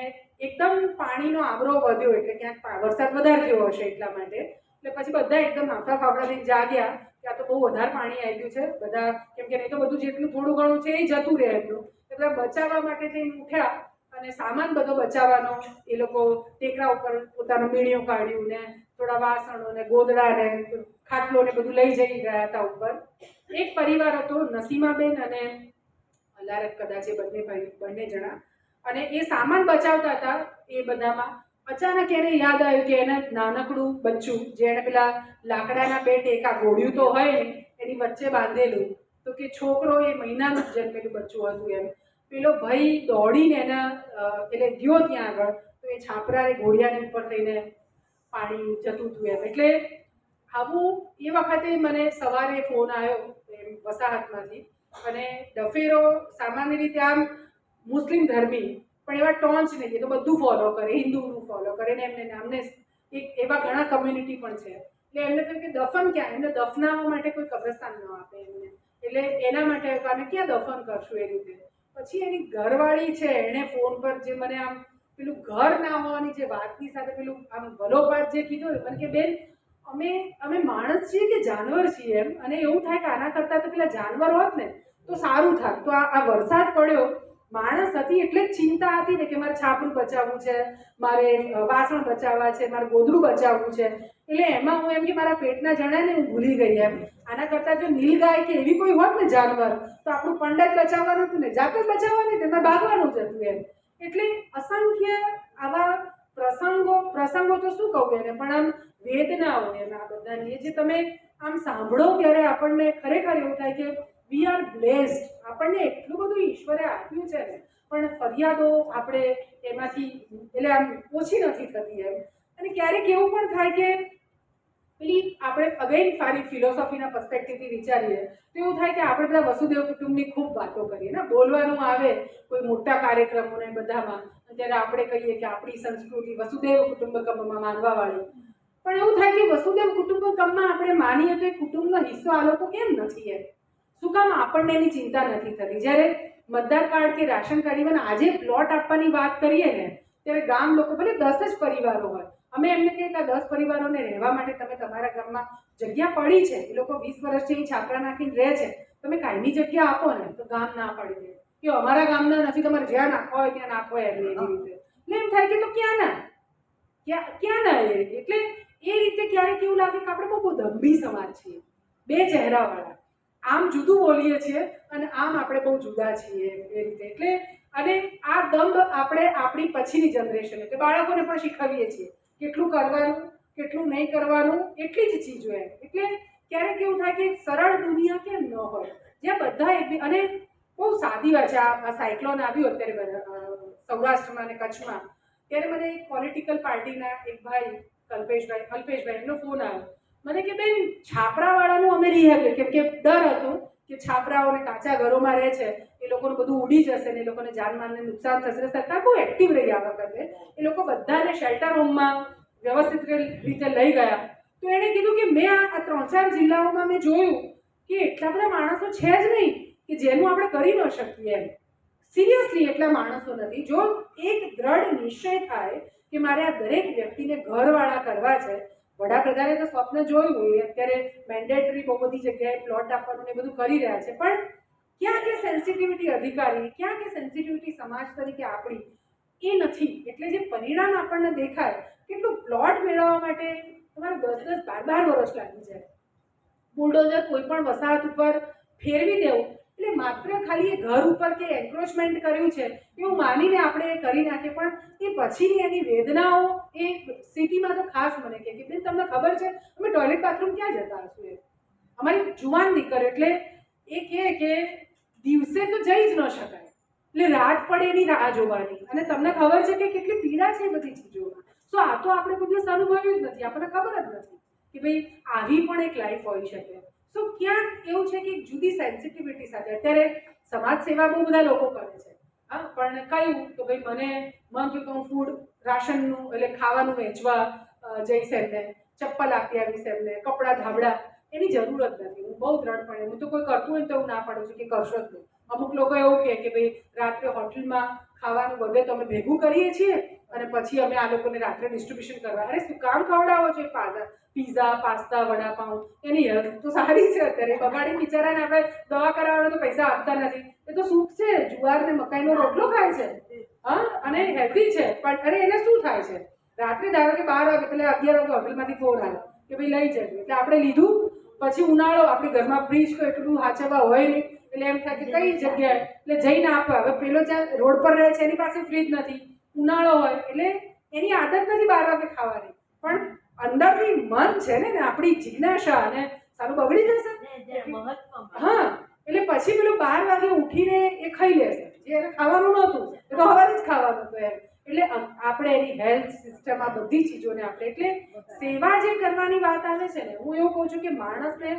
એકદમ પાણીનો આબરો વધ્યો એટલે ક્યાંક વરસાદ વધારે થયો હશે એટલા માટે. એટલે પછી બધા એકદમ હાંફા ફાફડાથી જાગ્યા કે આ તો બહુ વધારે પાણી આવી ગયું છે બધા, કેમ કે નહીં તો બધું જેટલું થોડું ઘણું છે એ જતું રહે એટલું. એટલે બચાવવા માટે થઈને ઉઠ્યા અને સામાન બધો બચાવવાનો એ લોકો ટેકરા ઉપર પોતાનું મીણિયું કાઢ્યું ને થોડા વાસણો ને ગોદડા ને ખાટલો ને બધું લઈ જઈ ગયા હતા ઉપર. એક પરિવાર હતો, નસીમાબેન અને લારક કદાચ એ બંને જણા, અને એ સામાન બચાવતા હતા. એ બધામાં અચાનક એને યાદ આવ્યું કે એને નાનકડું બચ્ચું જે એને પેલા લાકડાના બે ટેકા ગોળ્યું તો હોય ને એની વચ્ચે બાંધેલું, તો કે છોકરો એ મહિનાનું જ જન્મેલું બચ્ચું હતું એમ. પેલો ભાઈ દોડીને એના એટલે ગયો ત્યાં આગળ, તો એ છાપરાને ઘોડિયાની ઉપર થઈને પાણી જતું હતું એમ. એટલે આવું એ વખતે મને સવારે ફોન આવ્યો એમ વસાહતમાંથી, અને ડફેરો સામાન્ય રીતે આમ મુસ્લિમ ધર્મી પણ એવા ટોંચ નહીં, એ તો બધું ફોલો કરે, હિન્દુનું ફોલો કરે ને એમને અમને એક એવા ઘણા કમ્યુનિટી પણ છે. એટલે એમને કહ્યું કે દફન ક્યાં, એમને દફનાવવા માટે કોઈ કબ્રસ્તાન ન આપે એમને, એટલે એના માટે અમે ક્યાં દફન કરશું એ રીતે. પછી એની ઘરવાળી છે એણે ફોન પર જે મને આમ પેલું ઘર ના હોવાની જે વાતની સાથે પેલું આમ વલોપાત જે કીધું મને કે બેન અમે માણસ છીએ કે જાનવર છીએ એમ, અને એવું થાય કે આના કરતાં તો પેલા જાનવર હોત ને તો સારું થાત. તો આ વરસાદ પડ્યો, માણસ હતી એટલે જ ચિંતા હતી ને કે મારે છાપરું બચાવવું છે, મારે વાસણ બચાવવા છે, મારે ગોદડું બચાવવું છે. એટલે એમાં હું એમ કે મારા પેટના જણાને હું ભૂલી ગઈ એમ. આના કરતાં જો નીલગાય કે એવી કોઈ હોત ને જાનવર તો આપણું પંડાત બચાવવાનું હતું ને, જાતે જ બચાવવાનું, તેમાં ભાગવાનું જ હતું એમ. એટલે અસંખ્ય આવા પ્રસંગો તો શું કહું એને, પણ આમ વેદનાઓ એમ આ બધાની જે તમે આમ સાંભળો ત્યારે આપણને ખરેખર એવું થાય કે વી આર બ્લેસ્ડ, આપણને એટલું બધું ઈશ્વરે આપ્યું છે ને, પણ ફરિયાદો આપણે એમાંથી એટલે આમ ઓછી નથી થતી એમ. અને ક્યારેક એવું પણ થાય કે પેલી આપણે અગેન સારી ફિલોસોફીના પર્સપેક્ટિવથી વિચારીએ તો એવું થાય કે આપણે બધા વસુદેવ કુટુંબની ખૂબ વાતો કરીએ ને, બોલવાનું આવે કોઈ મોટા કાર્યક્રમોને બધામાં, ત્યારે આપણે કહીએ કે આપણી સંસ્કૃતિ વસુદેવ કુટુંબકમમાં માનવાવાળી. પણ એવું થાય કે વસુદેવ કુટુંબકમમાં આપણે માનીએ તો એ કુટુંબનો હિસ્સો આ લોકો કેમ નથી એમ, શું કામ આપણને એની ચિંતા નથી થતી. જ્યારે મતદાર કાર્ડ કે રાશન કાર્ડ, ઇવન આજે પ્લોટ આપવાની વાત કરીએ ને ત્યારે ગામ લોકો ભલે 10 જ પરિવારો હોય, અમે એમને કહીએ કે 10 પરિવારોને રહેવા માટે તમે તમારા ગામમાં જગ્યા પડી છે, એ લોકો 20 વર્ષથી અહીં છાપરા નાખીને રહે છે, તમે કાયમી જગ્યા આપો ને, તો ગામ ના પાડી દે કે અમારા ગામના નથી, તમારે જ્યાં નાખવા હોય ત્યાં નાખો એમ. એવી રીતે એટલે એમ થાય કે તો ક્યાં ના એ. એટલે એ રીતે ક્યારેક એવું લાગે કે આપણે બહુ દંભી સમાજ છીએ, બે ચહેરાવાળા, આમ જુદું બોલીએ છીએ અને આમ આપણે બહુ જુદા છીએ એ રીતે. એટલે અને આ દંભ આપણે આપણી પછીની જનરેશન એટલે બાળકોને પણ શીખવીએ છીએ કેટલું કરવાનું કેટલું નહીં કરવાનું, એટલી જ ચીજો એમ. એટલે ક્યારેક એવું થાય કે સરળ દુનિયા કેમ ન હોય જ્યાં બધા અને બહુ સાદી વાત છે. આ સાયક્લોન આવ્યું અત્યારે સૌરાષ્ટ્રમાં અને કચ્છમાં, ત્યારે મને એક પોલિટિકલ પાર્ટીના એક ભાઈ અલ્પેશભાઈ એમનો ફોન આવ્યો મને કે બેન છાપરાવાળાનું અમે રિહેબ, કેમ કે ડર હતો કે છાપરાઓને કાચા ઘરોમાં રહે છે, એ લોકોનું બધું ઉડી જશે ને એ લોકોને જાનમાલને નુકસાન થશે. સરકાર બહુ એક્ટિવ રહી આ વખતે, એ લોકો બધાને શેલ્ટર હોમમાં વ્યવસ્થિત રીતે લઈ ગયા. તો એણે કીધું કે મેં આ 3-4 જિલ્લાઓમાં મેં જોયું કે એટલા બધા માણસો છે જ નહીં કે જેનું આપણે કરી ન શકીએ એમ. સિરિયસલી એટલા માણસો નથી. જો એક દ્રઢ નિશ્ચય થાય કે મારે આ દરેક વ્યક્તિને ઘરવાળા કરવા છે, વડાપ્રધાને તો સ્વપ્ન જોયું હોય, અત્યારે મેન્ડેટરી બહુ બધી જગ્યાએ પ્લોટ આપવાનું ને બધું કરી રહ્યા છે, પણ ક્યાં કે સેન્સિટિવિટી અધિકારી, ક્યાં કે સેન્સિટિવિટી સમાજ તરીકે આપણી એ નથી. એટલે જે પરિણામ આપણને દેખાય, કેટલું પ્લોટ મેળવવા માટે તમારે 10-10, 12-12 વર્ષ લાગી જાય, બુલડોઝર કોઈ પણ વસાહત ઉપર ફેરવી દેવું, એટલે માત્ર ખાલી એ ઘર ઉપર કે એન્ક્રોચમેન્ટ કર્યું છે એવું માનીને આપણે એ કરી નાખીએ, પણ એ પછીની એની વેદનાઓ એ સિટીમાં તો ખાસ મને કહે કે બેન તમને ખબર છે અમે ટોયલેટ બાથરૂમ ક્યાં જતા હશું એમ. અમારી જુવાન દીકર એટલે એ કહે કે દિવસે તો જઈ જ ન શકાય, એટલે રાત પડે એની રાહ જોવાની, અને તમને ખબર છે કે કેટલી પીડા છે એ બધી ચીજોમાં. સો આ તો આપણે કોઈ દિવસ અનુભવ્યું જ નથી, આપણને ખબર જ નથી કે ભાઈ આવી પણ એક લાઈફ હોઈ શકે. સો ક્યાંક એવું છે કે જુદી સેન્સિટિવિટી સાથે અત્યારે સમાજ સેવા બહુ બધા લોકો કરે છે, હા, પણ કહ્યું તો ભાઈ મને મન થયું કે હું ફૂડ રાશનનું એટલે ખાવાનું વેચવા જઈશ, એમને ચપ્પલ આપી આવીશ, એમને કપડાં ધાબળા, એની જરૂર જ નથી. હું બહુ દ્રઢપણે, હું તો કોઈ કરતું હોય તો હું ના પાડું છું કે કરશો જ નહીં, અમુક લોકો એવું કહે કે ભાઈ રાત્રે હોટલમાં ખાવાનું વધે તો અમે ભેગું કરીએ છીએ અને પછી અમે આ લોકોને રાત્રે ડિસ્ટ્રીબ્યુશન કરવા. અરે શું કામ ખવડાવો છો? પીઝા, પાસ્તા, વડાપાઉં, એની હેલ્થ તો સારી છે અત્યારે. બગાડી બિચારાને આપણે દવા કરાવવાનો તો પૈસા આપતા નથી. એ તો સુખ છે, જુવાર ને મકાઈનો રોટલો ખાય છે, હા, અને હેલ્ધી છે. પણ અરે એને શું થાય છે? રાત્રે ધારો કે 12 વાગે, પેલા 11 વાગે હોટલમાંથી ફોન આવ્યો કે ભાઈ લઈ જજો, એટલે આપણે લીધું. પછી ઉનાળો, આપણી ઘરમાં ફ્રીજ તો એટલું હાચવવા હોય નહીં, એટલે એમ થાય કે કઈ જગ્યાએ, એટલે જઈને આપવા. હવે પેલો જ્યાં રોડ પર રહે છે એની પાસે ફ્રીજ નથી, ઉનાળો હોય એટલે એની આદત નથી 12 વાગે ખાવાની. પણ અંદરથી મન છે ને, આપણી જિજ્ઞાસા, અને સારું બગડી જશે. હા, એટલે પછી પેલું 12 વાગે ઉઠીને એ ખાઈ લેશે જે એને ખાવાનું નહોતું, એ તો હવારે જ ખાવાનું હતું એમ. એટલે આપણે એની હેલ્થ સિસ્ટમ, આ બધી ચીજોને આપણે, એટલે સેવા જે કરવાની વાત આવે છે ને, હું એવું કહું છું કે માણસને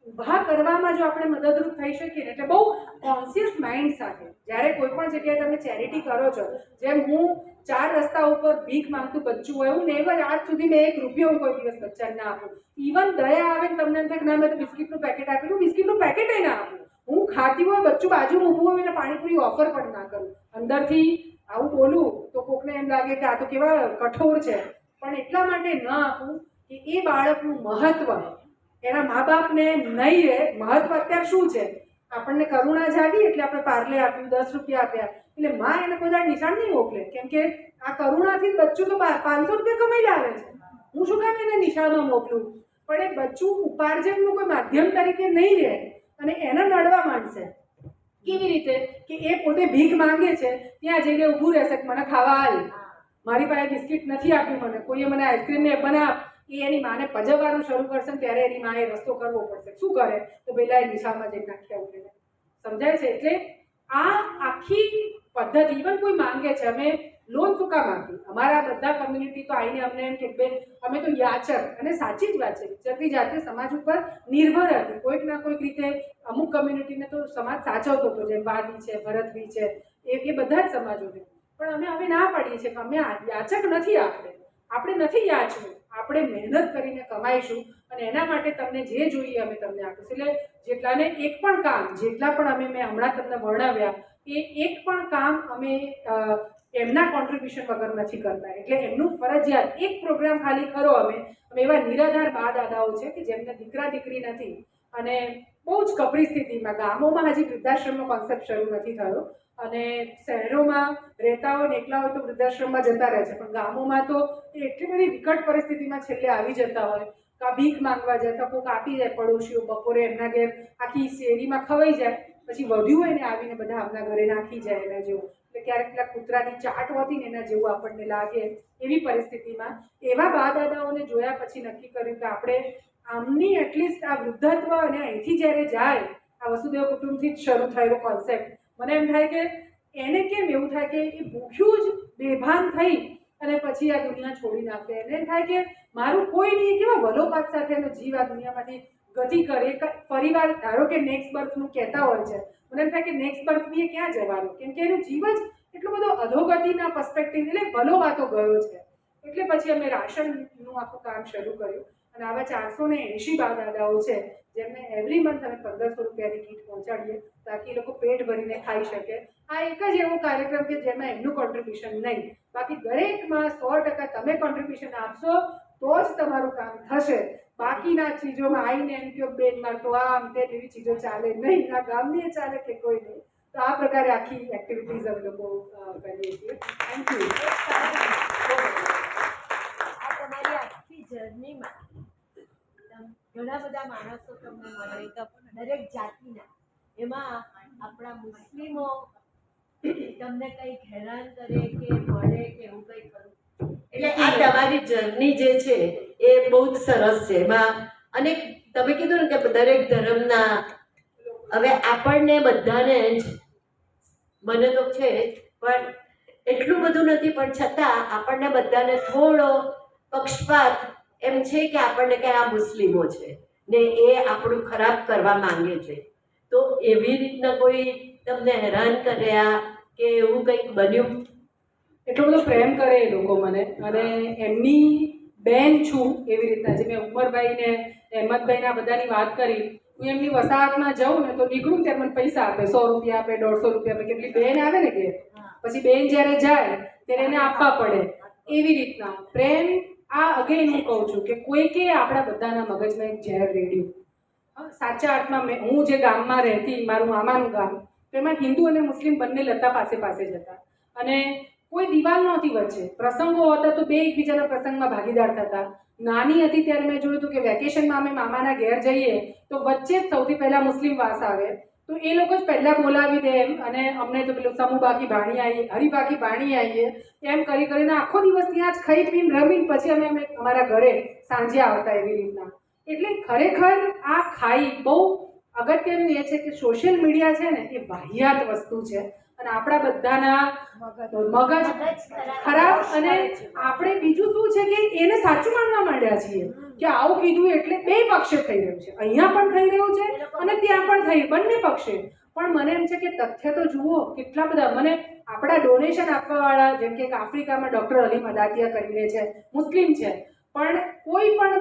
ઊભા કરવામાં જો આપણે મદદરૂપ થઈ શકીએ ને, એટલે બહુ કોન્શિયસ માઇન્ડ સાથે જ્યારે કોઈ પણ જગ્યાએ તમે ચેરિટી કરો છો, જેમ હું 4 રસ્તા ઉપર ભીખ માંગતું બચ્ચું હોય, હું નેવર આજ સુધી મેં 1 રૂપિયો હું કોઈ દિવસ બચ્ચાને ના આપું. ઇવન દયા આવે ને તમને એમ થાય કે ના, મેં તો બિસ્કિટનું પેકેટ આપેલું, બિસ્કિટનું પેકેટ ના આપું. હું ખાતી હોય, બચ્ચું બાજુમાં ઊભું હોય એટલે પાણીપુરી ઓફર પણ ના કરું. અંદરથી આવું બોલું તો કોકને એમ લાગે કે આ તો કેવા કઠોર છે, પણ એટલા માટે ન આપું કે એ બાળકનું મહત્વ એના મા બાપને નહીં રહે. મહત્વ અત્યારે શું છે? આપણને કરુણા જાગી એટલે આપણે પાર્લે આપ્યું, 10 રૂપિયા આપ્યા, એટલે માં એને કોઈ નિશાન નહીં મોકલે, કેમ કે આ કરુણાથી બચ્ચું તો 500 રૂપિયા કમાઈ લાવે છે. હું શું કામ એને નિશાનમાં મોકલું? પણ એ બચ્ચું ઉપાર્જનનું કોઈ માધ્યમ તરીકે નહીં રહે અને એને નડવા માંડશે. કેવી રીતે કે એ પોતે ભીખ માંગે છે, ત્યાં જઈને ઊભું રહેશે કે મને ખાવા હાલ, મારી પાસે બિસ્કિટ નથી આપ્યું, મને કોઈએ મને આઈસ્ક્રીમ ને બનાવ. એ એની માને પજવવાનું શરૂ કરશે ને ત્યારે એની માએ રસ્તો કરવો પડશે. શું કરે? તો પેલા એ નિશાળમાં જઈને નાખ્યા ઉઠીને. સમજાય છે? એટલે આ આખી પદ્ધતિ, ઇવન કોઈ માંગે છે, અમે લોન શું કામ આપી? અમારા બધા કમ્યુનિટી તો આવીને અમને એમ કે બેન અમે તો યાચક, અને સાચી જ વાત છે, વિચરતી જાતે સમાજ ઉપર નિર્ભર હતી. કોઈક ના કોઈક રીતે અમુક કમ્યુનિટીને તો સમાજ સાચવતો હતો, જેમ વાદી છે, ભરતવી છે, એ બધા જ સમાજોને. પણ અમે હવે ના પાડીએ છીએ કે અમે યાચક નથી. આપણે નથી યાચવું, આપણે મહેનત કરીને કમાઈશું અને એના માટે તમને જે જોઈએ અમે તમને આપીશું. એટલે જેટલાને એક પણ કામ, જેટલા પણ મેં હમણાં તમને વર્ણવ્યા, એ એક પણ કામ અમે એમના કોન્ટ્રીબ્યુશન વગર નથી કરતા. એટલે એમનું ફરજિયાત એક પ્રોગ્રામ ખાલી કરો. અમે એવા નિરાધાર બા દાદાઓ છે કે જેમને દીકરા દીકરી નથી અને બહુ જ કપરી સ્થિતિમાં, ગામોમાં હજી વૃદ્ધાશ્રમનો કોન્સેપ્ટ શરૂ નથી થયો, અને શહેરોમાં રહેતા હોય ને એકલા હોય તો વૃદ્ધાશ્રમમાં જતા રહે છે, પણ ગામોમાં તો એટલી બધી વિકટ પરિસ્થિતિમાં છેલ્લે આવી જતા હોય, કાં ભીખ માંગવા જાય, તો કોઈક આપી જાય, પડોશીઓ બપોરે એમના ઘેર આખી શેરીમાં ખવાઈ જાય, પછી વધ્યું હોય ને આવીને બધા આપણા ઘરે નાખી જાય એના જેવું. એટલે ક્યારેક પેલા કૂતરાની ચાટ હોતી ને એના જેવું આપણને લાગે. એવી પરિસ્થિતિમાં એવા બા દાદાઓને જોયા પછી નક્કી કર્યું કે આપણે આમની એટલીસ્ટ આ વૃદ્ધત્વ, અને અહીંથી જ્યારે જાય, આ વસુદેવ કુટુંબથી જ શરૂ થયેલો કોન્સેપ્ટ, મને એમ થાય કે એને કેમ એવું થાય કે એ ભૂખ્યું જ બેભાન થઈ અને પછી આ દુનિયા છોડી નાખે. એને એમ થાય કે મારું કોઈ નહીં, કેવા વલોપાત સાથે એનો જીવ આ દુનિયામાંથી ગતિ કરે. ફરીવાર ધારો કે નેક્સ્ટ બર્થનું કહેતા હોય છે, મને એમ થાય કે નેક્સ્ટ બર્થ બી એ ક્યાં જવાનું, કેમ કે એનું જીવ જ એટલો બધો અધોગતિના પર્સપેક્ટિવ, એટલે ભલોવાતો ગયો છે. એટલે પછી અમે રાશનનું આખું કામ શરૂ કર્યું, અને આવા 480 બા દાદાઓ છે જેમને એવરી મંથ અમે 1500 રૂપિયાની કીટ પહોંચાડીએ તાકી એ લોકો પેટ ભરીને ખાઈ શકે. આ એક જ એવો કાર્યક્રમ કે જેમાં એમનું કોન્ટ્રીબ્યુશન નહીં, બાકી દરેકમાં 100% તમે કોન્ટ્રીબ્યુશન આપશો તો જ તમારું કામ થશે. બાકીના ચીજોમાં આવીને એમ કહો બેન માર તો આમ તેમ, એવી ચીજો ચાલે નહીં, ના ગામની ચાલે કે કોઈ નહીં. તો આ પ્રકારે આખી એક્ટિવિટીઝ અમે લોકો કરીએ છીએ. Thank you. આ તમારી આખી જર્નીમાં ઘણા બધા માણસો તમને મળે, દરેક જાતિના, એમાં આપણા મુસ્લિમો તમને કંઈક હેરાન કરે કે મળે કે એવું કંઈ ખરું? એટલે આ તમારી જર્ની જે છે એ બહુ જ સરસ છે. એમાં અને તમે કીધું ને કે દરેક ધર્મના, હવે આપણને બધાને જ, મને તો છે પણ એટલું બધું નથી, પણ છતાં આપણને બધાને થોડો પક્ષપાત એમ છે કે આપણને કે આ મુસ્લિમો છે ને એ આપણું ખરાબ કરવા માંગે છે. તો એવી રીતના કોઈ તમને હેરાન કર્યા કે એવું કંઈક બન્યું? એટલો બધો પ્રેમ કરે એ લોકો મને, અને એમની બેન છું એવી રીતના. જે મેં ઉમરભાઈ ને અહેમદભાઈના બધાની વાત કરી, હું એમની વસાહતમાં જાઉં ને તો નીકળું ત્યારે મને પૈસા આપે, 100 રૂપિયા આપે, 150 રૂપિયા આપે. કેટલી બેન આવે ને ઘેર, પછી બેન જ્યારે જાય ત્યારે એને આપવા પડે. એવી રીતના પ્રેમ, આ અગેન હું કહું છું કે કોઈકે આપણા બધાના મગજમાં એક ઝેર રેડ્યું. સાચા અર્થમાં હું જે ગામમાં રહેતી, મારું મામાનું ગામ, તો એમાં હિન્દુ અને મુસ્લિમ બંને લતા પાસે પાસે જ હતા અને કોઈ દિવાલ નહોતી વચ્ચે. પ્રસંગો હતા તો બે એકબીજાના પ્રસંગમાં ભાગીદાર થતા. નાની હતી ત્યારે મેં જોયું હતું કે વેકેશનમાં અમે મામાના ઘેર જઈએ તો વચ્ચે જ સૌથી પહેલાં મુસ્લિમ વાસ આવે, તો એ લોકો જ પહેલાં બોલાવી દે એમ, અને અમને તો પેલું સમૂહ બાકી ભાણી આવીએ, હરિબાકી ભાણી આવીએ, એમ કરીને આખો દિવસ ત્યાં જ ખાઈ પીને રમીને પછી અમે અમારા ઘરે સાંજે આવતા એવી રીતના. એટલે ખરેખર આ ખાઈ બહુ અગત્યનું એ છે કે સોશિયલ મીડિયા છે ને એ વાહિયાત વસ્તુ છે અને આપણા બધાના મગજ ખરાબ, અને આપણે બીજું શું છે કે એને સાચું માનવા માંડ્યા છીએ કે આવું કીધું એટલે બે પક્ષે થઈ રહ્યું છે, અહીંયા પણ થઈ રહ્યું છે અને ત્યાં પણ થઈ, બંને પક્ષે. પણ મને એમ છે કે તથ્ય તો જુઓ કેટલા બધા. મને આપણા ડોનેશન આપવાવાળા, જેમ કે આફ્રિકામાં ડૉક્ટર અલીમ અદાતિયા કરીને છે, મુસ્લિમ છે, પણ કોઈ પણ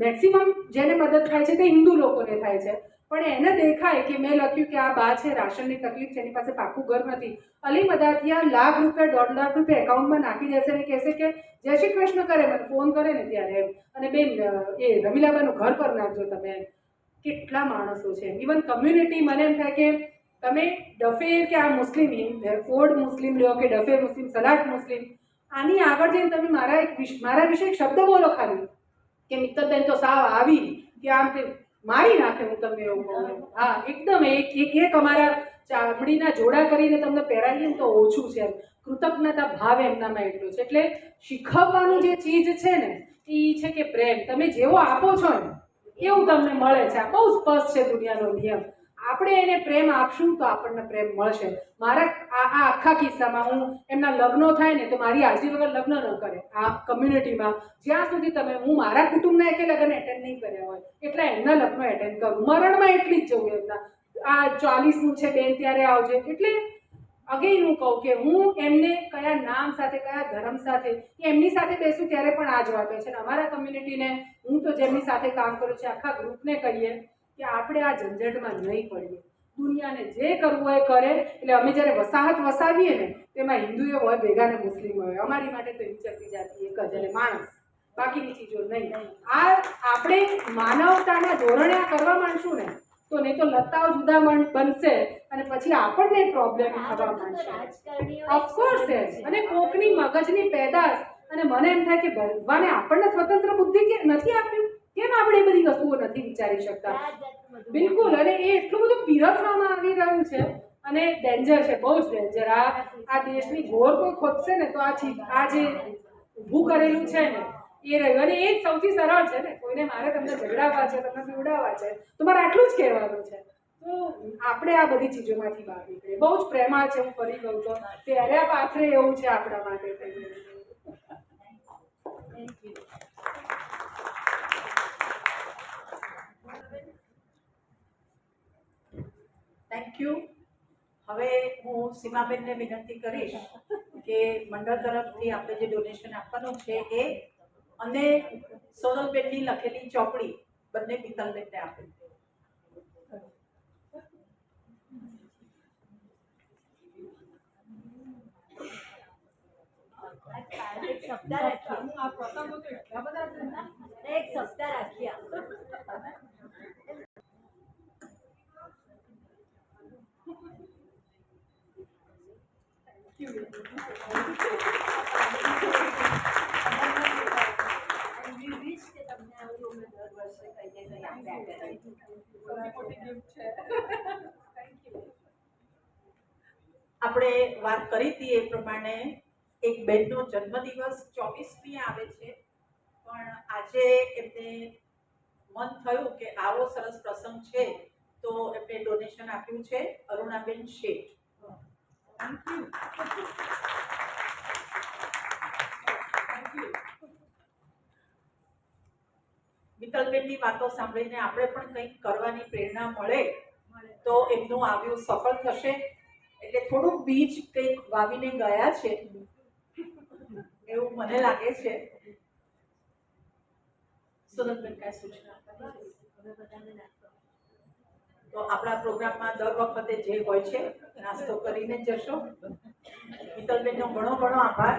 મેક્સિમમ જેને મદદ થાય છે તે હિન્દુ લોકોને થાય છે. પણ એને દેખાય કે મેં લખ્યું કે આ બા છે, રાશનની તકલીફ છે, એની પાસે પાકું ઘર નથી, અલી મદાતિયા લાખ રૂપિયા 1.5 લાખ રૂપિયા એકાઉન્ટમાં નાખી દેશે અને કહેશે કે જય શ્રી કૃષ્ણ કરે, મને ફોન કરે ને ત્યારે એમ, અને બેન એ રમીલાબાનું ઘર પર નાખજો તમે એમ. કેટલા માણસો છે. ઇવન કમ્યુનિટી, મને એમ થાય કે તમે ડફેર કે આ મુસ્લિમ ફોર્ડ મુસ્લિમ લ્યો કે ડફેર મુસ્લિમ, સલાટ મુસ્લિમ, આની આગળ જઈને તમે મારા વિશે એક શબ્દ બોલો ખાલી કે મિત્તલબેન તો સાવ આવી કે આમ તે મારી નાખે, હું તમને એવું કહું. હા, એકદમ એક અમારા ચામડીના જોડા કરીને તમને પહેરાવીએ ને તો ઓછું છે. કૃતજ્ઞતા ભાવ એમનામાં એટલું છે. એટલે શીખવવાનું જે ચીજ છે ને એ છે કે પ્રેમ તમે જેવો આપો છો ને એવું તમને મળે છે. આ બહુ સ્પષ્ટ છે દુનિયાનો નિયમ. આપણે એને પ્રેમ આપશું તો આપણને પ્રેમ મળશે. મારા આ આખા કિસ્સામાં હું એમના લગ્નો થાય ને તો મારી હાજરી વગર લગ્ન ન કરે આ કમ્યુનિટીમાં, જ્યાં સુધી હું મારા કુટુંબના એકે લગ્ન એટેન્ડ નહીં કર્યા હોય એટલે એમના લગ્ન એટેન્ડ કરું. મરણમાં એટલી જ જવું એમના. આ 40નું છે બેન ત્યારે આવજે. એટલે અગેન હું કહું કે હું એમને કયા નામ સાથે, કયા ધર્મ સાથે, એમની સાથે બેસું ત્યારે પણ આ જ વાતો છે. અમારા કમ્યુનિટીને, હું તો જેમની સાથે કામ કરું છું, આખા ગ્રુપને કહીએ કે આપણે આ ઝંઝટમાં નહીં પડીએ. દુનિયાને જે કરવું હોય કરે. એટલે અમે જ્યારે વસાહત વસાવીએ ને તેમાં હિન્દુઓ હોય ભેગા ને મુસ્લિમ હોય. અમારી માટે તો વિચરતી જાતિ એક જ, અને માણસ, બાકીની ચીજો નહીં. આ આપણે માનવતાના ધોરણે આ કરવા માંડશું ને તો નહીં તો લતાઓ જુદા બનશે અને પછી આપણને પ્રોબ્લેમ થવા માંડશે. ઓફકોર્સ છે. અને કોકની મગજની પેદાશ. અને મને એમ થાય કે ભગવાને આપણને સ્વતંત્ર બુદ્ધિ કે નથી આપ્યું, કેમ આપણે એ બધી વસ્તુઓ નથી વિચારી શકતા? બિલકુલ. અને એ એટલું બધું પીરસવામાં આવી રહ્યું છે અને ડેન્જર છે, બહુ જ ડેન્જર. આ દેશની ઘોર કોઈ ખોદશે ને તો આ જે ઊભું કરેલું છે ને એ રહ્યું. અને એ જ સૌથી સરળ છે ને. કોઈને મારે તમને ઝઘડાવવા છે, તમને પીવડાવવા છે તો મારે આટલું જ કહેવાનું છે. તો આપણે આ બધી ચીજોમાંથી બહાર નીકળીએ. બહુ જ પ્રેમા છે. હું ફરી કહું તો ત્યારે પાથરે એવું છે આપણા માટે. Thank you. Thank you. હવે હું સીમાબેનને વિનંતી કરીશ કે મંડળ તરફથી આપણે જે ડોનેશન આપવાનું છે એ અને સોનલબેનની લખેલી ચોપડી બંને મિત્તલબેનને આપે. એક સપ્તાહ રાખીએ. આ પ્રસંગો તો એટલા બધા છે ને. એક સપ્તાહ રાખીએ. આપણે વાત કરી હતી એ પ્રમાણે એક બેનનો જન્મદિવસ 24મી આવે છે, પણ આજે એમને મન થયું કે આવો સરસ પ્રસંગ છે તો એમને ડોનેશન આપ્યું છે અરુણાબેન શેઠ. મિત્તલબેનની વાતો સાંભળીને આપણે પણ કંઈક કરવાની પ્રેરણા મળે તો એમનું આવ્યું સફળ થશે. એટલે થોડુંક બીજ કંઈક વાવીને ગયા છે એવું મને લાગે છે. સુરતબેન કાંઈ સૂચના? તમે બધાને નાસ્તો તો આપણા પ્રોગ્રામમાં દર વખતે જે હોય છે નાસ્તો કરીને જ જશો. મિત્તલબેનનો ઘણો ઘણો આભાર.